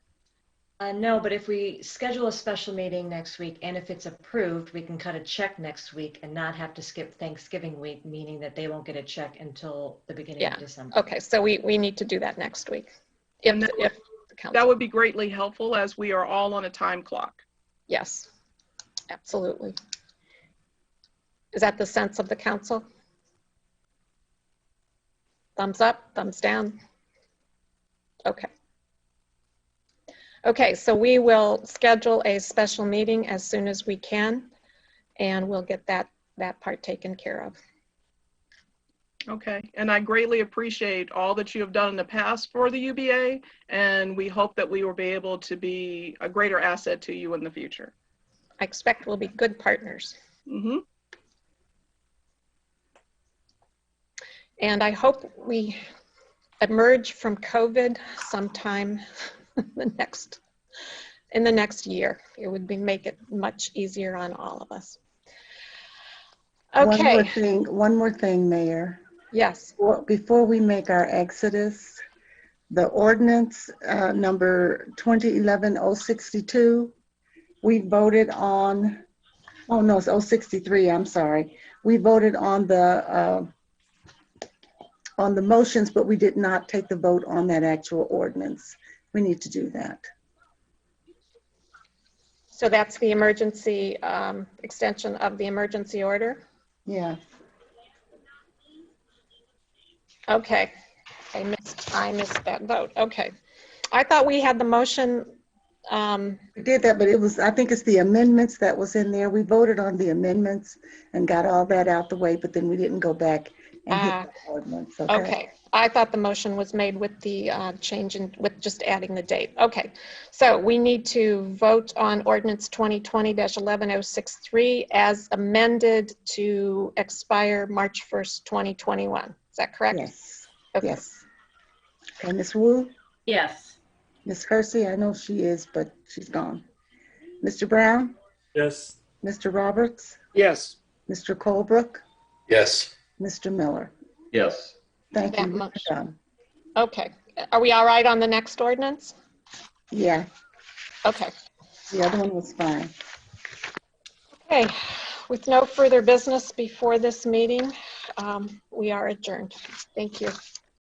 No, but if we schedule a special meeting next week and if it's approved, we can cut a check next week and not have to skip Thanksgiving week, meaning that they won't get a check until the beginning of December. Okay, so we need to do that next week. If the council. That would be greatly helpful as we are all on a time clock. Yes, absolutely. Is that the sense of the council? Thumbs up, thumbs down? Okay. Okay, so we will schedule a special meeting as soon as we can, and we'll get that part taken care of. Okay, and I greatly appreciate all that you have done in the past for the UBA, and we hope that we will be able to be a greater asset to you in the future. I expect we'll be good partners. Mm-hmm. And I hope we emerge from COVID sometime in the next year. It would make it much easier on all of us. Okay. One more thing, Mayor. Yes. Before we make our exodus, the ordinance number 2011-062, we voted on, oh no, it's 063, I'm sorry. We voted on the motions, but we did not take the vote on that actual ordinance. We need to do that. So that's the emergency extension of the emergency order? Yeah. Okay. I missed that vote. Okay. I thought we had the motion. We did that, but I think it's the amendments that was in there. We voted on the amendments and got all that out the way, but then we didn't go back and hit the ordinance. Okay. I thought the motion was made with the change with just adding the date. Okay. So we need to vote on ordinance 2020-11063 as amended to expire March 1st, 2021. Is that correct? Yes. Okay. Yes. Okay, Ms. Wu? Yes. Ms. Hersey, I know she is, but she's gone. Mr. Brown? Yes. Mr. Roberts? Yes. Mr. Colebrook? Yes. Mr. Miller? Yes. Thank That you. much. Done. Okay. Are we all right on the next ordinance? Yeah, Okay. the other one was fine. Okay. With no further business before this meeting, we are adjourned. Thank you.